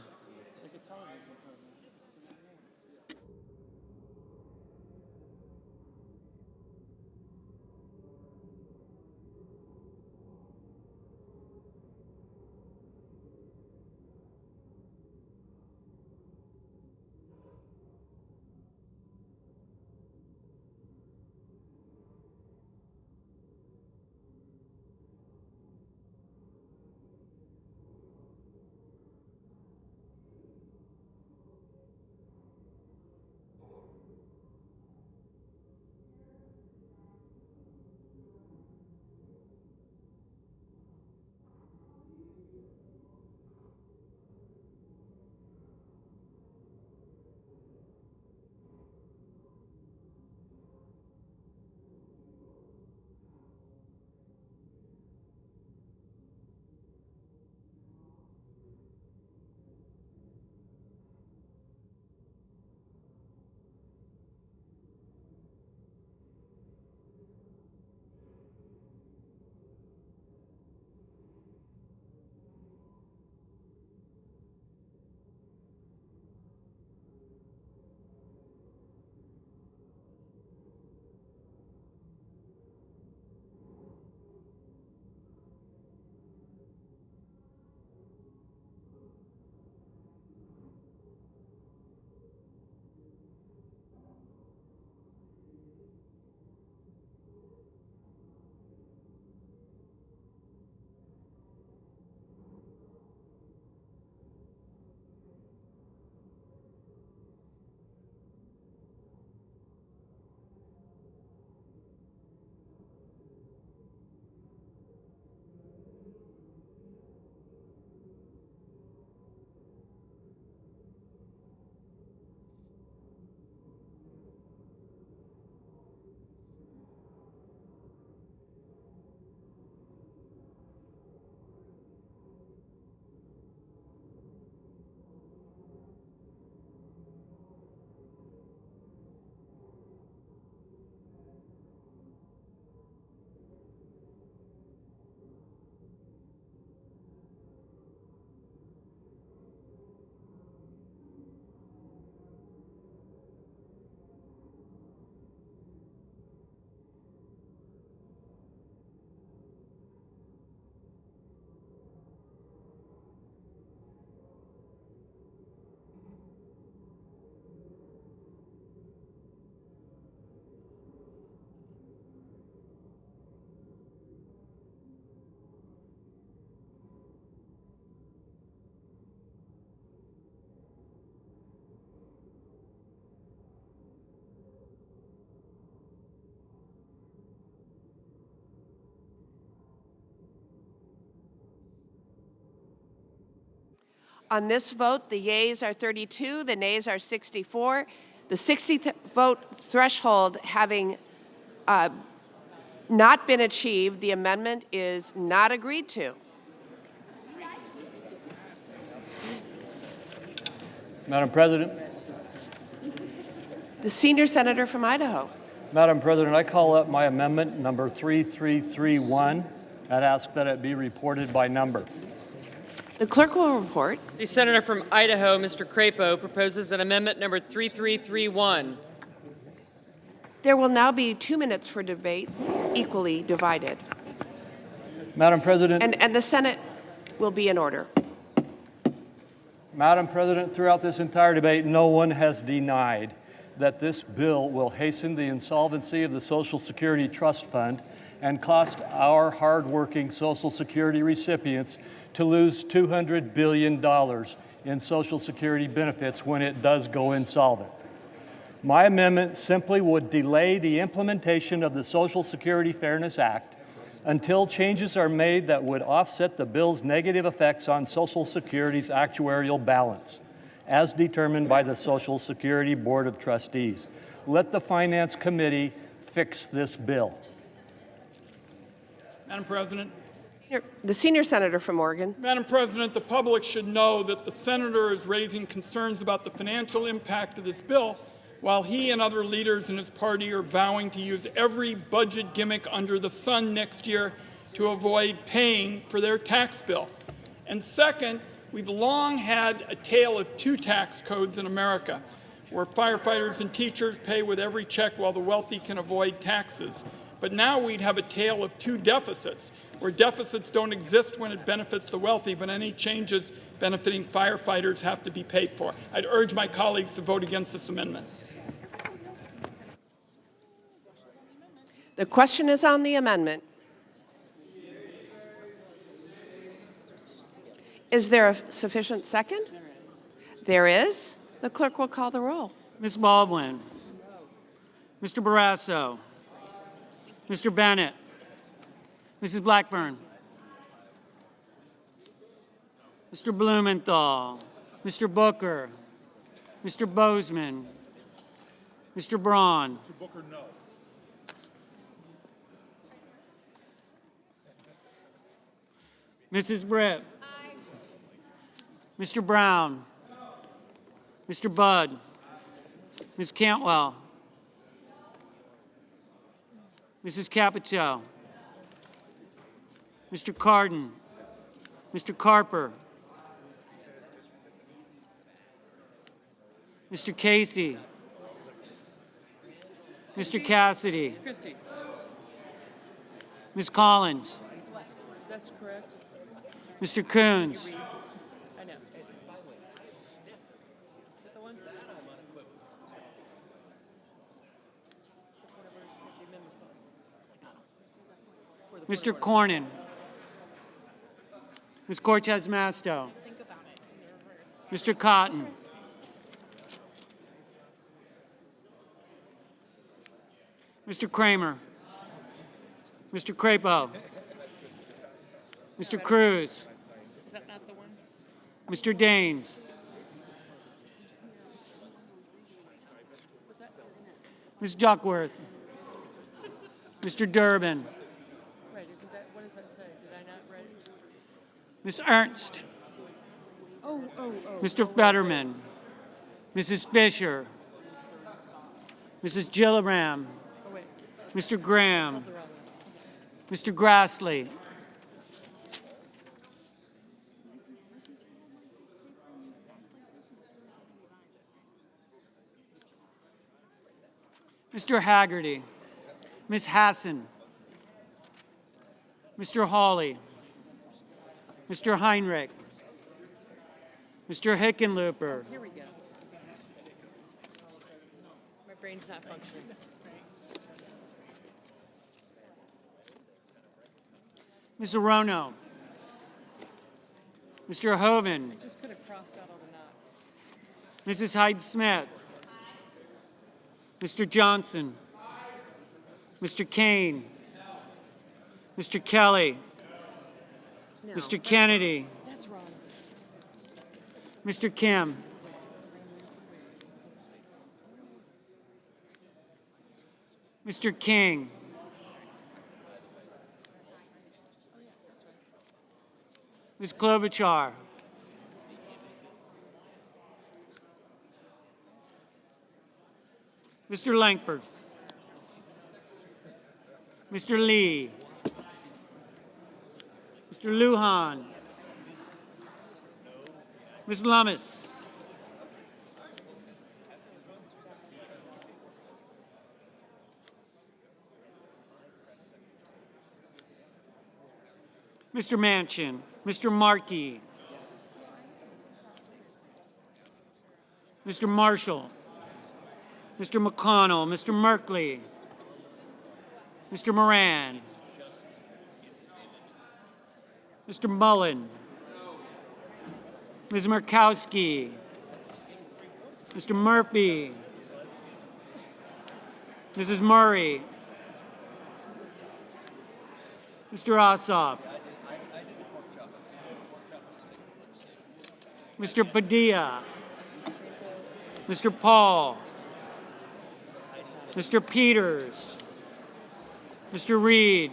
On this vote, the yeas are 32, the nays are 64. The 60 vote threshold having not been achieved, the amendment is not agreed to. Madam President. The senior senator from Idaho. Madam President, I call up my amendment number 3331 and ask that it be reported by number. The clerk will report. The senator from Idaho, Mr. Crapo, proposes an amendment number 3331. There will now be 2 minutes for debate, equally divided. Madam President. And the Senate will be in order. Madam President, throughout this entire debate, no one has denied that this bill will hasten the insolvency of the Social Security Trust Fund and cost our hardworking Social Security recipients to lose $200 billion in Social Security benefits when it does go insolvent. My amendment simply would delay the implementation of the Social Security Fairness Act until changes are made that would offset the bill's negative effects on Social Security's actuarial balance, as determined by the Social Security Board of Trustees. Let the Finance Committee fix this bill. Madam President. The senior senator from Oregon. Madam President, the public should know that the senator is raising concerns about the financial impact of this bill, while he and other leaders in his party are vowing to use every budget gimmick under the sun next year to avoid paying for their tax bill. And second, we've long had a tale of two tax codes in America, where firefighters and teachers pay with every check while the wealthy can avoid taxes. But now we'd have a tale of two deficits, where deficits don't exist when it benefits the wealthy, but any changes benefiting firefighters have to be paid for. I'd urge my colleagues to vote against this amendment. The question is on the amendment. Is there a sufficient second? There is. The clerk will call the roll. Ms. Baldwin. Mr. Barrasso. Mr. Bennett. Mrs. Blackburn. Mr. Blumenthal. Mr. Booker. Mr. Bozeman. Mr. Braun. Mr. Booker, no. Mrs. Britt. Mr. Brown. Mr. Budd. Ms. Cantwell. Mrs. Capito. Mr. Cardin. Mr. Carper. Mr. Casey. Mr. Cassidy. Christie. Ms. Collins. Is that correct? Mr. Coons. I know. Is that the one? Mr. Cornyn. Ms. Cortez Masto. Mr. Cotton. Mr. Kramer. Mr. Crapo. Mr. Cruz. Is that not the one? Mr. Daines. Ms. Duckworth. Mr. Durbin. Right, isn't that, what does that say? Did I not write it? Ms. Ernst. Oh. Mr. Fetterman. Mrs. Fisher. Mrs. Gilliram. Oh, wait. Mr. Graham. Mr. Grassley. Mr. Haggerty. Ms. Hassan. Mr. Hawley. Mr. Heinrich. Mr. Hickenlooper. Here we go. My brain's not functioning. Ms. Arono. Mr. Hoven. I just could have crossed out all the knots. Mrs. Hyde-Smith. Mr. Johnson. Mr. Kane. Mr. Kelly. No, Mr. Kennedy. That's wrong. Mr. Kim. Mr. King. Ms. Klobuchar. Mr. Langford. Mr. Lee. Mr. Lujan. Ms. Lummis. Mr. Manchin. Mr. Markey. Mr. Marshall. Mr. McConnell. Mr. Merkley. Mr. Moran. Mr. Mullen. Ms. Murkowski. Mr. Murphy. Mrs. Murray. Mr. Ossoff. Mr. Padilla. Mr. Paul. Mr. Peters. Mr. Reed.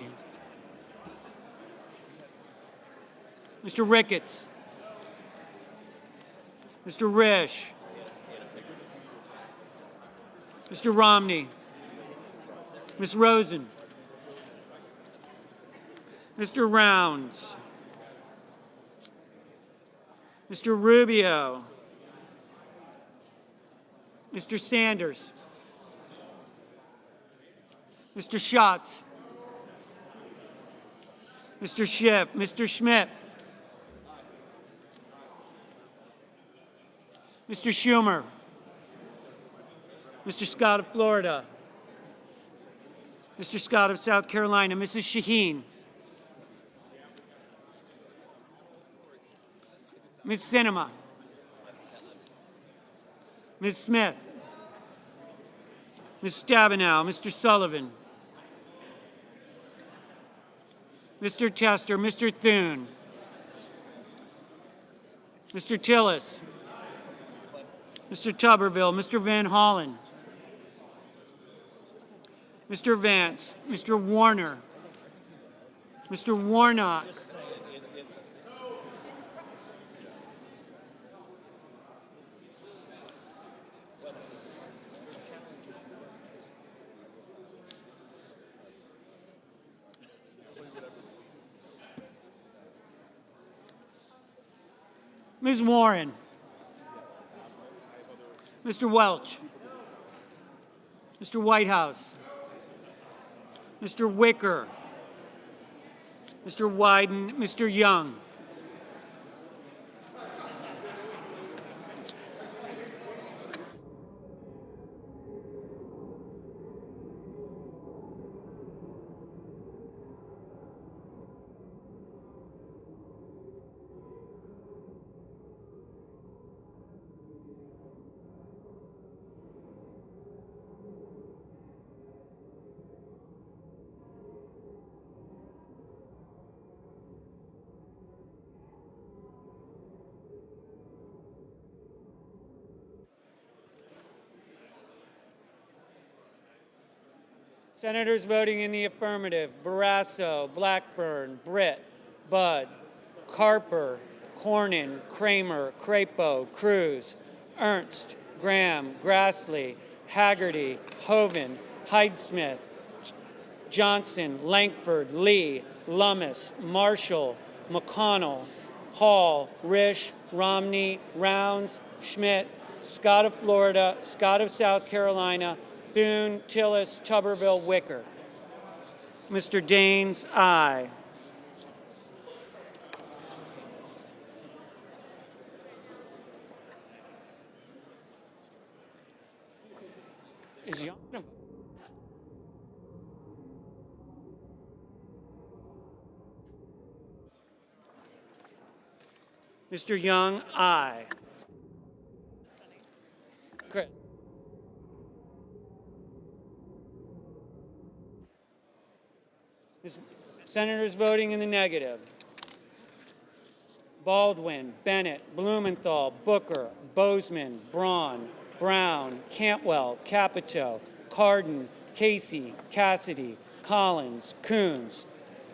Mr. Ricketts. Mr. Risch. Mr. Romney. Ms. Rosen. Mr. Rounds. Mr. Rubio. Mr. Sanders. Mr. Schatz. Mr. Schiff. Mr. Schmidt. Mr. Schumer. Mr. Scott of Florida. Mr. Scott of South Carolina. Mrs. Shaheen. Ms. Sinema. Ms. Smith. Ms. Stabenow. Mr. Sullivan. Mr. Tester. Mr. Thune. Mr. Tillis. Mr. Tuberville. Mr. Van Hollen. Mr. Vance. Mr. Warner. Mr. Warnock. Ms. Warren. Mr. Welch. Mr. Whitehouse. Mr. Wicker. Mr. Wyden. Mr. Young. Senators voting in the affirmative: Barrasso, Blackburn, Britt, Budd, Carper, Cornyn, Kramer, Crapo, Cruz, Ernst, Graham, Grassley, Haggerty, Hoeven, Hyde-Smith, Johnson, Lankford, Lee, Lummis, Marshall, McConnell, Hall, Risch, Romney, Rounds, Schmidt, Scott of Florida, Scott of South Carolina, Thune, Tillis, Tuberville, Wicker. Mr. Daines, aye. Is Young? Mr. Young, aye. Chris. Senators voting in the negative: Baldwin, Bennett, Blumenthal, Booker, Bozeman, Braun, Brown, Cantwell, Capito, Cardin, Casey, Cassidy, Collins, Coons,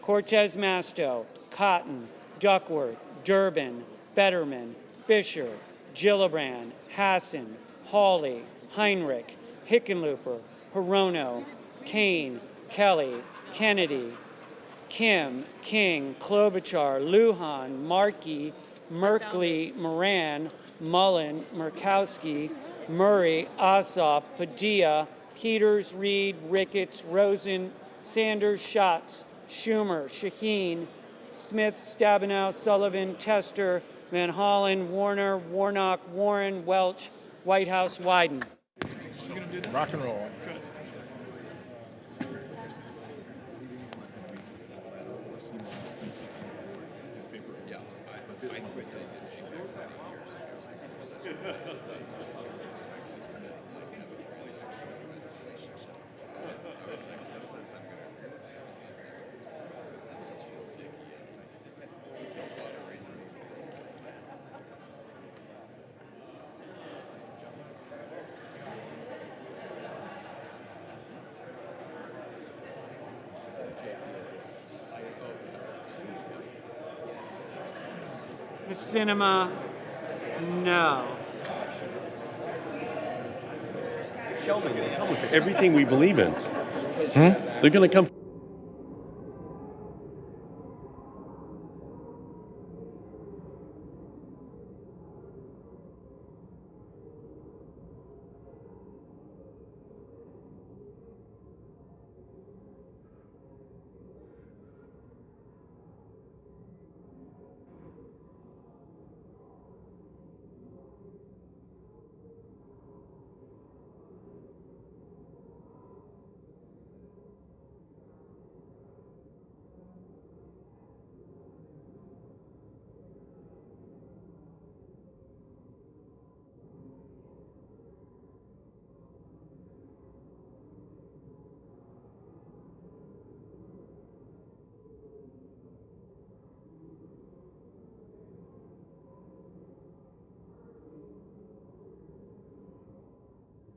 Cortez Masto, Cotton, Duckworth, Durbin, Fetterman, Fisher, Gillibrand, Hassan, Hawley, Heinrich, Hickenlooper, Hirono, Kane, Kelly, Kennedy, Kim, King, Klobuchar, Lujan, Markey, Merkley, Moran, Mullen, Murkowski, Murray, Ossoff, Padilla, Peters, Reed, Ricketts, Rosen, Sanders, Schatz, Schumer, Shaheen, Smith, Stabenow, Sullivan, Tester, Van Hollen, Warner, Warnock, Warren, Welch, Whitehouse, Wyden. Rock and roll. Ms. Sinema, no. Everything we believe in. They're going to come.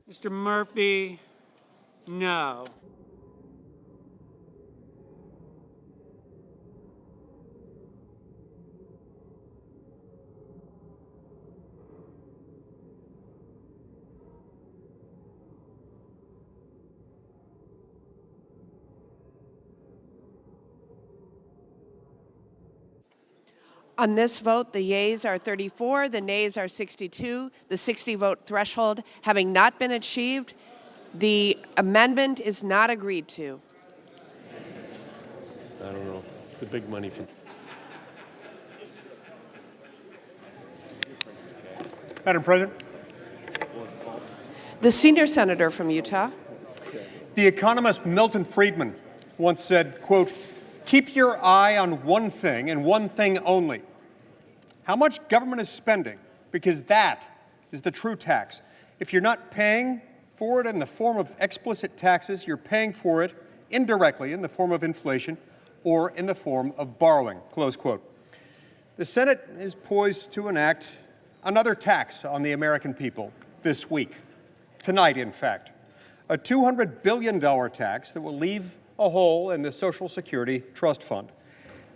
Mr. Murphy, no. On this vote, the yeas are 34, the nays are 62. The 60-vote threshold having not been achieved, the amendment is not agreed to. I don't know. The big money from. Madam President. The senior senator from Utah. The economist Milton Friedman once said, quote, "Keep your eye on one thing and one thing only. How much government is spending, because that is the true tax. If you're not paying for it in the form of explicit taxes, you're paying for it indirectly in the form of inflation or in the form of borrowing," close quote. The Senate is poised to enact another tax on the American people this week, tonight in fact, a $200 billion tax that will leave a hole in the Social Security Trust Fund.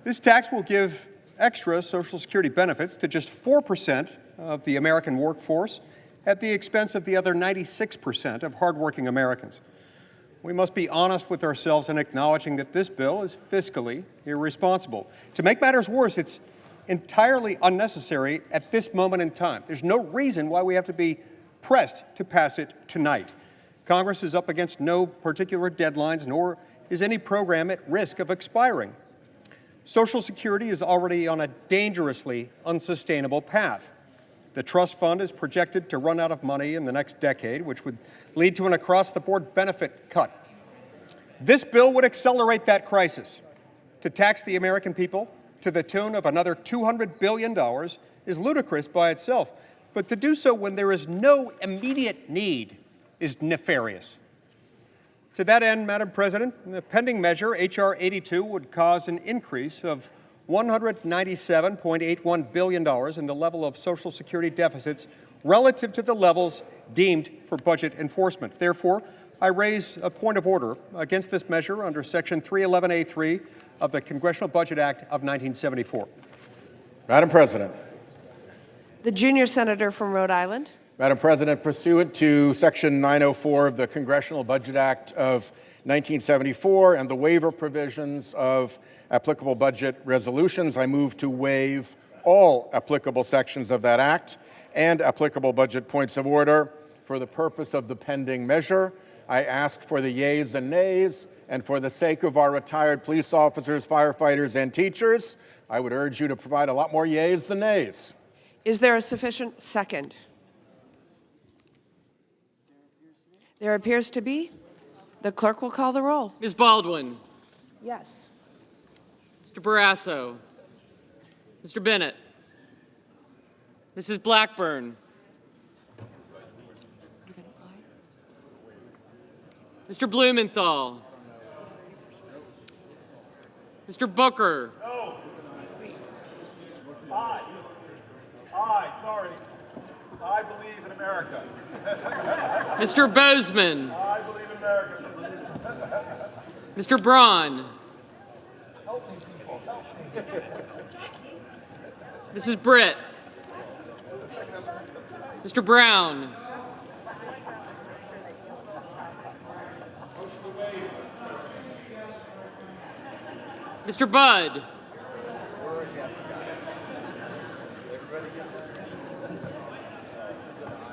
This tax will give extra Social Security benefits to just 4% of the American workforce at the expense of the other 96% of hardworking Americans. We must be honest with ourselves in acknowledging that this bill is fiscally irresponsible. To make matters worse, it's entirely unnecessary at this moment in time. There's no reason why we have to be pressed to pass it tonight. Congress is up against no particular deadlines, nor is any program at risk of expiring. Social Security is already on a dangerously unsustainable path. The trust fund is projected to run out of money in the next decade, which would lead to an across-the-board benefit cut. This bill would accelerate that crisis. To tax the American people to the tune of another $200 billion is ludicrous by itself, but to do so when there is no immediate need is nefarious. To that end, Madam President, the pending measure, H.R. 82, would cause an increase of $197.81 billion in the level of Social Security deficits relative to the levels deemed for budget enforcement. Therefore, I raise a point of order against this measure under Section 311A3 of the Congressional Budget Act of 1974. Madam President. The junior senator from Rhode Island. Madam President, pursuant to Section 904 of the Congressional Budget Act of 1974 and the waiver provisions of applicable budget resolutions, I move to waive all applicable sections of that act and applicable budget points of order for the purpose of the pending measure. I ask for the yeas and nays, and for the sake of our retired police officers, firefighters, and teachers, I would urge you to provide a lot more yeas than nays. Is there a sufficient second? There appears to be. The clerk will call the roll. Ms. Baldwin. Yes. Mr. Barrasso. Mr. Bennett. Mrs. Blackburn. Mr. Blumenthal. Mr. Booker. No. Sorry. I believe in America. Mr. Bozeman. I believe in America. Mr. Braun. Help me, people. Help me. Mrs. Britt. Mr. Brown. Mr. Budd.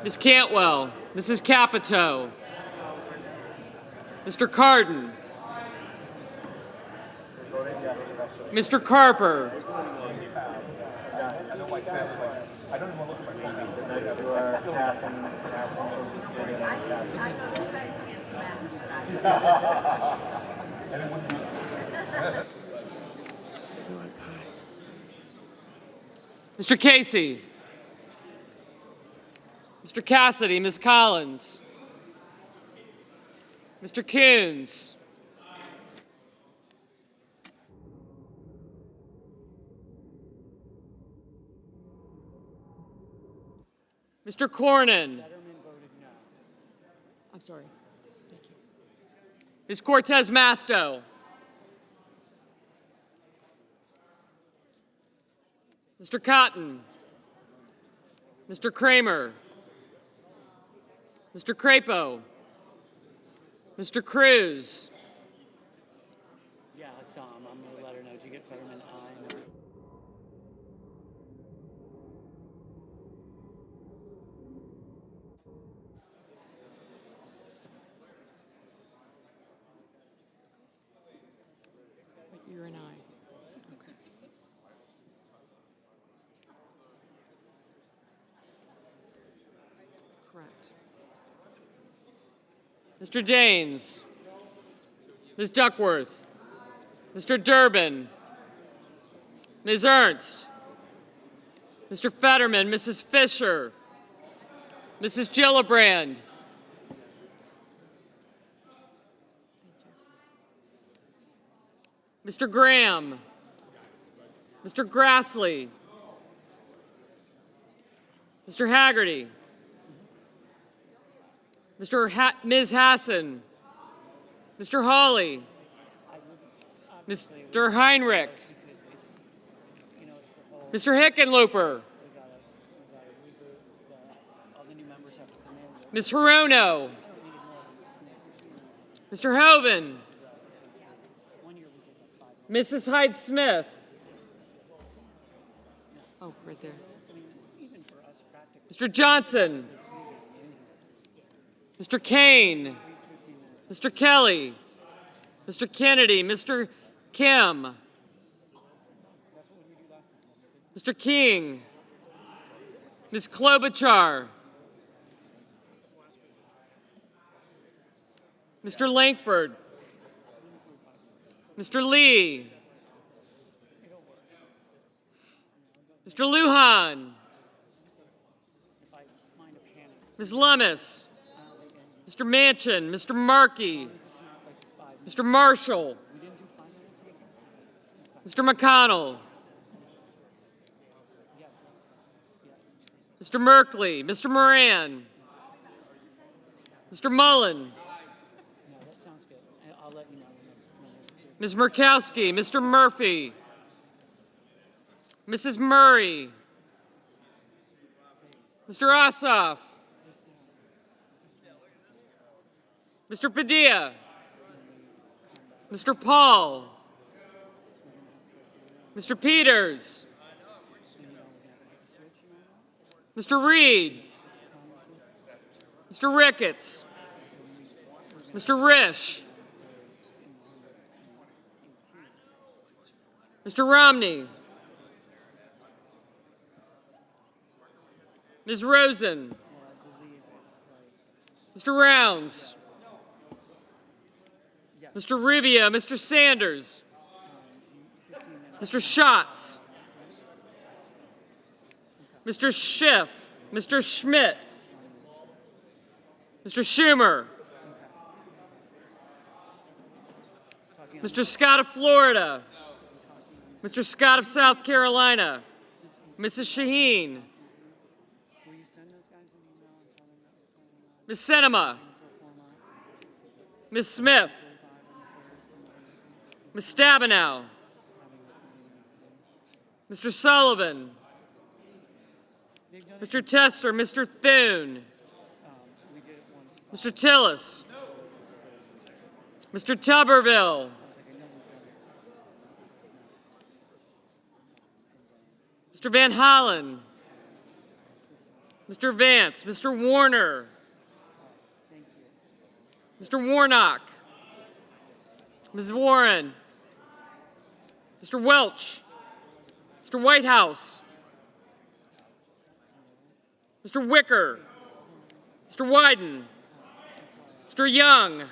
Ms. Cantwell. Mrs. Capito. Mr. Cardin. Mr. Carper. Mr. Casey. Mr. Cassidy, Ms. Collins. Mr. Coons. Mr. Cornyn. I'm sorry. Thank you. Ms. Cortez Masto. Mr. Cotton. Mr. Kramer. Mr. Crapo. Mr. Cruz. Yeah, I saw him. I'm going to let her know. Did you get Fetterman? Aye. You're an aye. Okay. Correct. Mr. Janes. Ms. Duckworth. Mr. Durbin. Ms. Ernst. Mr. Fetterman. Mrs. Fisher. Mrs. Gillibrand. Mr. Graham. Mr. Grassley. Mr. Haggerty. Ms. Hassan. Mr. Hawley. Mr. Heinrich. Mr. Hickenlooper. Ms. Hirono. Mr. Hoven. Mrs. Hyde-Smith. Oh, right there. Mr. Johnson. Mr. Kane. Mr. Kelly. Mr. Kennedy. Mr. Kim. Mr. King. Ms. Klobuchar. Mr. Langford. Mr. Lee. Mr. Lujan. Ms. Lummis. Mr. Manchin. Mr. Markey. Mr. Marshall. Mr. McConnell. Mr. Merkley. Mr. Moran. Mr. Mullen. Ms. Murkowski. Mr. Murphy. Mrs. Murray, Mr. Ossoff, Mr. Padilla, Mr. Paul, Mr. Peters, Mr. Reed, Mr. Ricketts, Mr. Risch, Mr. Romney, Ms. Rosen, Mr. Rounds, Mr. Rubio, Mr. Sanders, Mr. Schatz, Mr. Schiff, Mr. Schmidt, Mr. Schumer, Mr. Scott of Florida, Mr. Scott of South Carolina, Mrs. Shaheen, Ms. Sinema, Ms. Smith, Ms. Stabenow, Mr. Sullivan, Mr. Tester, Mr. Thune, Mr. Tillis, Mr. Tuberville, Mr. Van Hollen, Mr. Vance, Mr. Warner, Mr. Warnock, Ms. Warren, Mr. Welch, Mr. Whitehouse, Mr. Wicker, Mr. Wyden, Mr. Young,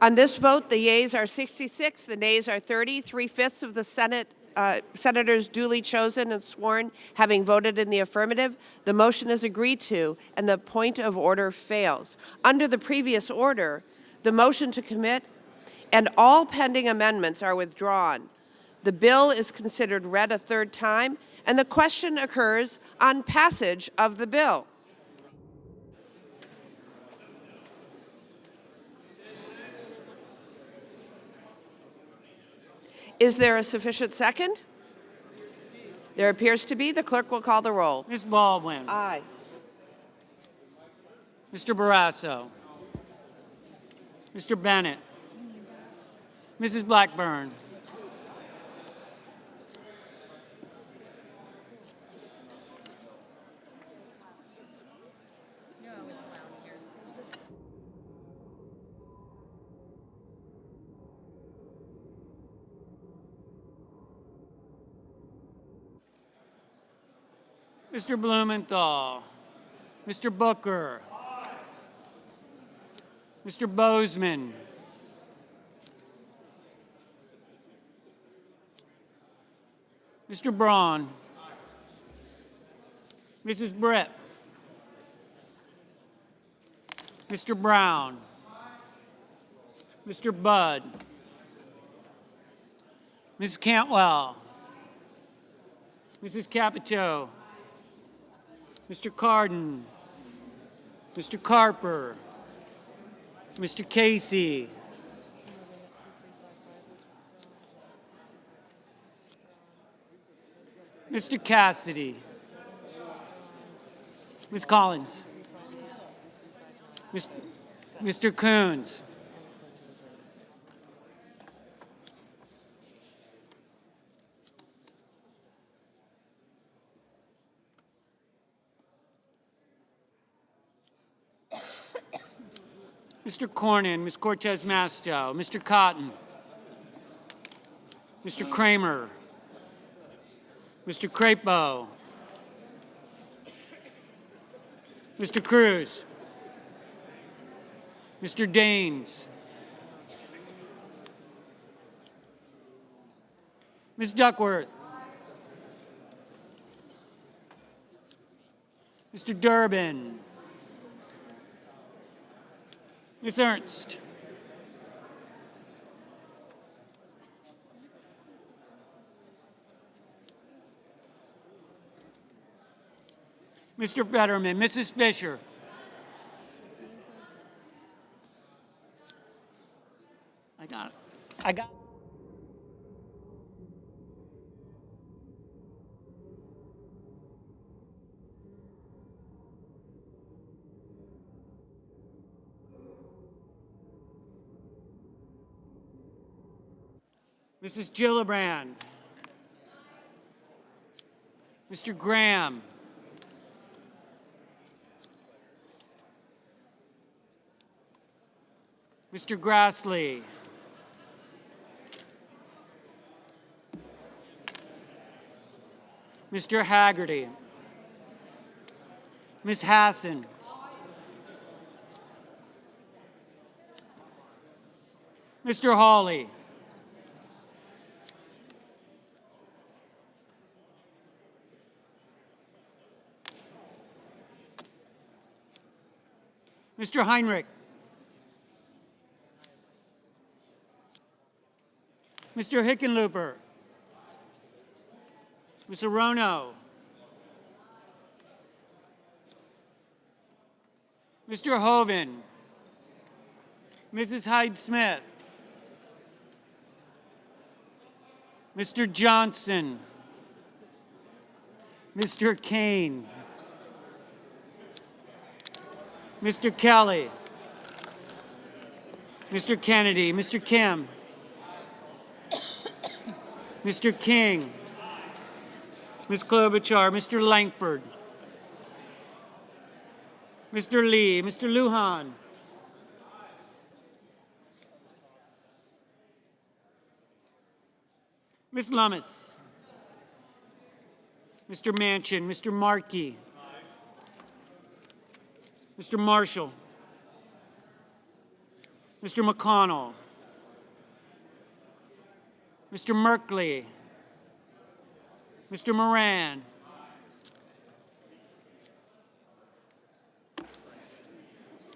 On this vote, the yeas are 66, the nays are 30. 3/5 of the senators duly chosen and sworn having voted in the affirmative. The motion is agreed to, and the point of order fails. Under the previous order, the motion to commit and all pending amendments are withdrawn. The bill is considered read a third time, and the question occurs on passage of the bill. Is there a sufficient second? There appears to be. The clerk will call the roll. Ms. Baldwin. Aye. Mr. Barrasso. Mr. Bennett. Mrs. Blackburn. Mr. Blumenthal. Mr. Booker. Mr. Bozeman. Mr. Braun. Mrs. Britt. Mr. Brown. Mr. Budd. Ms. Cantwell. Mrs. Capito. Mr. Cardin. Mr. Carper. Mr. Casey. Mr. Cassidy. Ms. Collins. Mr. Coons. Mr. Cornyn, Ms. Cortez Masto, Mr. Cotton, Mr. Kramer, Mr. Crapo, Mr. Cruz, Mr. Daines, Ms. Duckworth, Mr. Durbin, Ms. Ernst, Mr. Fetterman, Mrs. Fisher, I got it. Mrs. Gillibrand, Mr. Graham, Mr. Grassley, Mr. Haggerty, Ms. Hassan, Mr. Hawley, Mr. Heinrich, Mr. Hickenlooper, Ms. Arono, Mr. Hoven, Mrs. Hyde-Smith, Mr. Johnson, Mr. Kane, Mr. Kelly, Mr. Kennedy, Mr. Kim, Mr. King, Ms. Klobuchar, Mr. Langford, Mr. Lee, Mr. Lujan, Ms. Lummis, Mr. Manchin, Mr. Markey, Mr. Marshall, Mr. McConnell, Mr. Merkley, Mr. Moran,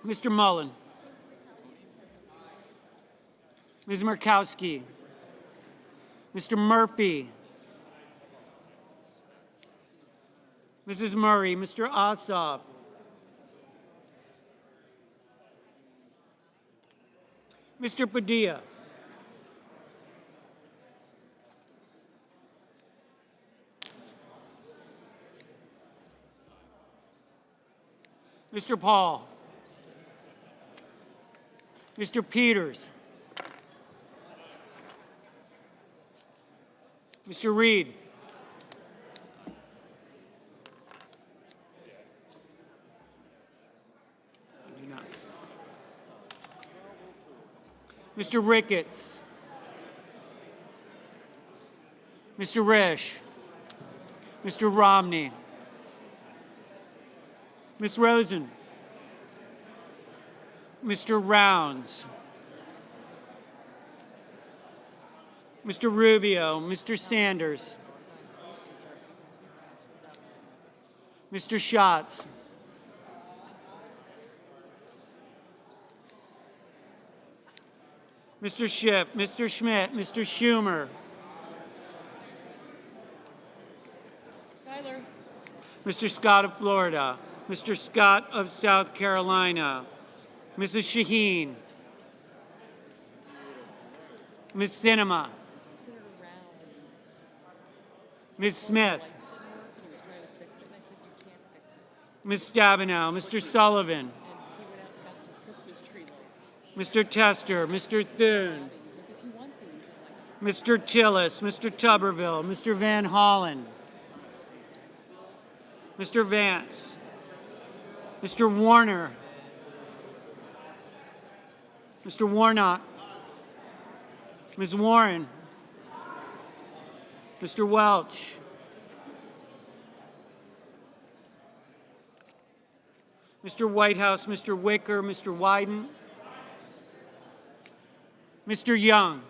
Mr. Mullen, Ms. Murkowski, Mr. Murphy, Mrs. Murray, Mr. Ossoff, Mr. Padilla, Mr. Paul, Mr. Peters, Mr. Reed, Mr. Ricketts, Mr. Risch, Mr. Romney, Ms. Rosen, Mr. Rounds, Mr. Rubio, Mr. Sanders, Mr. Schatz, Mr. Schiff, Mr. Schmidt, Mr. Schumer, Mr. Scott of Florida, Mr. Scott of South Carolina, Mrs. Shaheen, Ms. Sinema, Ms. Smith, Ms. Stabenow, Mr. Sullivan, Mr. Tester, Mr. Thune, Mr. Tillis, Mr. Tuberville, Mr. Van Hollen, Mr. Vance, Mr. Warner, Mr. Warnock, Ms. Warren, Mr. Welch, Mr. Whitehouse, Mr. Wicker, Mr. Wyden, Mr. Young,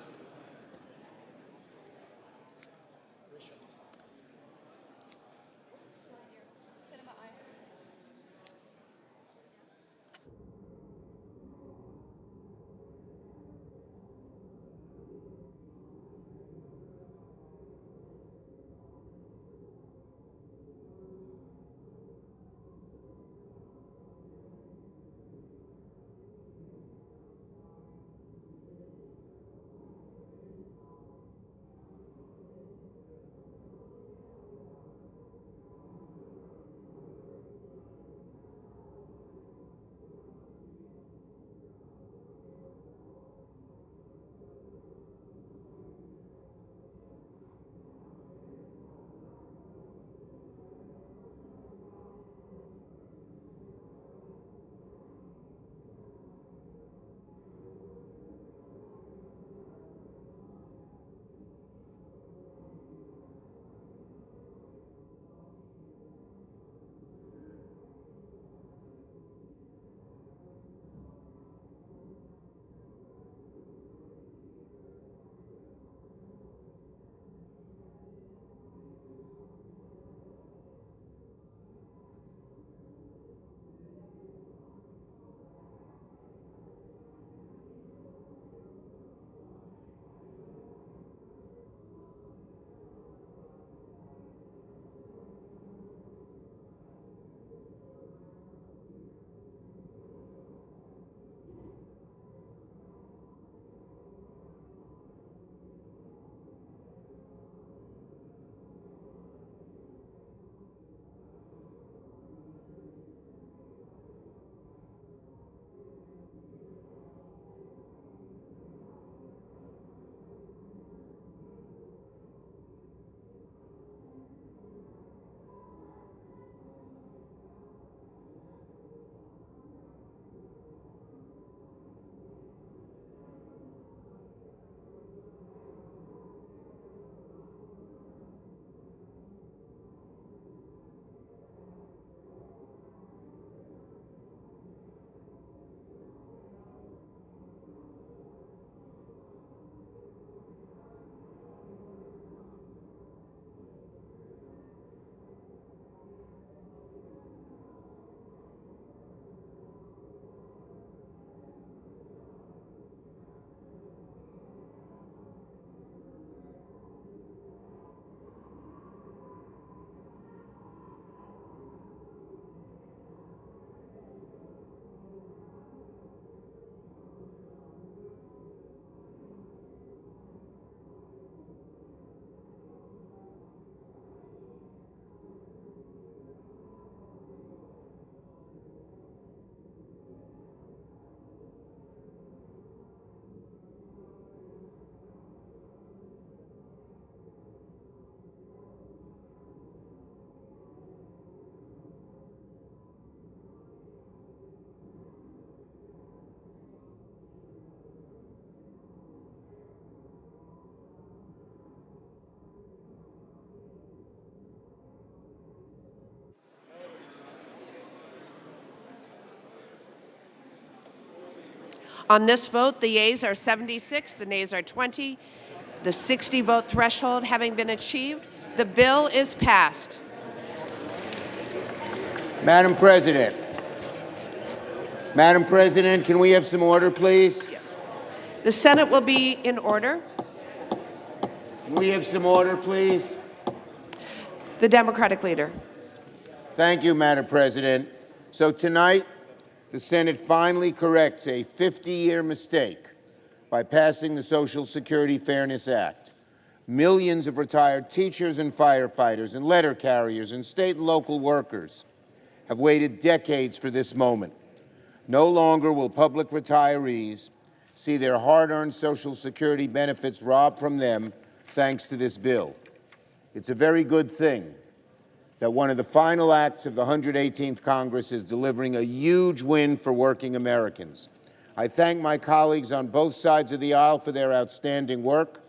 On this vote, the yeas are 76, the nays are 20. The 60-vote threshold having been achieved, the bill is passed. Madam President. Madam President, can we have some order, please? Yes. The Senate will be in order. Can we have some order, please? The Democratic leader. Thank you, Madam President. So tonight, the Senate finally corrects a 50-year mistake by passing the Social Security Fairness Act. Millions of retired teachers and firefighters and letter carriers and state and local workers have waited decades for this moment. No longer will public retirees see their hard-earned Social Security benefits robbed from them thanks to this bill. It's a very good thing that one of the final acts of the 118th Congress is delivering a huge win for working Americans. I thank my colleagues on both sides of the aisle for their outstanding work,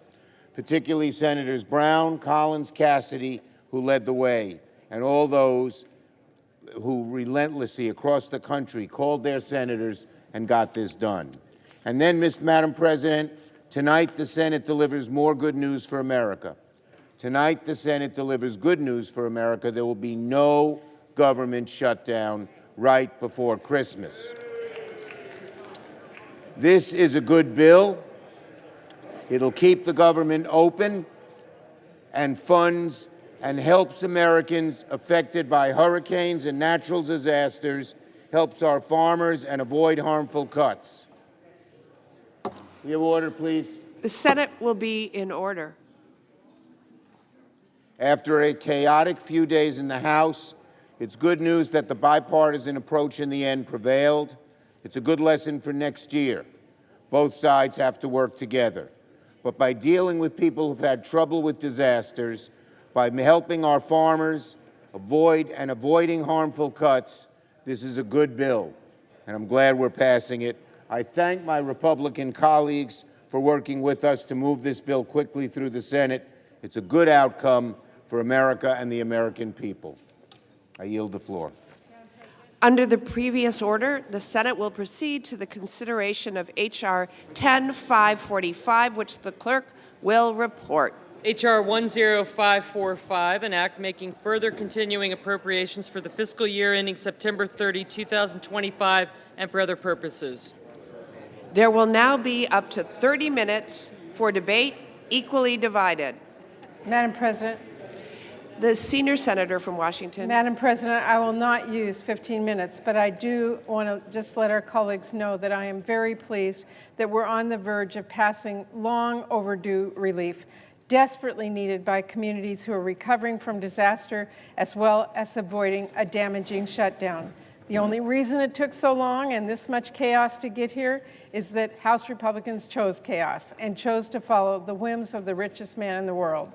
particularly Senators Brown, Collins, Cassidy, who led the way, and all those who relentlessly across the country called their senators and got this done. And then, Madam President, tonight the Senate delivers more good news for America. Tonight the Senate delivers good news for America. There will be no government shutdown right before Christmas. This is a good bill. It'll keep the government open and funds and helps Americans affected by hurricanes and natural disasters, helps our farmers and avoid harmful cuts. We have order, please. The Senate will be in order. After a chaotic few days in the House, it's good news that the bipartisan approach in the end prevailed. It's a good lesson for next year. Both sides have to work together. But by dealing with people who've had trouble with disasters, by helping our farmers avoiding harmful cuts, this is a good bill, and I'm glad we're passing it. I thank my Republican colleagues for working with us to move this bill quickly through the Senate. It's a good outcome for America and the American people. I yield the floor. Under the previous order, the Senate will proceed to the consideration of H.R. 10545, which the clerk will report. H.R. 10545, an act making further continuing appropriations for the fiscal year ending September 30, 2025, and for other purposes. There will now be up to 30 minutes for debate, equally divided. Madam President. The senior senator from Washington. Madam President, I will not use 15 minutes, but I do want to just let our colleagues know that I am very pleased that we're on the verge of passing long overdue relief, desperately needed by communities who are recovering from disaster, as well as avoiding a damaging shutdown. The only reason it took so long and this much chaos to get here is that House Republicans chose chaos and chose to follow the whims of the richest man in the world.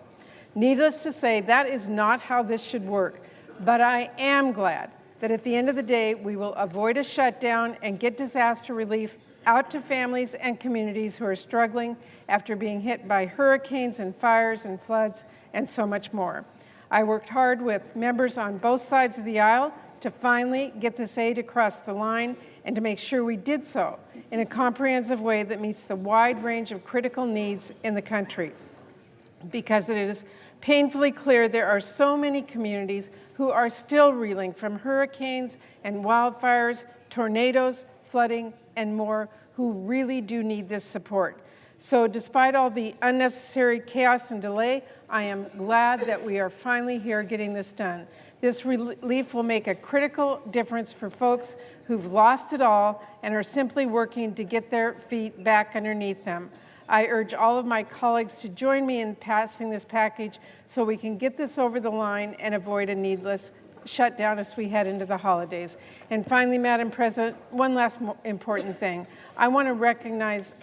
Needless to say, that is not how this should work, but I am glad that at the end of the day, we will avoid a shutdown and get disaster relief out to families and communities who are struggling after being hit by hurricanes and fires and floods and so much more. I worked hard with members on both sides of the aisle to finally get this aid across the line and to make sure we did so in a comprehensive way that meets the wide range of critical needs in the country. Because it is painfully clear there are so many communities who are still reeling from hurricanes and wildfires, tornadoes, flooding, and more, who really do need this support. So despite all the unnecessary chaos and delay, I am glad that we are finally here getting this done. This relief will make a critical difference for folks who've lost it all and are simply working to get their feet back underneath them. I urge all of my colleagues to join me in passing this package so we can get this over the line and avoid a needless shutdown as we head into the holidays. And finally, Madam President, one last important thing. I want to recognize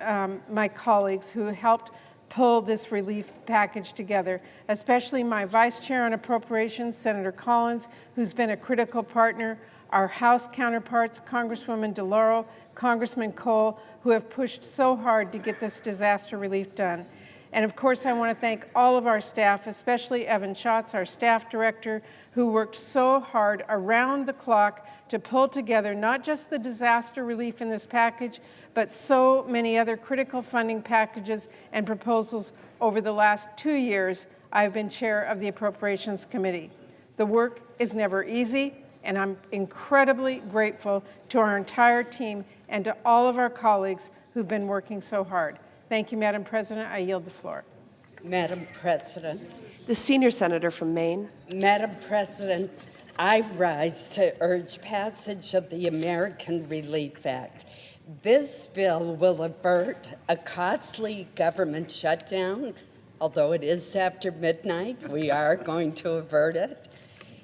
my colleagues who helped pull this relief package together, especially my Vice Chair on Appropriations, Senator Collins, who's been a critical partner, our House counterparts, Congresswoman DeLauro, Congressman Cole, who have pushed so hard to get this disaster relief done. And of course, I want to thank all of our staff, especially Evan Schatz, our staff director, who worked so hard around the clock to pull together not just the disaster relief in this package, but so many other critical funding packages and proposals over the last 2 years I've been chair of the Appropriations Committee. The work is never easy, and I'm incredibly grateful to our entire team and to all of our colleagues who've been working so hard. Thank you, Madam President. I yield the floor. Madam President. The senior senator from Maine. Madam President, I rise to urge passage of the American Relief Act. This bill will avert a costly government shutdown. Although it is after midnight, we are going to avert it.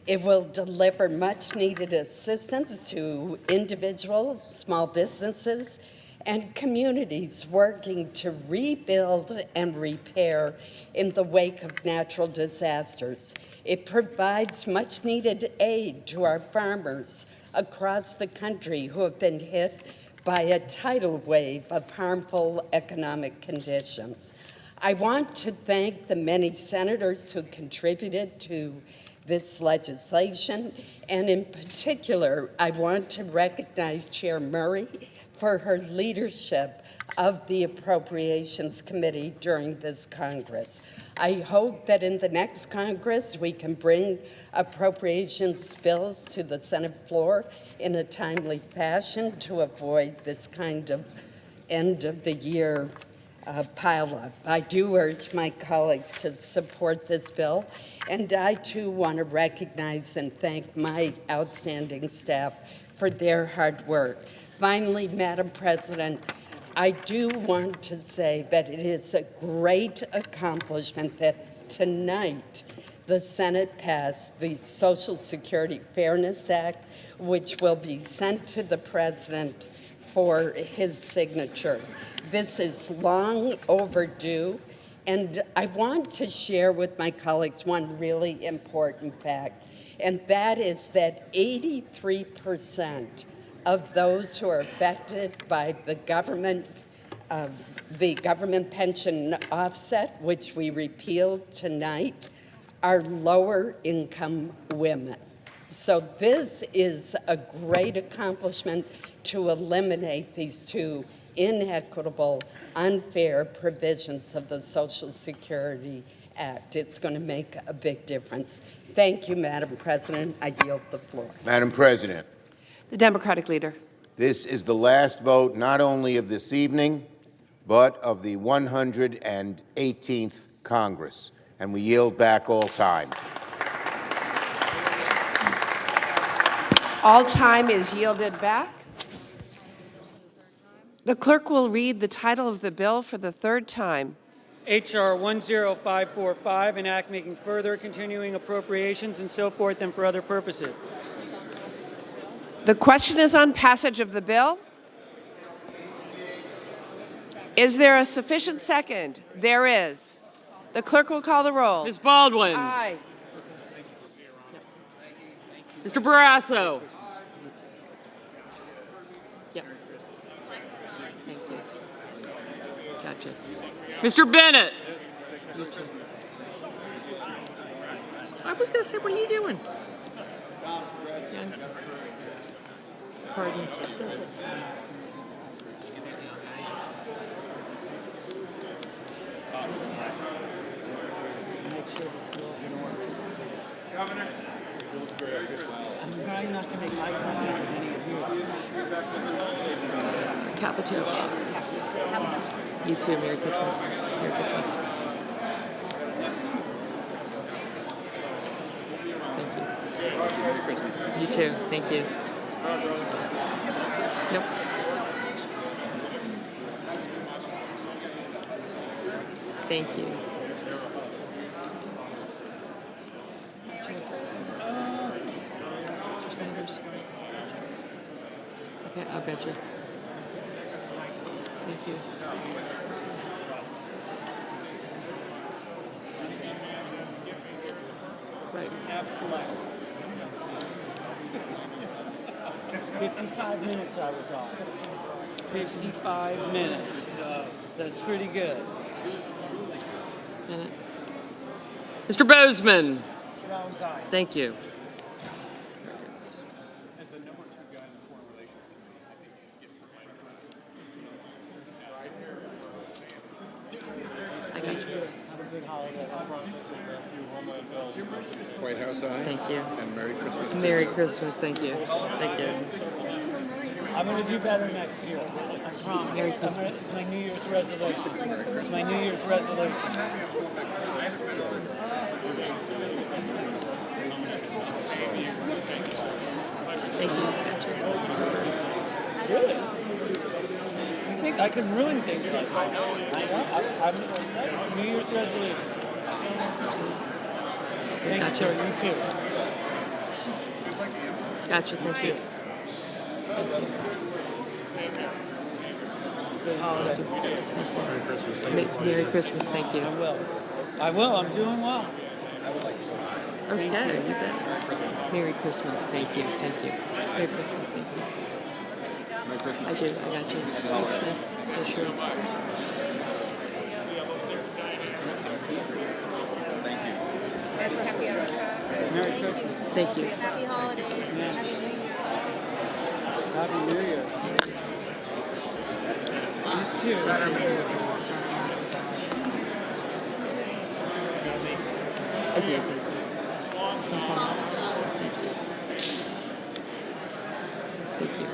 It will deliver much-needed assistance to individuals, small businesses, and communities working to rebuild and repair in the wake of natural disasters. It provides much-needed aid to our farmers across the country who have been hit by a tidal wave of harmful economic conditions. I want to thank the many senators who contributed to this legislation, and in particular, I want to recognize Chair Murray for her leadership of the Appropriations Committee during this Congress. I hope that in the next Congress we can bring appropriations bills to the Senate floor in a timely fashion to avoid this kind of end-of-the-year pileup. I do urge my colleagues to support this bill, and I too want to recognize and thank my outstanding staff for their hard work. Finally, Madam President, I do want to say that it is a great accomplishment that tonight the Senate passed the Social Security Fairness Act, which will be sent to the President for his signature. This is long overdue, and I want to share with my colleagues one really important fact, and that is that 83% of those who are affected by the government pension offset, which we repealed tonight, are lower income women. So this is a great accomplishment to eliminate these two inequitable, unfair provisions of the Social Security Act. It's going to make a big difference. Thank you, Madam President. I yield the floor. Madam President. The Democratic leader. This is the last vote not only of this evening, but of the 118th Congress, and we yield back all time. All time is yielded back. The clerk will read the title of the bill for the third time. H.R. 10545, an act making further continuing appropriations and so forth and for other purposes. The question is on passage of the bill. Is there a sufficient second? There is. The clerk will call the roll. Ms. Baldwin. Aye. Mr. Barrasso. Yep. Thank you. Gotcha. Mr. Bennett. I was going to say, what are you doing? Yeah. Pardon. Governor. I'm trying not to make eye contact with any of you. Capito. Yes. You too. Merry Christmas. Merry Christmas. Thank you. Merry Christmas. You too. Thank you. Nope. Thank you. Mr. Sanders. Okay, I'll get you. Thank you. Right. Absolutely. 55 minutes I was off. 55 minutes. That's pretty good. minute. Mr. Bozeman. Thank you. As the number 2 guy in the Foreign Relations Committee, I think you should get I got you. White House eye. Thank you. And Merry Christmas. Merry Christmas. Thank you. Thank you. I'm going to do better next year. I promise. Merry Christmas. It's my New Year's resolution. It's my New Year's resolution. Thank you. Gotcha. Really? You think I can ruin things like that? I'm New Year's resolution. Thank you, sir. You too. Gotcha. Thank you. Good holiday. Merry Christmas. Thank you. I will. I'm doing well. Okay. You bet. Merry Christmas. Thank you. Thank you. Merry Christmas. Thank you. Merry Christmas. I do. I got you. Thanks, Smith. For sure. Happy Merry Christmas. Thank you. Happy holidays. Happy New Year. Happy New Year. You too. I do. Thank you. Thank you. Thank you.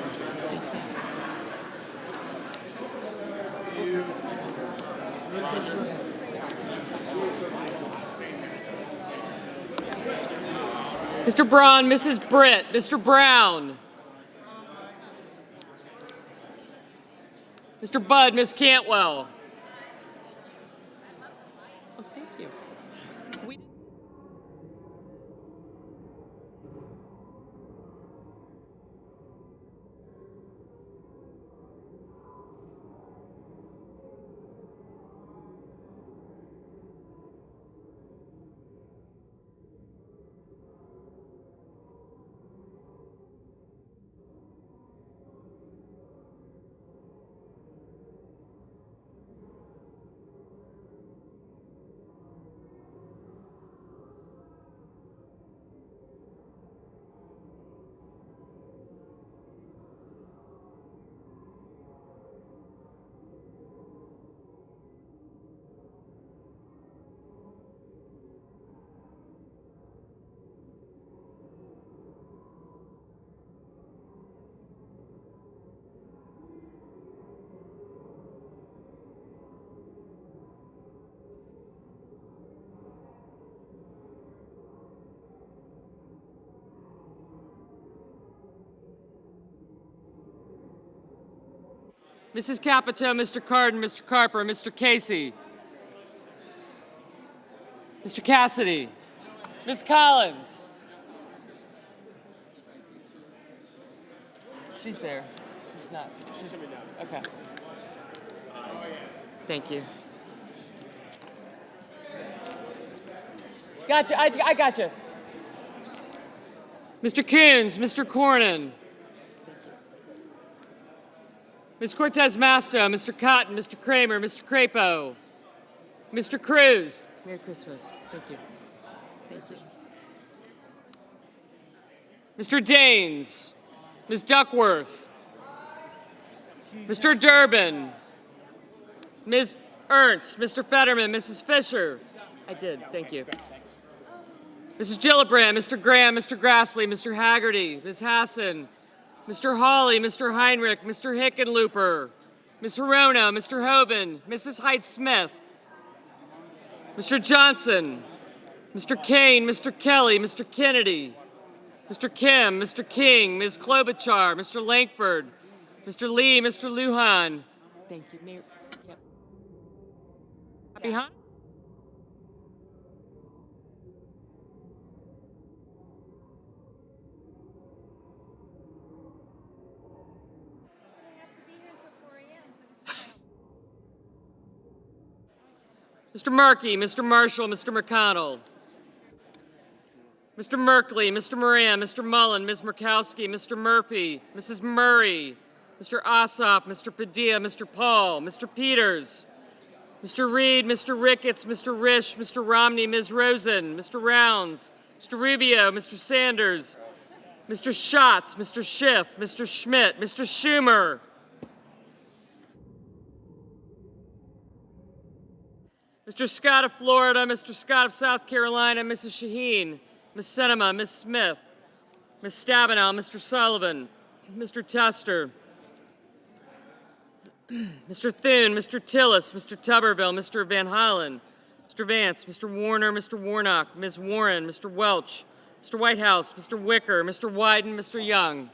Mr. Braun, Mrs. Britt, Mr. Brown. Mr. Budd, Ms. Cantwell. Oh, thank you. Mrs. Capito, Mr. Cardin, Mr. Carper, Mr. Casey, Mr. Cassidy, Ms. Collins. She's there. She's not. Okay. Thank you. Gotcha. I gotcha. Mr. Coons, Mr. Cornyn. Ms. Cortez Masto, Mr. Cotton, Mr. Kramer, Mr. Crapo, Mr. Cruz. Merry Christmas. Thank you. Thank you. Mr. Daines, Ms. Duckworth, Mr. Durbin, Ms. Ernst, Mr. Fetterman, Mrs. Fisher. I did. Thank you. Mrs. Gillibrand, Mr. Graham, Mr. Grassley, Mr. Haggerty, Ms. Hassan, Mr. Hawley, Mr. Heinrich, Mr. Hickenlooper, Ms. Hirona, Mr. Hoban, Mrs. Height-Smith, Mr. Johnson, Mr. Kane, Mr. Kelly, Mr. Kennedy, Mr. Kim, Mr. King, Ms. Klobuchar, Mr. Lankford, Mr. Lee, Mr. Lujan. Thank you, Mayor. Yep. Happy Hanukkah. Mr. Markey, Mr. Marshall, Mr. McConnell, Mr. Merkley, Mr. Moran, Mr. Mullen, Ms. Murkowski, Mr. Murphy, Mrs. Murray, Mr. Ossoff, Mr. Padilla, Mr. Paul, Mr. Peters, Mr. Reed, Mr. Ricketts, Mr. Risch, Mr. Romney, Ms. Rosen, Mr. Rounds, Mr. Rubio, Mr. Sanders, Mr. Schatz, Mr. Schiff, Mr. Schmidt, Mr. Schumer, Mr. Scott of Florida, Mr. Scott of South Carolina, Mrs. Shaheen, Ms. Sinema, Ms. Smith, Ms. Stabenow, Mr. Sullivan, Mr. Tester, Mr. Thune, Mr. Tillis, Mr. Tuberville, Mr. Van Hollen, Mr. Vance, Mr. Warner, Mr. Warnock, Ms. Warren, Mr. Welch, Mr. Whitehouse, Mr. Wicker, Mr. Wyden, Mr. Young.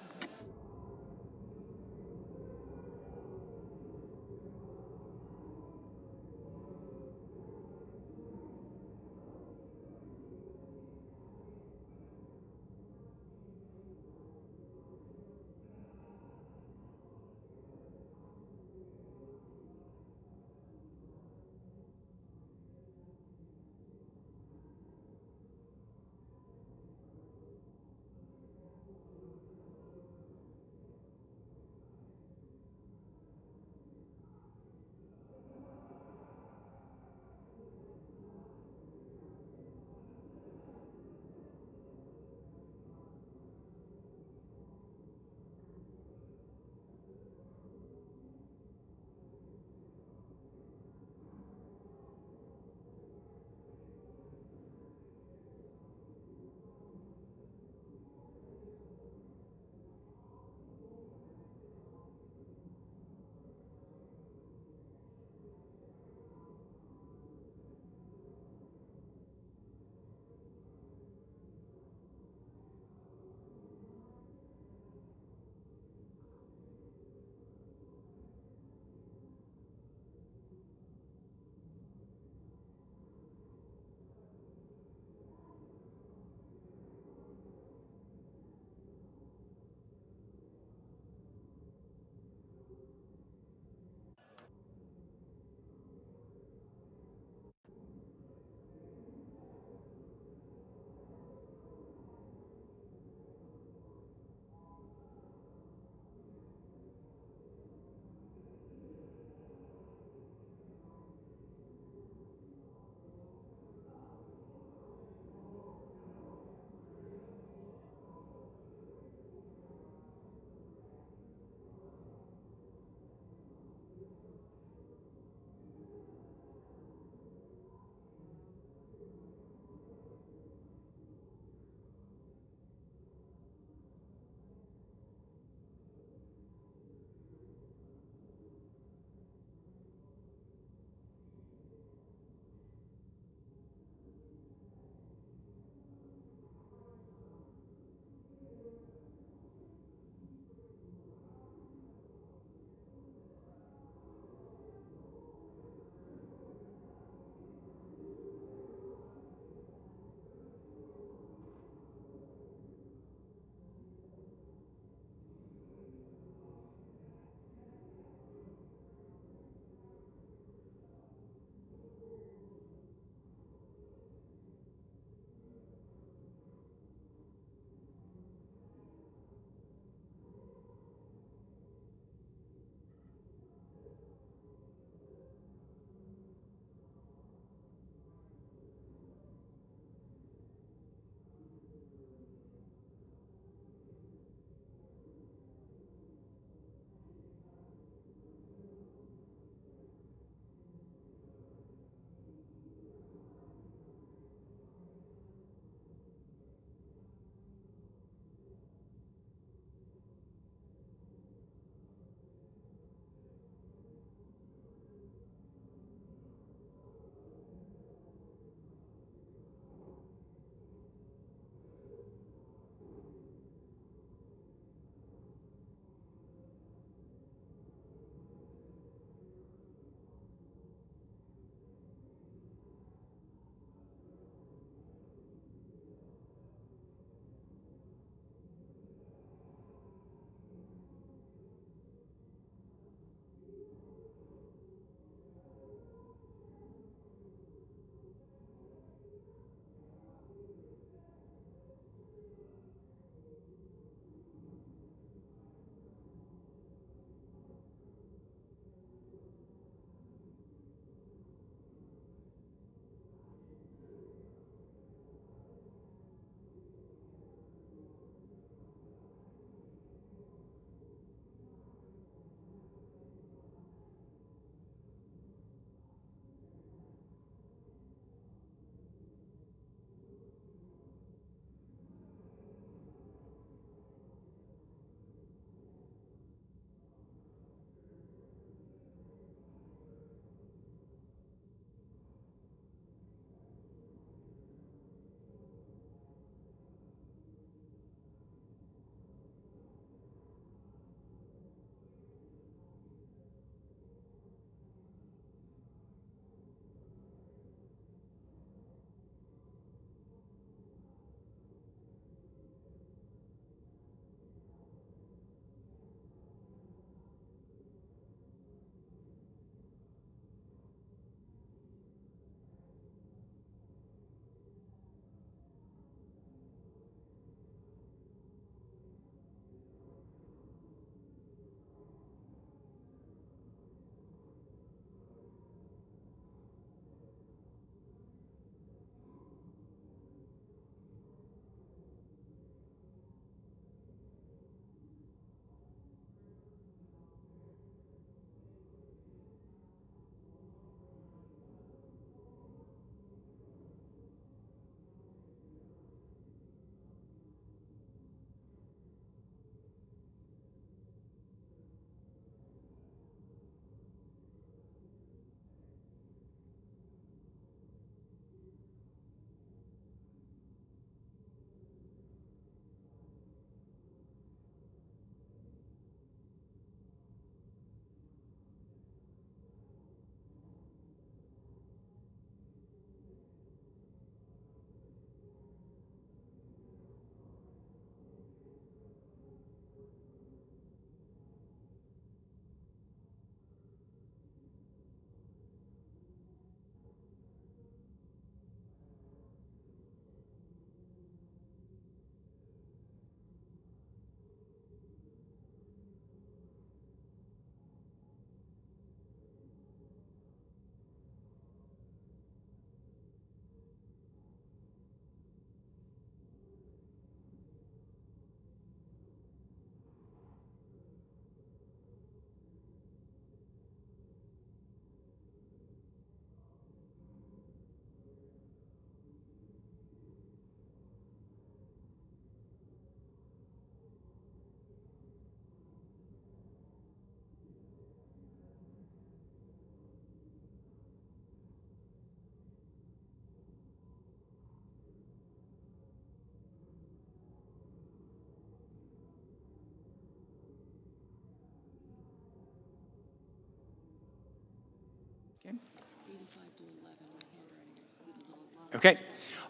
Okay.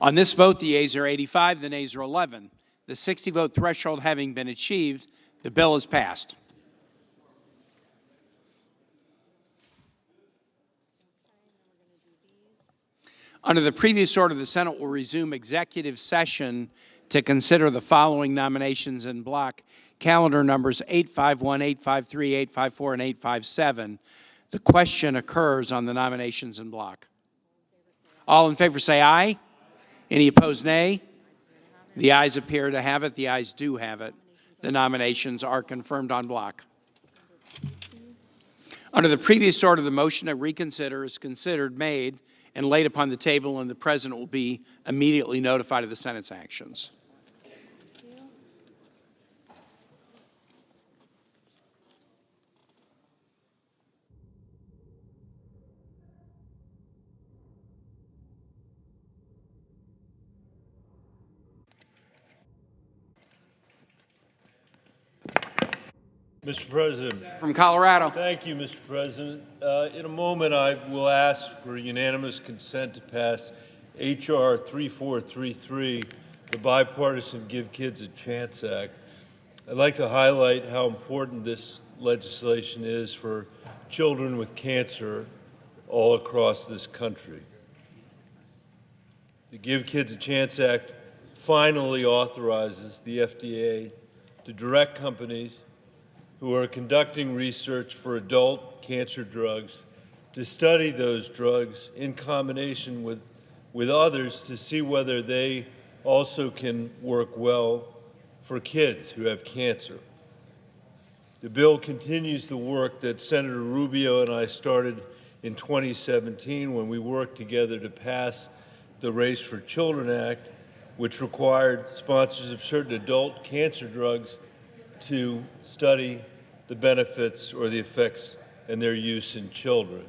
On this vote, the yeas are 85, the nays are 11. The 60-vote threshold having been achieved, the bill is passed. Under the previous order, the Senate will resume executive session to consider the following nominations in block, calendar numbers 851, 853, 854, and 857. The question occurs on the nominations in block. All in favor say aye. Any opposed, nay? The ayes appear to have it. The ayes do have it. The nominations are confirmed on block. Under the previous order, the motion to reconsider is considered, made, and laid upon the table, and the President will be immediately notified of the Senate's actions. Mr. President. From Colorado. Thank you, Mr. President. In a moment, I will ask for unanimous consent to pass H.R. 3433, the Bipartisan Give Kids a Chance Act. I'd like to highlight how important this legislation is for children with cancer all across this country. The Give Kids a Chance Act finally authorizes the FDA to direct companies who are conducting research for adult cancer drugs to study those drugs in combination with others to see whether they also can work well for kids who have cancer. The bill continues the work that Senator Rubio and I started in 2017 when we worked together to pass the Race for Children Act, which required sponsors of certain adult cancer drugs to study the benefits or the effects and their use in children.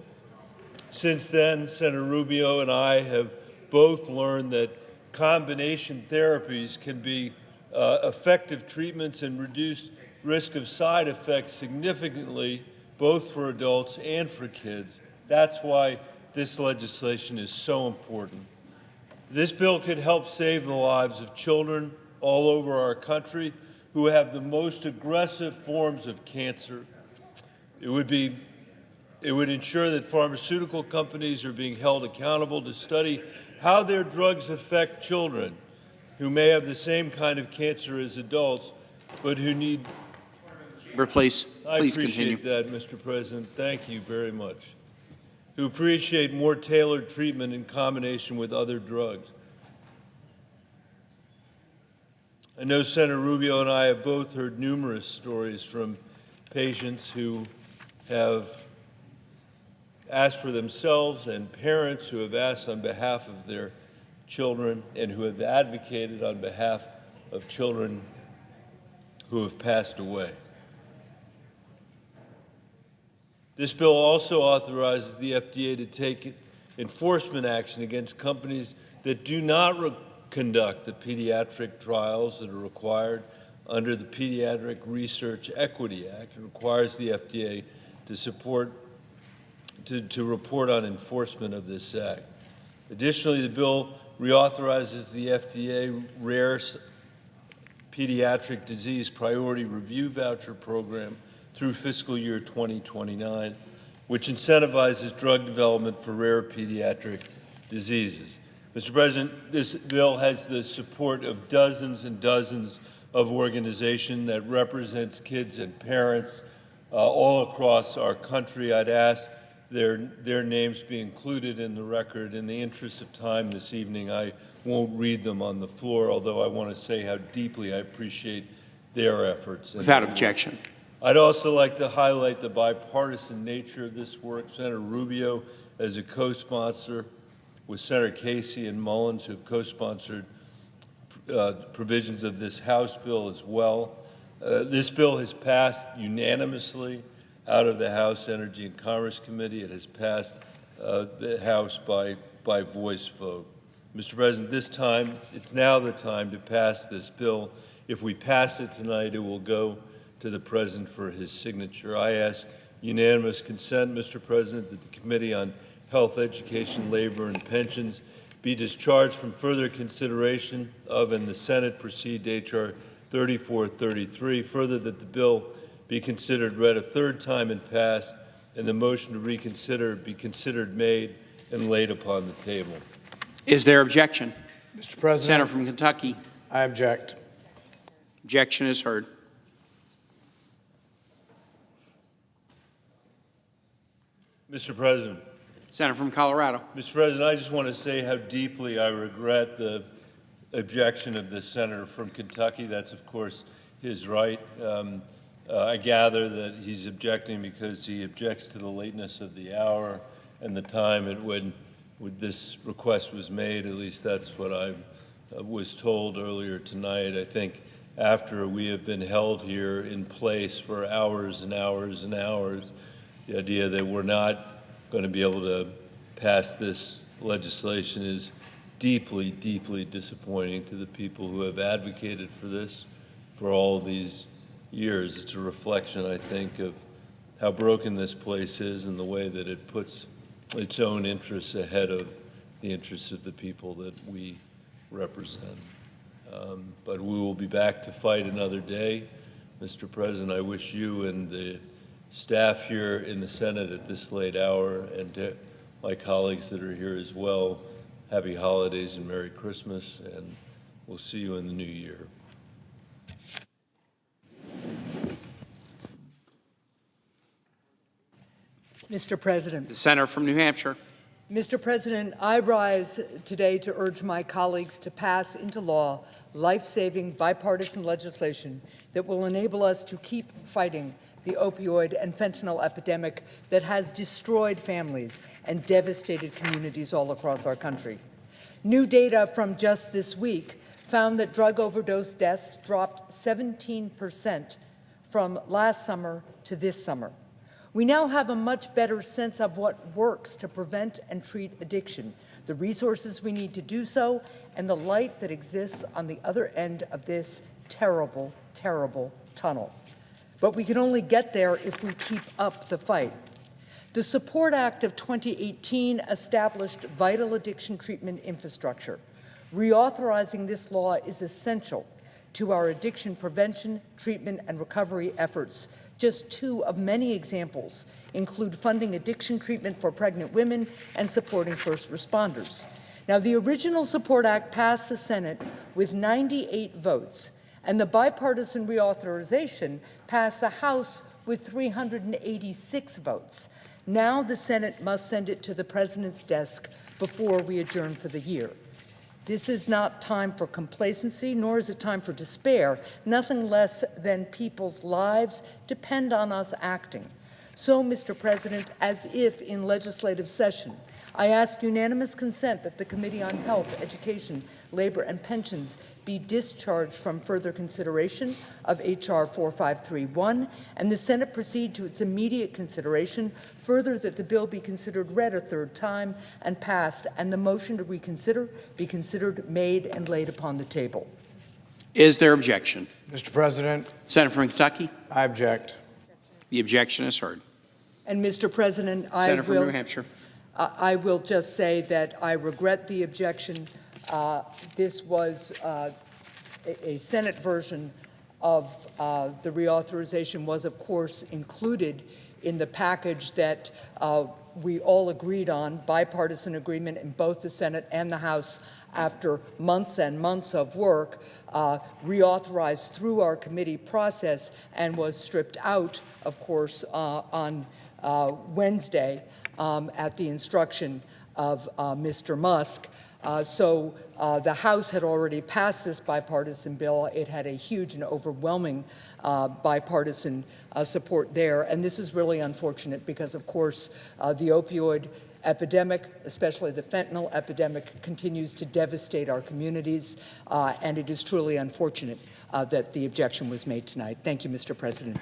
Since then, Senator Rubio and I have both learned that combination therapies can be effective treatments and reduce risk of side effects significantly, both for adults and for kids. That's why this legislation is so important. This bill could help save the lives of children all over our country who have the most aggressive forms of cancer. It would ensure that pharmaceutical companies are being held accountable to study how their drugs affect children who may have the same kind of cancer as adults, but who need... Please I continue. appreciate that, Mr. President. Thank you very much. Who appreciate more tailored treatment in combination with other drugs. I know Senator Rubio and I have both heard numerous stories from patients who have asked for themselves and parents who have asked on behalf of their children and who have advocated on behalf of children who have passed away. This bill also authorizes the FDA to take enforcement action against companies that do not conduct the pediatric trials that are required under the Pediatric Research Equity Act. It requires the FDA to report on enforcement of this act. Additionally, the bill reauthorizes the FDA Rare Pediatric Disease Priority Review Voucher Program through fiscal year 2029, which incentivizes drug development for rare pediatric diseases. Mr. President, this bill has the support of dozens and dozens of organizations that represents kids and parents all across our country. I'd ask their names be included in the record. In the interest of time this evening, I won't read them on the floor, although I want to say how deeply I appreciate their efforts. Without objection. I'd also like to highlight the bipartisan nature of this work. Senator Rubio, as a co-sponsor, with Senator Casey and Mullins, who have co-sponsored provisions of this House bill as well. This bill has passed unanimously out of the House Energy and Commerce Committee. It has passed the House by voice vote. Mr. President, it's now the time to pass this bill. If we pass it tonight, it will go to the President for his signature. I ask unanimous consent, Mr. President, that the Committee on Health, Education, Labor, and Pensions be discharged from further consideration of and the Senate proceed to H.R. 3433. Further, that the bill be considered read a third time and passed, and the motion to reconsider be considered made and laid upon the table. Is there objection? Mr. President. Senator from Kentucky. I object. Objection is heard. Mr. President. Senator from Colorado. Mr. President, I just want to say how deeply I regret the objection of the senator from Kentucky. That's, of course, his right. I gather that he's objecting because he objects to the lateness of the hour and the time at when this request was made. At least that's what I was told earlier tonight. I think after we have been held here in place for hours and hours and hours, the idea that we're not going to be able to pass this legislation is deeply, deeply disappointing to the people who have advocated for this for all these years. It's a reflection, I think, of how broken this place is and the way that it puts its own interests ahead of the interests of the people that we represent. But we will be back to fight another day. Mr. President, I wish you and the staff here in the Senate at this late hour, and to my colleagues that are here as well, happy holidays and Merry Christmas, and we'll see you in the new year. Mr. President. The senator from New Hampshire. Mr. President, I rise today to urge my colleagues to pass into law life-saving bipartisan legislation that will enable us to keep fighting the opioid and fentanyl epidemic that has destroyed families and devastated communities all across our country. New data from just this week found that drug overdose deaths dropped 17% from last summer to this summer. We now have a much better sense of what works to prevent and treat addiction, the resources we need to do so, and the light that exists on the other end of this terrible, terrible tunnel. But we can only get there if we keep up the fight. The SUPPORT Act of 2018 established vital addiction treatment infrastructure. Reauthorizing this law is essential to our addiction prevention, treatment, and recovery efforts. Just two of many examples include funding addiction treatment for pregnant women and supporting first responders. Now, the original SUPPORT Act passed the Senate with 98 votes, and the bipartisan reauthorization passed the House with 386 votes. Now the Senate must send it to the President's desk before we adjourn for the year. This is not time for complacency, nor is it time for despair. Nothing less than people's lives depend on us acting. So, Mr. President, as if in legislative session, I ask unanimous consent that the Committee on Health, Education, Labor, and Pensions be discharged from further consideration of H.R. 4531, and the Senate proceed to its immediate consideration. Further, that the bill be considered read a third time and passed, and the motion to reconsider be considered, made, and laid upon the table. Is there objection? Mr. President. Senator from Kentucky. I object. The objection is heard. And Mr. President, Senator from New Hampshire. I will just say that I regret the objection. This was a Senate version of the reauthorization was, of course, included in the package that we all agreed on, bipartisan agreement in both the Senate and the House after months and months of work, reauthorized through our committee process and was stripped out, of course, on Wednesday at the instruction of Mr. Musk. So the House had already passed this bipartisan bill. It had a huge and overwhelming bipartisan support there. And this is really unfortunate because, of course, the opioid epidemic, especially the fentanyl epidemic, continues to devastate our communities. And it is truly unfortunate that the objection was made tonight. Thank you, Mr. President.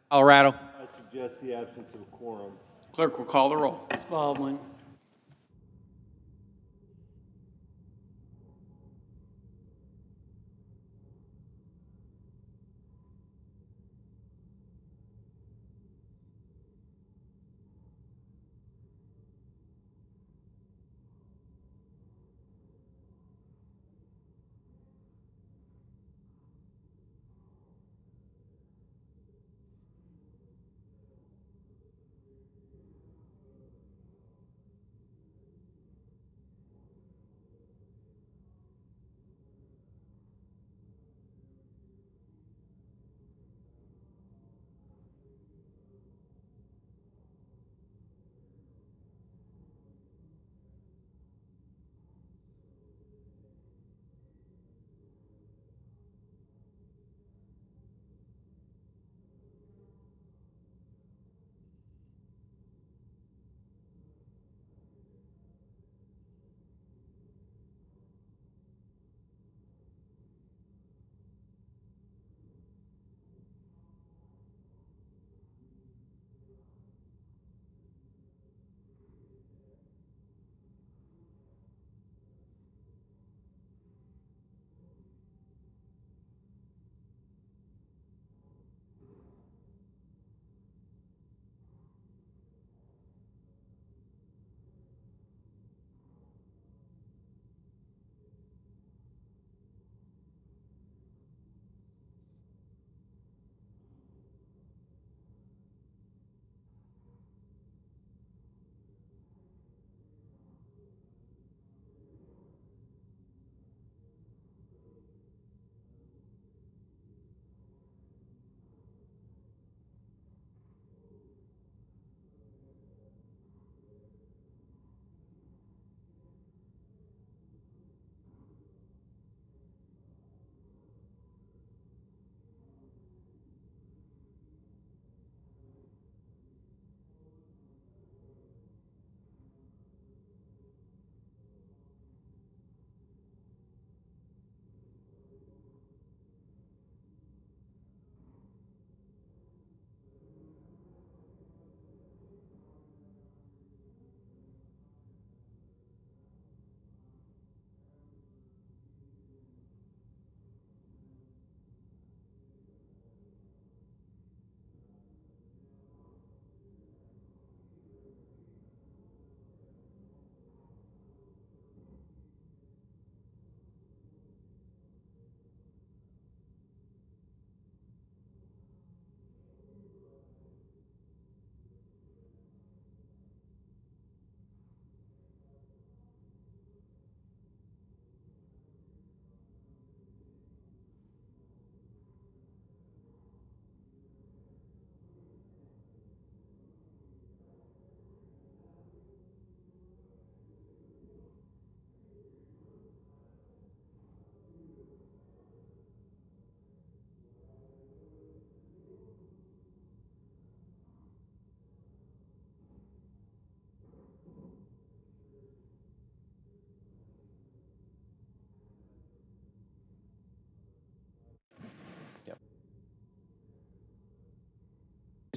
Colorado. I suggest the absence of a quorum. Clerk will call the roll. Baldwin.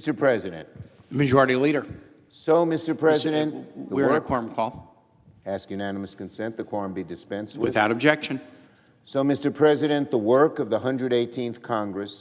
Mr. President. Majority Leader. So, Mr. President, We're in a quorum call. Ask unanimous consent the quorum be dispensed with. Without objection. So, Mr. President, the work of the 118th Congress